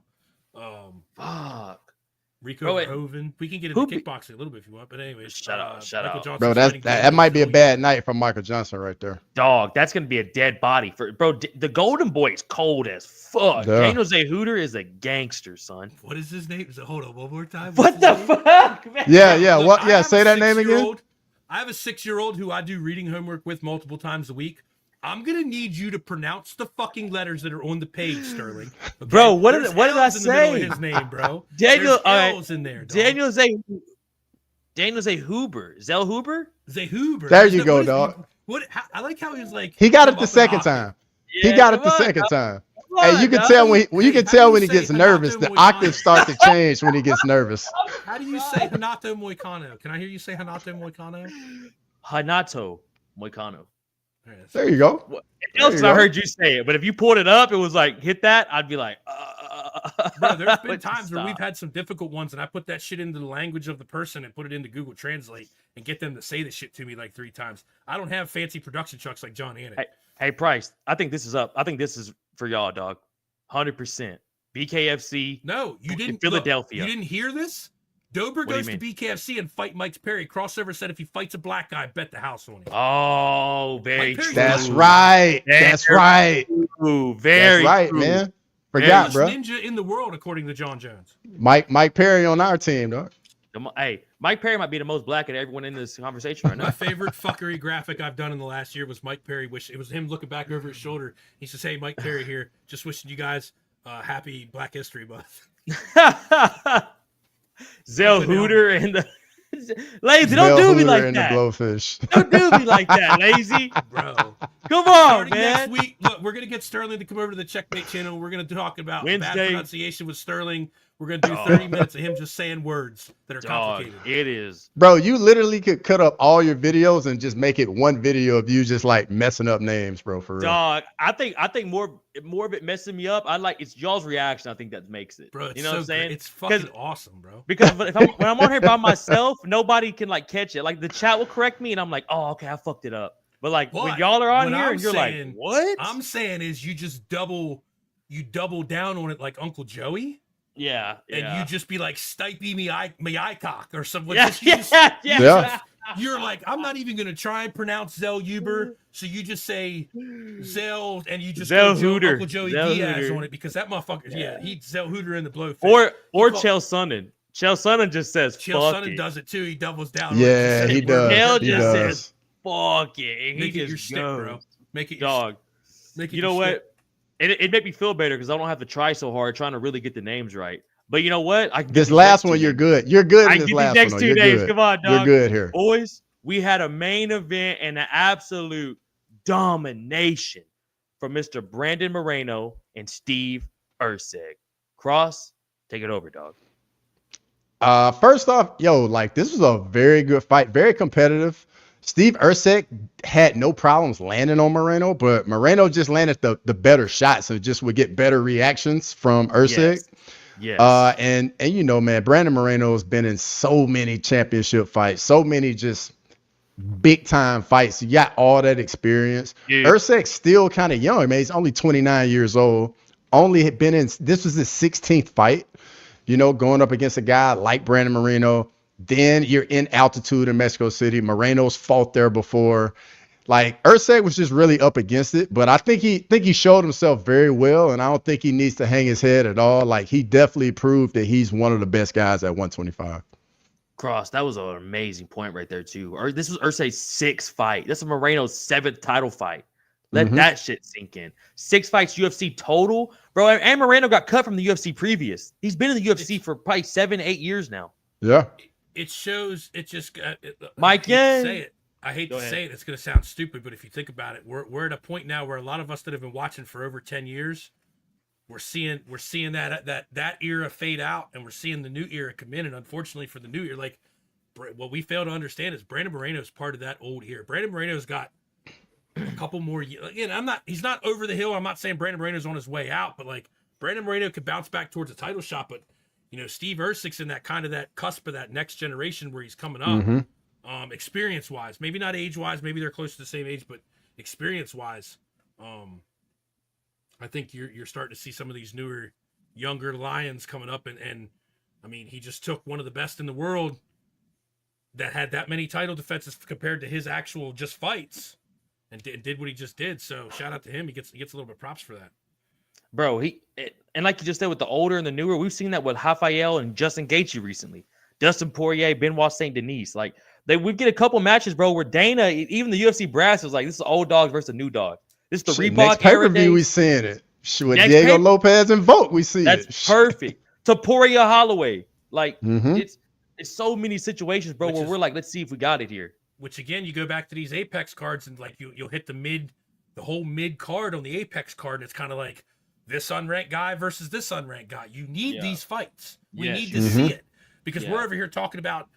Fuck. Rico Bro, Verhoeven. We can get into who- kickboxing a little bit if you want, but anyways. Shut up, shut Michael up. Johnson's Bro, fighting that Golden might be a Boy. bad night for Michael Johnson right there. Dog, that's gonna be a dead body for bro. The Golden Boy is cold as fuck. Yeah. Daniel Zayhooter is a gangster, son. What is his name? Hold on, one more time. What the fuck, man? Yeah. Look, What? I Yeah. have Say a that name again. 6-year-old I have a 6-year-old who I do reading homework with multiple times a week. I'm gonna need you to pronounce the fucking letters that are on the page, Sterling. Okay? Bro, what did There's I L's in the middle say? of his name, bro. Daniel, There's all right. L's in there. Dog. Daniel Zayhuber, Zellhuber. Zayhuber. There you go, dog. I like how he was like. He got come it the up second and off time. He got it the second time. Hey, you can dog. tell when you can Hey, tell how when do he you gets say nervous. The Hanato octaves Moicano? start to change when he gets nervous. How do you say Hanato Moicano? Can I hear you say Hanato Moicano? Hanato Moicano. There you go. It helps if I heard you say it, but if you pulled it up, it was like hit that. I'd be like, Bro, there's been Let's times where we've stop. had some difficult ones, and I put that shit into the language of the person and put it into Google Translate and get them to say the shit to me like 3 times. I don't have fancy production trucks like John Anik. Hey, Price, I think this is up. I think this is for y'all, dog. 100%. BKFC. No, you didn't. Philadelphia. Look, you didn't hear this? Dober do you goes to BKFC and fight Mike Perry. Crossover said if he fights a black guy, bet the house on him. Oh, very Mike Perry's true. That's right. That's right. True. Very That's right, true. man. Forgot, Best bro. ninja in the world, according to John Jones. Mike Perry on our team, dog. Hey, Mike Perry might be the most black of everyone in this conversation right My now. favorite fuckery graphic I've done in the last year was Mike Perry. It was him looking back over his shoulder. He says, "Hey, Mike Perry here. Just wishing you guys happy Black History Month." Zellhuter and the lazy. Don't Bell do me Hooter like and that. the Blowfish. Don't do me like that, lazy. Bro. Come on, Starting man. next week, look, we're gonna get Sterling to come over to the Checkmate channel. We're gonna talk about bad Wednesday. pronunciation with Sterling. We're gonna do 30 minutes of him just saying words that are Dog, complicated. it is. Bro, you literally could cut up all your videos and just make it one video of you just like messing up names, bro, for real. Dog, I think more of it messing me up. I like it's y'all's reaction. I think that makes it. Bro, it's you know so what I'm saying? great. It's fucking awesome, bro. Because when I'm on here by myself, nobody can like catch it. Like the chat will correct me, and I'm like, oh, okay, I fucked it up. But like when But y'all are on what here I'm and you're saying- like, what? I'm saying is you just double down on it like Uncle Joey, yeah, and you just be like Stipe me eye cock or something. yeah, Just, you just- Yeah. You're like, I'm not even gonna try and pronounce Zell Uber, so you just say Zell, and you just Zell go Hooter. Uncle Joey Zell Diaz Hooter. on it because that motherfucker, yeah, he Zell Hooter in the blowfish. or call- Chael Sonnen. Chael Sonnen just says Chael fuck Sonnen it. does it too. He doubles down. on it. Yeah, Just he say word. does. Hell He just does. says fuck it. And Make he it your just stick, goes. bro. Make it your Dog. Make it You your know stick. what? It made me feel better because I don't have to try so hard trying to really get the names right. But you know what? I can get This these last next two one, you're names. good. You're good I in can this get last these next one. two You're names. good. Come on, You're dog. good here. Boys, we had a main event and an absolute domination from Mr. Brandon Moreno and Steve Ursig. Cross, take it over, dog. First off, like this was a very good fight, very competitive. Steve Ursig had no problems landing on Moreno, but Moreno just landed the better shot, so just would get better reactions from Ursig. Yes. And you know, man, Brandon Moreno has been in so many championship fights, so many just big time fights. You got all that experience. Dude. Ursig's still kind of young, man. He's only 29 years old. Only had been in, this was his 16th fight, you know, going up against a guy like Brandon Moreno. Then you're in altitude in Mexico City. Moreno's fought there before. Like Ursig was just really up against it, but I think he showed himself very well, and I don't think he needs to hang his head at all. Like he definitely proved that he's one of the best guys at 125. Cross, that was an amazing point right there, too. Or this was Ursay's 6th fight. This is Moreno's 7th title fight. Let that shit sink in. 6 fights UFC total. Bro, and Moreno got cut from the UFC previous. He's been in the UFC for probably 7-8 years now. Yeah. It shows. It just. Mike Yang. I hate Go to ahead. say it. It's going to sound stupid, but if you think about it, we're at a point now where a lot of us that have been watching for over 10 years, we're seeing that era fade out, and we're seeing the new era come in. And unfortunately for the new era, like what we fail to understand is Brandon Moreno is part of that old era. Brandon Moreno's got a couple more years. Again, he's not over the hill. I'm not saying Brandon Moreno's on his way out, but like Brandon Moreno could bounce back towards a title shot. But you know, Steve Ursig's in that kind of that cusp of that next generation where he's coming up. Experience wise, maybe not age wise, maybe they're close to the same age, but experience wise, I think you're starting to see some of these newer, younger lions coming up, and I mean, he just took one of the best in the world that had that many title defenses compared to his actual just fights, and did what he just did. So shout out to him. He gets a little bit of props for that. Bro, and like you just said with the older and the newer, we've seen that with Rafael and Justin Gaethje recently. Dustin Poirier, Benoit Saint Denis, like we get a couple matches, bro, where Dana, even the UFC brass was like, this is old dogs versus a new dog. This is the Reebok next pay-per-view we seeing it. With Diego Lopez and Volk, we see it. That's perfect. To Poirier Holloway, like it's so many situations, bro, where we're like, let's see if we got it here. Which again, you go back to these Apex cards and like you'll hit the whole mid card on the Apex card, and it's kind of like this unranked guy versus this unranked guy. You need these fights. We need to see it. Because we're over here talking about,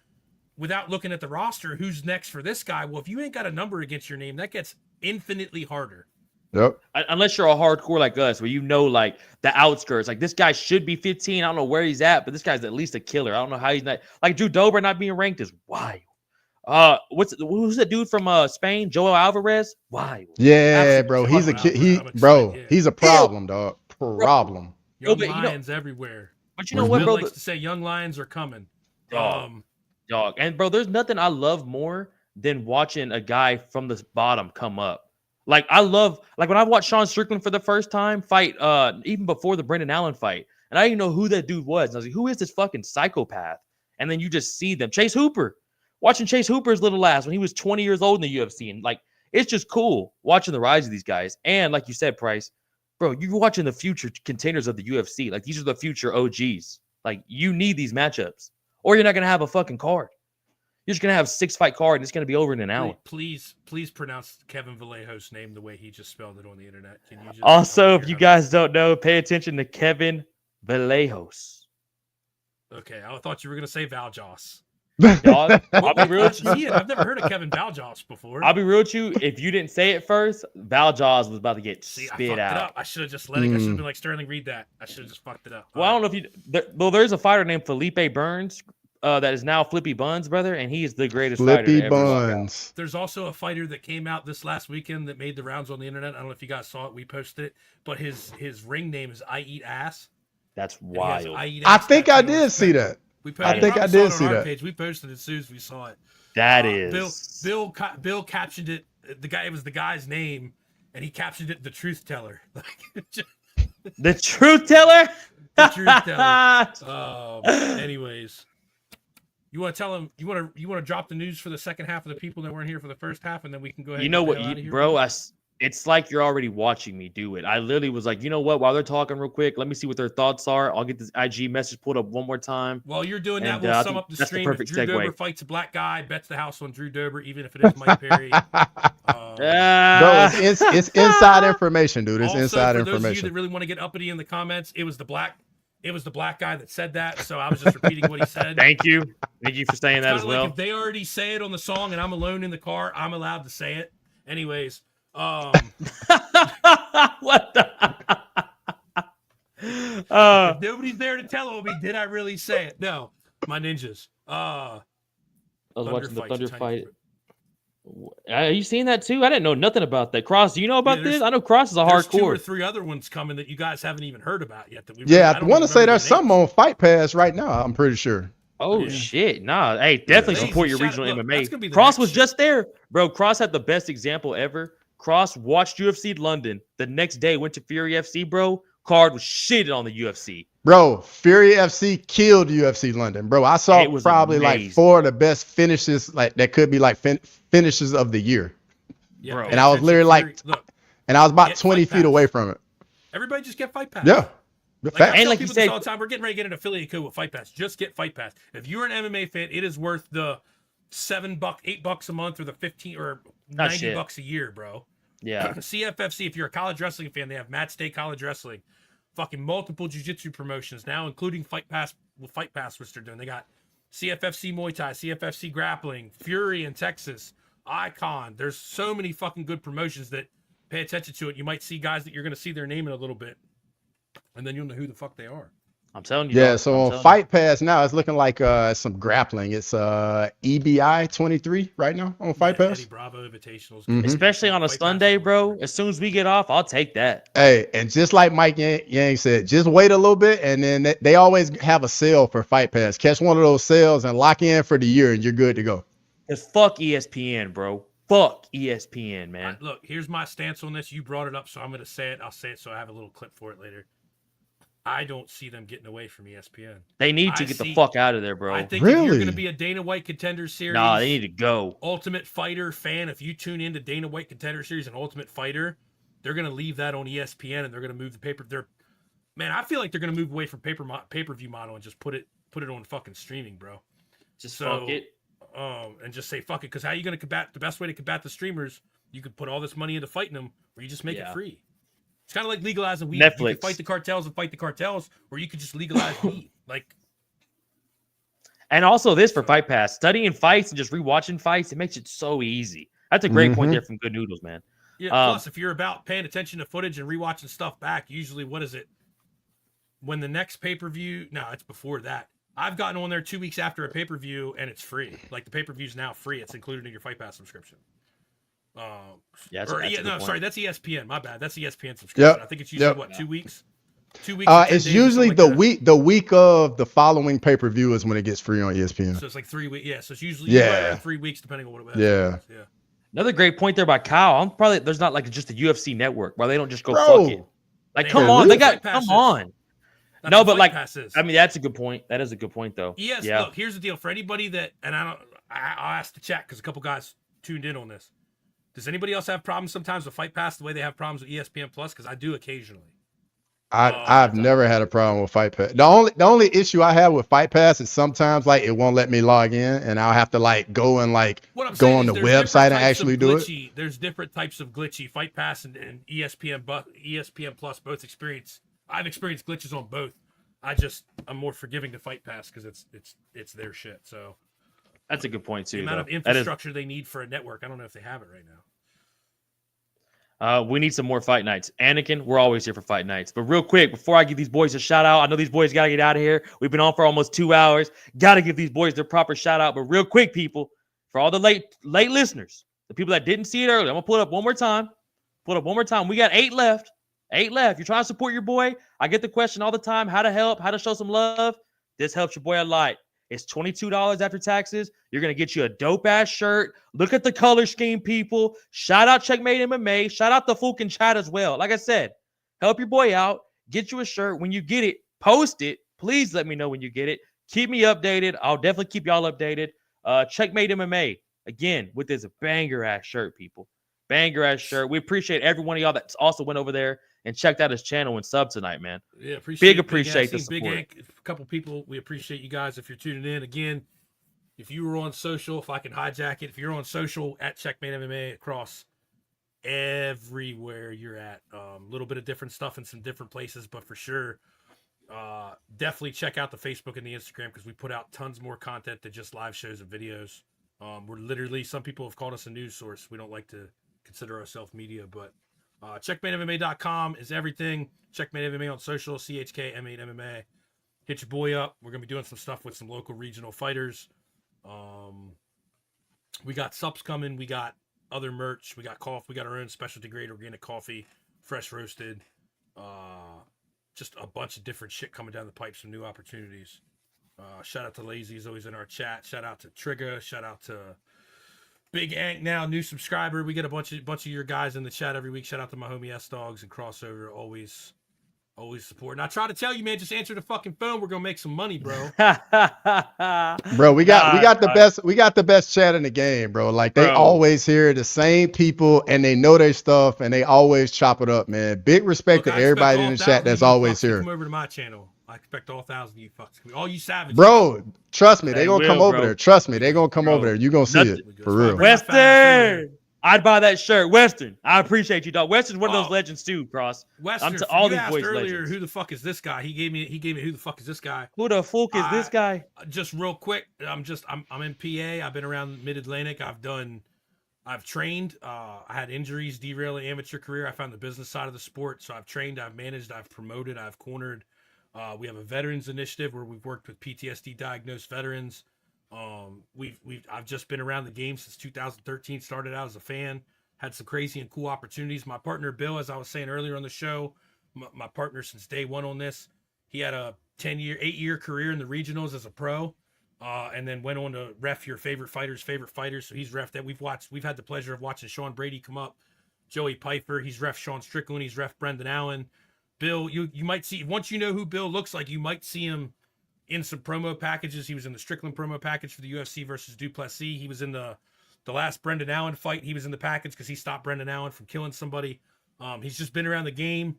without looking at the roster, who's next for this guy. Well, if you ain't got a number against your name, that gets infinitely harder. Yep. Unless you're a hardcore like us, where you know, like the outskirts, like this guy should be 15. I don't know where he's at, but this guy's at least a killer. I don't know how he's not. Like Drew Dober not being ranked is wild. Who's that dude from Spain? Joel Alvarez? Wild. Yeah, bro. He's a kid. He's a problem, dog. Problem. Young lions everywhere. But you know what, bro? Likes to say young lions are coming. Dog. And bro, there's nothing I love more than watching a guy from the bottom come up. Like I love, like when I watched Sean Strickland for the first time fight, even before the Brendan Allen fight, and I didn't know who that dude was. And I was like, who is this fucking psychopath? And then you just see them. Chase Hooper, watching Chase Hooper's little ass when he was 20 years old in the UFC, and like it's just cool watching the rise of these guys. And like you said, Price, bro, you're watching the future contenders of the UFC. Like, these are the future OGs. Like, you need these matchups, or you're not going to have a fucking card. You're just going to have a 6-fight card, and it's going to be over in an hour. Please pronounce Kevin Vallejo's name the way he just spelled it on the internet. Can you just also, if you guys don't know, pay attention to Kevin Vallejos. Okay, I thought you were going to say Valjos. Dog, I'll be real with you. I've never heard of Kevin Valjos before. I'll be real with you. If you didn't say it first, Valjos was about to get spit out. It up. I should have just let it. I should have been like, Sterling, read that. I should have just fucked it up. Well, I don't know if you. There's a fighter named Felipe Burns that is now Flippy Buns, brother, and he is the greatest fighter. Flippy Buns. There's also a fighter that came out this last weekend that made the rounds on the internet. I don't know if you guys saw it. We posted it, but his ring name is I Eat Ass. That's wild. I think I did see that. I think I did see that. Page. We posted it as soon as we saw it. That is Bill captioned it. It was the guy's name, and he captioned it "The Truth Teller." The Truth Teller. The Truth Teller. Anyways, you want to tell him? You want to drop the news for the second half of the people that weren't here for the first half, and then we can go ahead. You know what, bro? It's like you're already watching me do it. I literally was like, you know what? While they're talking real quick, let me see what their thoughts are. I'll get this IG message pulled up one more time. While you're doing that, we'll sum up the stream. If Drew Dober fights a black guy, bets the house on Drew Dober, even if it is Mike Perry. Bro, it's inside information, dude. It's inside information. For those of you that really want to get uppity in the comments, it was the black guy that said that, so I was just repeating what he said. Thank you for saying that as well. Like if they already say it on the song and I'm alone in the car, I'm allowed to say it. Anyways. What the? If nobody's there to tell me, did I really say it? No, my ninjas. I was watching the Thunder fight. Are you seeing that too? I didn't know nothing about that. Cross, do you know about this? I know Cross is a hardcore. There's 2 or 3 other ones coming that you guys haven't even heard about yet. I want to say there's something on Fight Pass right now. I'm pretty sure. Oh shit! Nah, hey, definitely support your regional MMA. Cross was just there, bro. Cross had the best example ever. Cross watched UFC London. The next day went to Fury FC, bro. Card was shitted on the UFC. Bro, Fury FC killed UFC London, bro. I saw probably like 4 of the best finishes, like that could be like finishes of the year. Yeah, bro. And I was literally and I was about 20 feet away from it. Everybody just get Fight Pass. Yeah. And like you said, all the time, we're getting ready to get an affiliate code with Fight Pass. Just get Fight Pass. If you're an MMA fan, it is worth the $7, $8 a month, or the 15 or $90 a year, bro. Yeah. CFFC, if you're a college wrestling fan, they have Matt State College Wrestling. Fucking multiple jiu-jitsu promotions now, including Fight Pass, which they're doing. They got CFFC Muay Thai, CFFC Grappling, Fury in Texas, Icon. There's so many fucking good promotions that pay attention to it. You might see guys that you're going to see their name in a little bit, and then you'll know who the fuck they are. I'm telling you, Yeah, dog. so I'm on telling you. Fight Pass now, it's looking like some grappling. It's EBI 23 right now on Fight Yeah, Eddie Pass. Bravo Invitationals. Mhm. Especially on a Fight Pass Sunday, is bro. better. As soon as we get off, I'll take that. Hey, and just like Mike Yang said, just wait a little bit, and then they always have a sale for Fight Pass. Catch one of those sales and lock in for the year, and you're good to go. Cause fuck ESPN, bro. Fuck ESPN, man. Look, here's my stance on this. You brought it up, so I'm going to say it. I'll say it so I have a little clip for it later. I don't see them getting away from ESPN. They need to get the fuck out of there, bro. I think if you're Really? going to be a Dana White Contender Series, Nah, they need to go. Ultimate Fighter fan, if you tune into Dana White Contender Series and Ultimate Fighter, they're going to leave that on ESPN and they're going to move the paper. Man, I feel like they're going to move away from pay-per-view model and just put it on fucking streaming, bro. Just fuck it. And just say fuck it. Because how are you going to combat? The best way to combat the streamers, you could put all this money into fighting them, or you just make it free. It's kind of like legalizing weed. Netflix. You can fight the cartels, or you could just legalize weed. Like, and also this for Fight Pass, studying fights and just rewatching fights, it makes it so easy. That's a great point there from Good Noodles, man. Yeah. Plus, if you're about paying attention to footage and rewatching stuff back, usually what is it? When the next pay-per-view? No, it's before that. I've gotten on there 2 weeks after a pay-per-view and it's free. Like the pay-per-view is now free. It's included in your Fight Pass subscription. That's ESPN. My bad. That's ESPN subscription. Yep. I think it's usually 2 weeks. 2 weeks. It's usually the week of the following pay-per-view is when it gets free on ESPN. So it's like 3 weeks. Yeah. So it's usually 3 weeks depending on what it was. Yeah. Yeah. Another great point there by Kyle. There's not like just a UFC network where they don't just go Bro. fuck it. Like, They come have on, really they got Fight come Passes. on. That's No, what but Fight like, Pass is. I mean, that's a good point. That is a good point, though. Yes. Yeah. Look, here's the deal for anybody that, and I'll ask the chat because a couple guys tuned in on this. Does anybody else have problems sometimes with Fight Pass the way they have problems with ESPN Plus? Because I do occasionally. I've never had a problem with Fight Pass. The only issue I have with Fight Pass is sometimes like it won't let me log in, and I'll have to like go and like go on the website and actually do it. There's different types of glitchy. Fight Pass and ESPN Plus both experience. I've experienced glitches on both. I'm more forgiving to Fight Pass because it's their shit. So that's a good point too. The amount of infrastructure they need for a network, I don't know if they have it right now. We need some more fight nights. Anakin, we're always here for fight nights. But real quick, before I give these boys a shout out, I know these boys got to get out of here. We've been on for almost 2 hours. Got to give these boys their proper shout out. But real quick, people, for all the late listeners, the people that didn't see it earlier, I'm going to pull it up one more time. We got 8 left. 8 left. You're trying to support your boy. I get the question all the time, how to help, how to show some love. This helps your boy a lot. It's $22 after taxes. You're going to get you a dope-ass shirt. Look at the color scheme, people. Shout out Checkmate MMA. Shout out the Fulkin chat as well. Like I said, help your boy out. Get you a shirt. When you get it, post it. Please let me know when you get it. Keep me updated. I'll definitely keep y'all updated. Checkmate MMA, again, with this banger-ass shirt, people. Banger-ass shirt. We appreciate every one of y'all that also went over there and checked out his channel and sub tonight, man. Yeah, appreciate the support. Big Ank, a couple people, we appreciate you guys if you're tuning in. Again, if you were on social, if I can hijack it, if you're on social at Checkmate MMA across everywhere you're at, a little bit of different stuff in some different places, but for sure, definitely check out the Facebook and the Instagram because we put out tons more content than just live shows and videos. We're literally, some people have called us a news source. We don't like to consider ourselves media, but checkmatemma.com is everything. Checkmate MMA on social, CHKM8MMA. Hit your boy up. We're going to be doing some stuff with some local regional fighters. We got subs coming. We got other merch. We got coffee. We got our own specialty grade organic coffee, fresh roasted. Just a bunch of different shit coming down the pipe, some new opportunities. Shout out to Lazy, he's always in our chat. Shout out to Trigger. Shout out to Big Ank now, new subscriber. We get a bunch of your guys in the chat every week. Shout out to my homie S Dogs and Crossover. Always support. And I try to tell you, man, just answer the fucking phone. We're gonna make some money, bro. Bro, we got the best chat in the game, bro. Like they always hear the same people and they know their stuff and they always chop it up, man. Big respect to everybody in the chat that's always here. Come over to my channel. I expect all 1,000 of you fucks. All you savages. Bro, trust me, they gonna come over there. Trust me, they gonna come over there. You gonna see it for real. Western, I'd buy that shirt. Western, I appreciate you, dog. Western's one of those legends too, Cross. Western, to all you these asked boys earlier, legends. who the fuck is this guy? He gave me who the fuck is this guy? Who the fuck is this guy? Just real quick, I'm in PA. I've been around Mid-Atlantic. I've trained. I had injuries derail an amateur career. I found the business side of the sport, so I've trained, I've managed, I've promoted, I've cornered. We have a veterans initiative where we've worked with PTSD diagnosed veterans. I've just been around the game since 2013. Started out as a fan, had some crazy and cool opportunities. My partner Bill, as I was saying earlier on the show, my partner since day one on this, he had a 8-year career in the regionals as a pro, and then went on to ref your favorite fighters. So he's ref that we've had the pleasure of watching Sean Brady come up, Joey Piper. He's ref Sean Strickland. He's ref Brendan Allen. Bill, you might see, once you know who Bill looks like, you might see him in some promo packages. He was in the Strickland promo package for the UFC versus Duplessis. He was in the last Brendan Allen fight. He was in the package because he stopped Brendan Allen from killing somebody. He's just been around the game.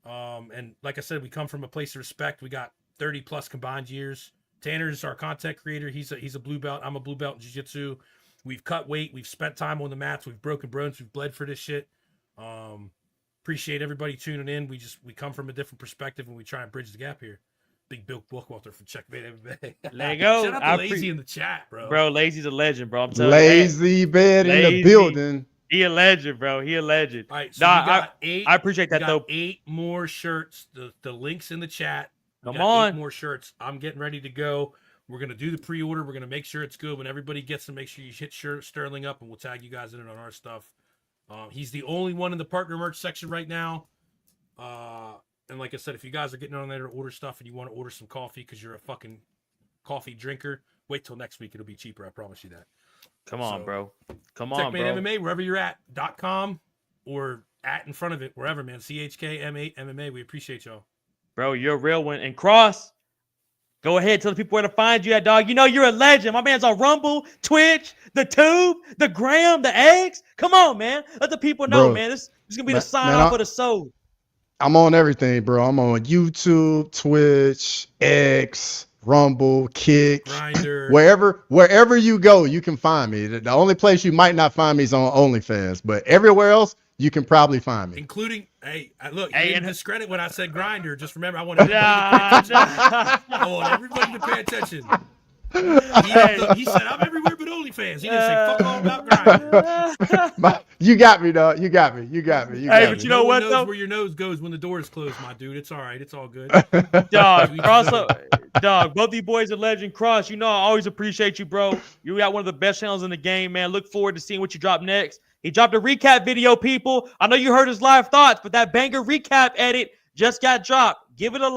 And like I said, we come from a place of respect. We got 30 plus combined years. Tanner's our content creator. He's a blue belt. I'm a blue belt in jiu-jitsu. We've cut weight. We've spent time on the mats. We've broken bones. We've bled for this shit. Appreciate everybody tuning in. We come from a different perspective and we try and bridge the gap here. Big Bill Bookwalter from Checkmate MMA. There you go. Shout out to Lazy in the chat, bro. Bro, Lazy's a legend, bro. I'm telling Lazy you. bed in the building. He a legend, bro. He a legend. All right, so I appreciate that, though. 8 more shirts. The link's in the chat. Come on. 8 more shirts. I'm getting ready to go. We're going to do the pre-order. We're going to make sure it's good. When everybody gets them, make sure you hit Sterling up, and we'll tag you guys in it on our stuff. He's the only one in the partner merch section right now. And like I said, if you guys are getting on there to order stuff and you want to order some coffee because you're a fucking coffee drinker, wait till next week. It'll be cheaper. I promise you that. Come on, bro. Come on, Checkmate bro. MMA, wherever you're at, .com or at in front of it, wherever, man. CHKM8 MMA. We appreciate y'all. Bro, you're a real one. And Cross, go ahead. Tell the people where to find you at, dog. You know you're a legend. My man's on Rumble, Twitch, the Tube, the Gram, the Eggs. Come on, man. Let the people know, man. This is going to be the sign off of the soul. I'm on everything, bro. I'm on YouTube, Twitch, X, Rumble, Kick, Grindr. wherever you go, you can find me. The only place you might not find me is on OnlyFans, but everywhere else, you can probably find me. Including, look, you didn't discredit when I said Grindr. Just remember, I want everybody to pay attention. I want everybody to pay attention. He said, I'm everywhere but OnlyFans. He didn't say fuck all about Grindr. You got me, dog. You got me. But you know what, knows though? Where your nose goes when the door is closed, my dude. It's all right. It's all good. Dog, dog, both you boys are legend. Cross, you know I always appreciate you, bro. You got one of the best channels in the game, man. Look forward to seeing what you drop next. He dropped a recap video, people. I know you heard his live thoughts, but that banger recap edit just got dropped. Give it a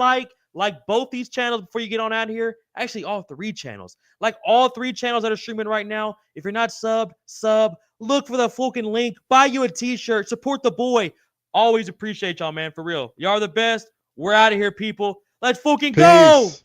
like both these channels before you get on out of here. Actually, all 3 channels. Like all 3 channels that are streaming right now. If you're not sub. Look for the fucking link. Buy you a t-shirt. Support the boy. Always appreciate y'all, man. For real. Y'all are the best. We're out of here, people. Let's fucking go. Peace.